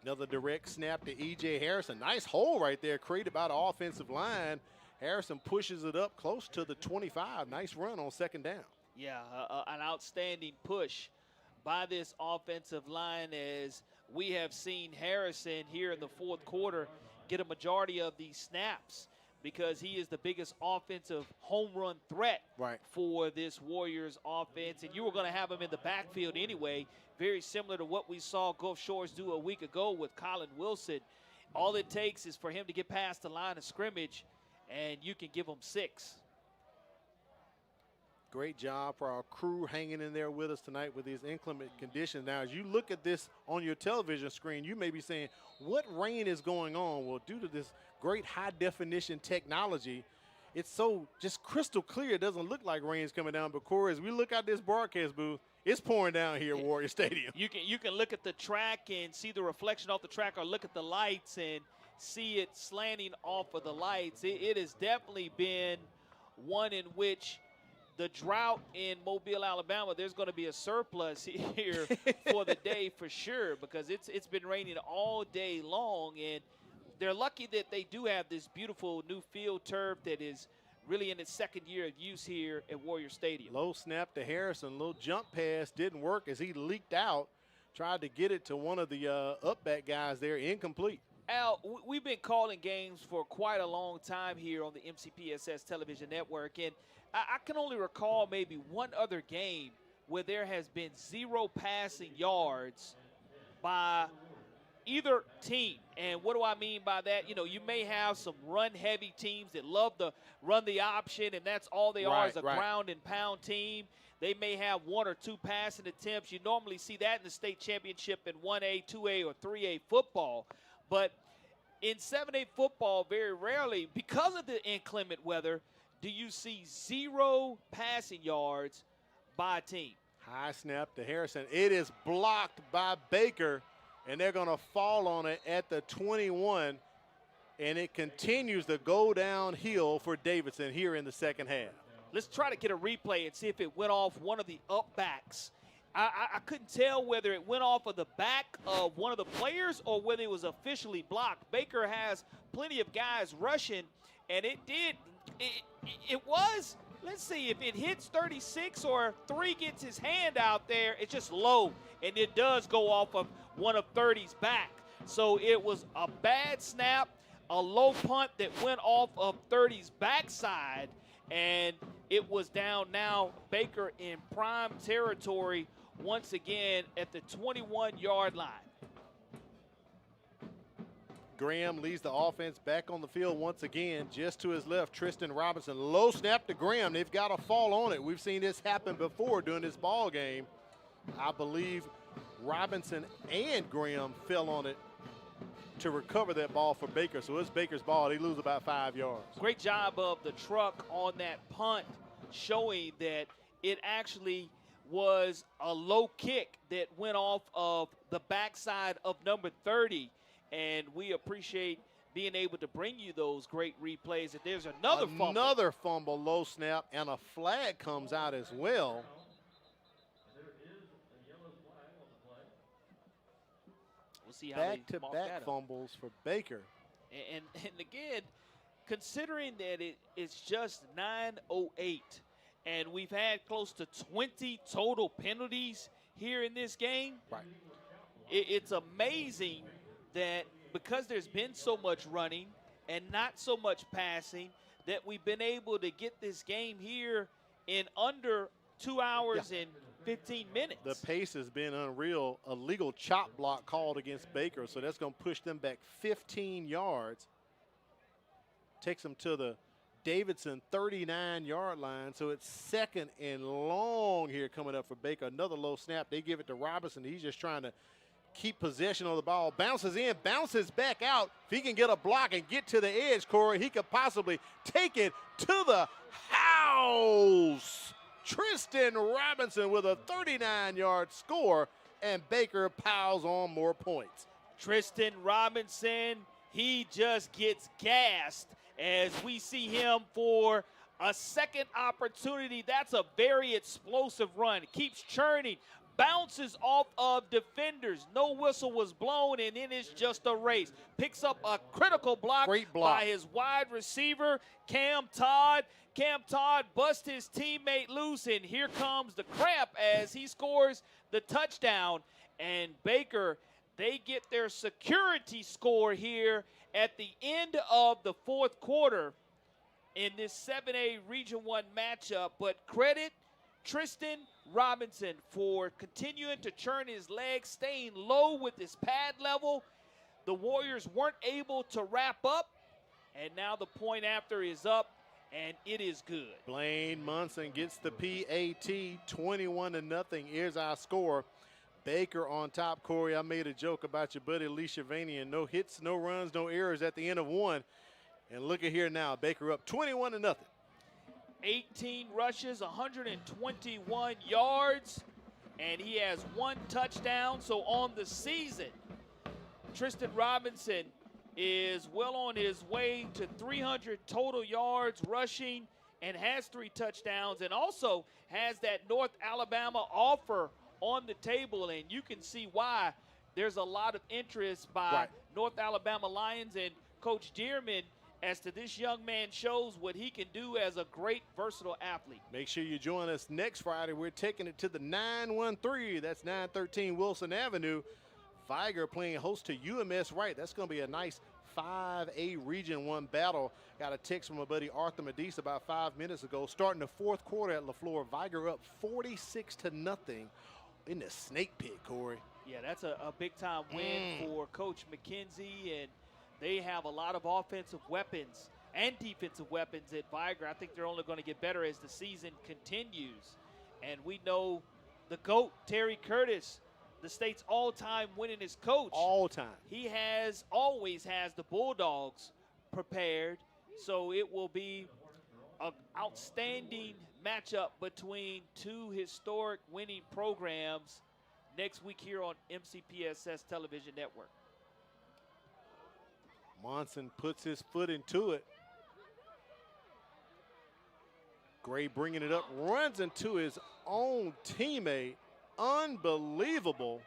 Another direct snap to E.J. Harrison. Nice hole right there created by the offensive line. Harrison pushes it up close to the 25. Nice run on second down. Yeah, an outstanding push by this offensive line, as we have seen Harrison here in the fourth quarter get a majority of these snaps because he is the biggest offensive home run threat for this Warriors offense. And you were going to have him in the backfield anyway, very similar to what we saw Gulf Shores do a week ago with Colin Wilson. All it takes is for him to get past the line of scrimmage, and you can give him 6. Great job for our crew hanging in there with us tonight with these inclement conditions. Now, as you look at this on your television screen, you may be saying, what rain is going on? Well, due to this great high-definition technology, it's so just crystal clear. It doesn't look like rain's coming down. But, Corey, as we look out this broadcast booth, it's pouring down here at Warrior Stadium. You can look at the track and see the reflection off the track, or look at the lights and see it slanting off of the lights. It has definitely been one in which the drought in Mobile, Alabama, there's going to be a surplus here for the day for sure, because it's been raining all day long, and they're lucky that they do have this beautiful new field turf that is really in its second year of use here at Warrior Stadium. Low snap to Harrison, little jump pass didn't work as he leaked out, tried to get it to one of the up-back guys there, incomplete. Al, we've been calling games for quite a long time here on the MCPSS television network, and I can only recall maybe one other game where there has been 0 passing yards by either team. And what do I mean by that? You know, you may have some run-heavy teams that love to run the option, and that's all they are is a ground and pound team. They may have 1 or 2 passing attempts. You normally see that in the state championship in 1A, 2A, or 3A football. But in 7A football, very rarely, because of the inclement weather, do you see 0 passing yards by a team. High snap to Harrison. It is blocked by Baker, and they're going to fall on it at the 21, and it continues to go downhill for Davidson here in the second half. Let's try to get a replay and see if it went off one of the up backs. I couldn't tell whether it went off of the back of one of the players or whether it was officially blocked. Baker has plenty of guys rushing, and it did. It was, let's see, if it hits 36 or 3 gets his hand out there, it's just low, and it does go off of one of 30's back. So it was a bad snap, a low punt that went off of 30's backside, and it was down now. Baker in prime territory once again at the 21-yard line. Graham leads the offense back on the field once again. Just to his left, Tristan Robinson. Low snap to Graham. They've got to fall on it. We've seen this happen before during this ball game. I believe Robinson and Graham fell on it to recover that ball for Baker. So it's Baker's ball. They lose about 5 yards. Great job of the truck on that punt, showing that it actually was a low kick that went off of the backside of number 30. And we appreciate being able to bring you those great replays. And there's another fumble. Another fumble, low snap, and a flag comes out as well. We'll see how back-to-back fumbles for Baker. And again, considering that it's just 9:08, and we've had close to 20 total penalties here in this game, it's amazing that because there's been so much running and not so much passing, that we've been able to get this game here in under 2 hours and 15 minutes. The pace has been unreal. A legal chop block called against Baker, so that's going to push them back 15 yards. Takes them to the Davidson 39-yard line, so it's 2nd and long here coming up for Baker. Another low snap. They give it to Robinson. He's just trying to keep possession of the ball. Bounces in, bounces back out. If he can get a block and get to the edge, Corey, he could possibly take it to the house. Tristan Robinson with a 39-yard score, and Baker piles on more points. Tristan Robinson, he just gets gassed as we see him for a second opportunity. That's a very explosive run. Keeps churning. Bounces off of defenders. No whistle was blown, and then it's just a race. Picks up a critical block, by his wide receiver, Cam Todd. Cam Todd busts his teammate loose, and here comes the cramp as he scores the touchdown. And Baker, they get their security score here at the end of the 4th quarter in this 7A Region 1 matchup. But credit Tristan Robinson for continuing to churn his legs, staying low with his pad level. The Warriors weren't able to wrap up, and now the point after is up, and it is good. Blaine Munson gets the PAT, 21-0. Here's our score. Baker on top. Corey, I made a joke about your buddy Lee Shavanian. No hits, no runs, no errors at the end of one. And look at here now. Baker up 21-0. 18 rushes, 121 yards, and he has 1 touchdown. So on the season, Tristan Robinson is well on his way to 300 total yards rushing and has 3 touchdowns, and also has that North Alabama offer on the table, and you can see why there's a lot of interest by North Alabama Lions and Coach Dearman as to this young man shows what he can do as a great, versatile athlete. Make sure you join us next Friday. We're taking it to the 913. That's 913 Wilson Avenue. Viger playing host to UMS Wright. That's going to be a nice 5A Region 1 battle. Got a text from my buddy Arthur Medice about 5 minutes ago. Starting the 4th quarter at LaFleur, Viger up 46-0 in the snake pit, Corey. Yeah, that's a big-time win for Coach McKenzie, and they have a lot of offensive weapons and defensive weapons at Viger. I think they're only going to get better as the season continues. And we know the GOAT, Terry Curtis, the state's all-time winningest coach. All time. He always has the Bulldogs prepared, so it will be an outstanding matchup between two historic winning programs next week here on MCPSS Television Network. Monson puts his foot into it. Gray bringing it up, runs into his own teammate. Unbelievable.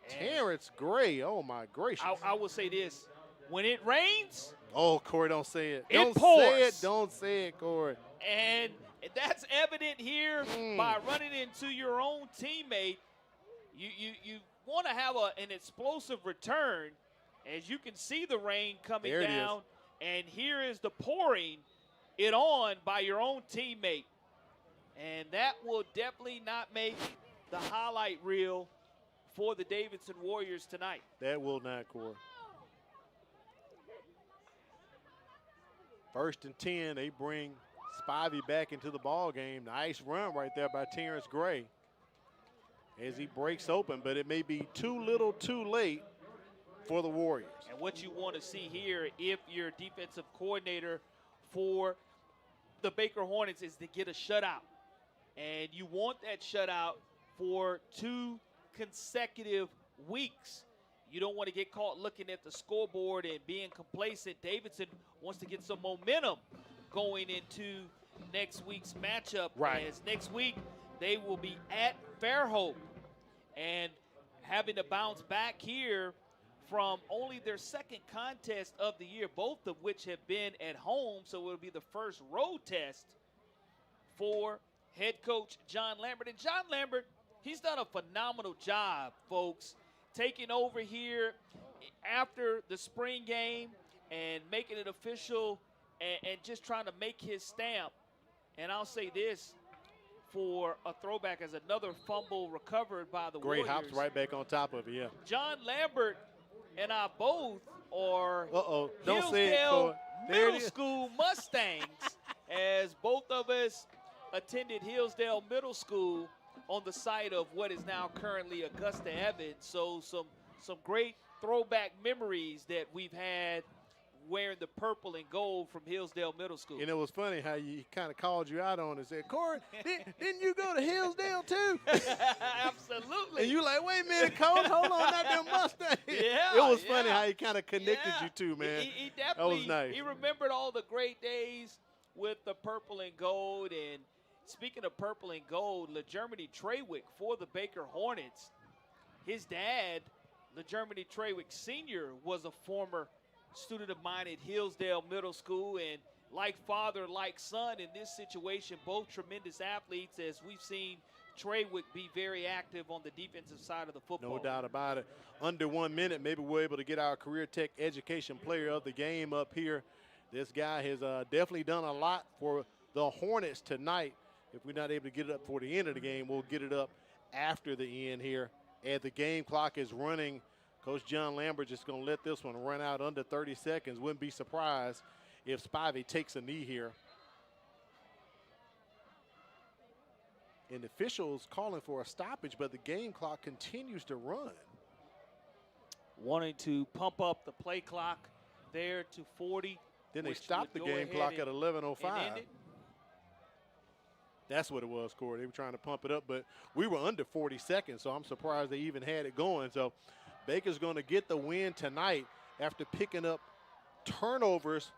Terrence Gray, oh my gracious. I will say this, when it rains. Oh, Corey, don't say it. It pours. Say it, don't say it, Corey. And that's evident here by running into your own teammate. You want to have an explosive return, as you can see the rain coming down, and here is the pouring it on by your own teammate. And that will definitely not make the highlight reel for the Davidson Warriors tonight. That will not, Corey. 1st and 10, they bring Spivey back into the ball game. Nice run right there by Terrence Gray as he breaks open, but it may be too little too late for the Warriors. And what you want to see here, if you're defensive coordinator for the Baker Hornets, is to get a shutout. And you want that shutout for 2 consecutive weeks. You don't want to get caught looking at the scoreboard and being complacent. Davidson wants to get some momentum going into next week's matchup. Right. As next week they will be at Fairhope and having to bounce back here from only their 2nd contest of the year, both of which have been at home. So it will be the first road test for head coach John Lambert. And John Lambert, he's done a phenomenal job, folks, taking over here after the spring game and making it official and just trying to make his stamp. And I'll say this, for a throwback, as another fumble recovered by the Warriors. Gray hops right back on top of it, yeah. John Lambert and I both are don't say it, Hillsdale There Middle School Mustangs, as both of us attended Hillsdale Middle School on the site of what is now currently Augusta Evans. So some great throwback memories that we've had wearing the purple and gold from Hillsdale Middle School. And it was funny how he kind of called you out on it and said, Corey, didn't you go to Hillsdale too? Absolutely. And you like, wait a minute, Coach, hold on, not them Mustangs. Yeah, it was funny how he kind of connected you two, man. He definitely, that was nice. He remembered all the great days with the purple and gold. And speaking of purple and gold, LeGermany Trawick for the Baker Hornets. His dad, LeGermany Trawick Sr., was a former student of mine at Hillsdale Middle School, and like father, like son in this situation, both tremendous athletes, as we've seen Trawick be very active on the defensive side of the football. No doubt about it. Under 1 minute, maybe we're able to get our Career Tech Education Player of the Game up here. This guy has definitely done a lot for the Hornets tonight. If we're not able to get it up for the end of the game, we'll get it up after the end here. As the game clock is running, Coach John Lambert just going to let this one run out under 30 seconds. Wouldn't be surprised if Spivey takes a knee here. And officials calling for a stoppage, but the game clock continues to run. Wanting to pump up the play clock there to 40. Then they stopped the game clock at 11:05. That's what it was, Corey. They were trying to pump it up, but we were under 40 seconds, so I'm surprised they even had it going. So Baker's going to get the win tonight after picking up turnovers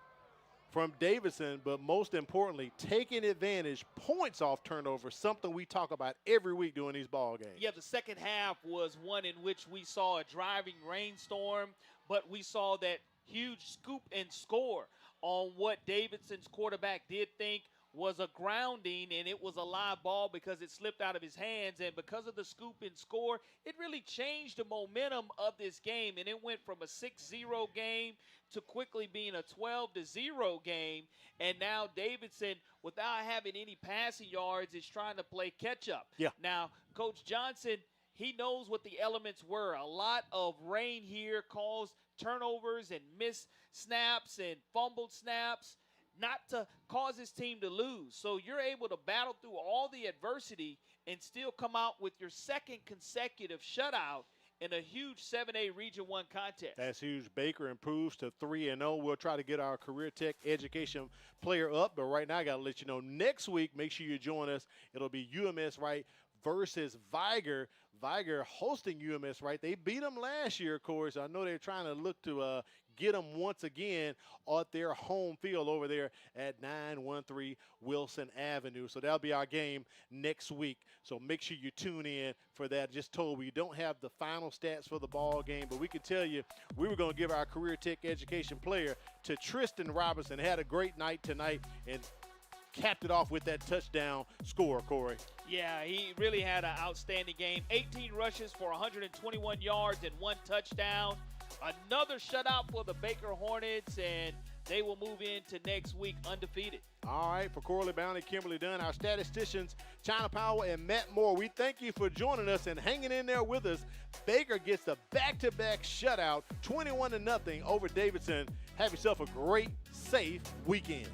from Davidson, but most importantly, taking advantage, points off turnovers, something we talk about every week during these ball games. Yeah, the second half was one in which we saw a driving rainstorm, but we saw that huge scoop and score on what Davidson's quarterback did think was a grounding, and it was a live ball because it slipped out of his hands. And because of the scoop and score, it really changed the momentum of this game, and it went from a 6-0 game to quickly being a 12-0 game. And now Davidson, without having any passing yards, is trying to play catch-up. Yeah. Now, Coach Johnson, he knows what the elements were. A lot of rain here caused turnovers and missed snaps and fumbled snaps, not to cause his team to lose. So you're able to battle through all the adversity and still come out with your second consecutive shutout in a huge 7A Region 1 contest. That's huge. Baker improves to 3-0. We'll try to get our Career Tech Education player up, but right now I got to let you know, next week, make sure you join us. It'll be UMS Wright versus Viger. Viger hosting UMS Wright. They beat them last year, of course. I know they're trying to look to get them once again at their home field over there at 913 Wilson Avenue. So that'll be our game next week. So make sure you tune in for that. Just told we don't have the final stats for the ball game, but we can tell you we were going to give our Career Tech Education player to Tristan Robinson. Had a great night tonight and capped it off with that touchdown score, Corey. Yeah, he really had an outstanding game. 18 rushes for 121 yards and 1 touchdown. Another shutout for the Baker Hornets, and they will move into next week undefeated. All right, for Corley Bounty, Kimberly Dunn, our statisticians, China Powell and Matt Moore, we thank you for joining us and hanging in there with us. Baker gets a back-to-back shutout, 21-0 over Davidson. Have yourself a great, safe weekend.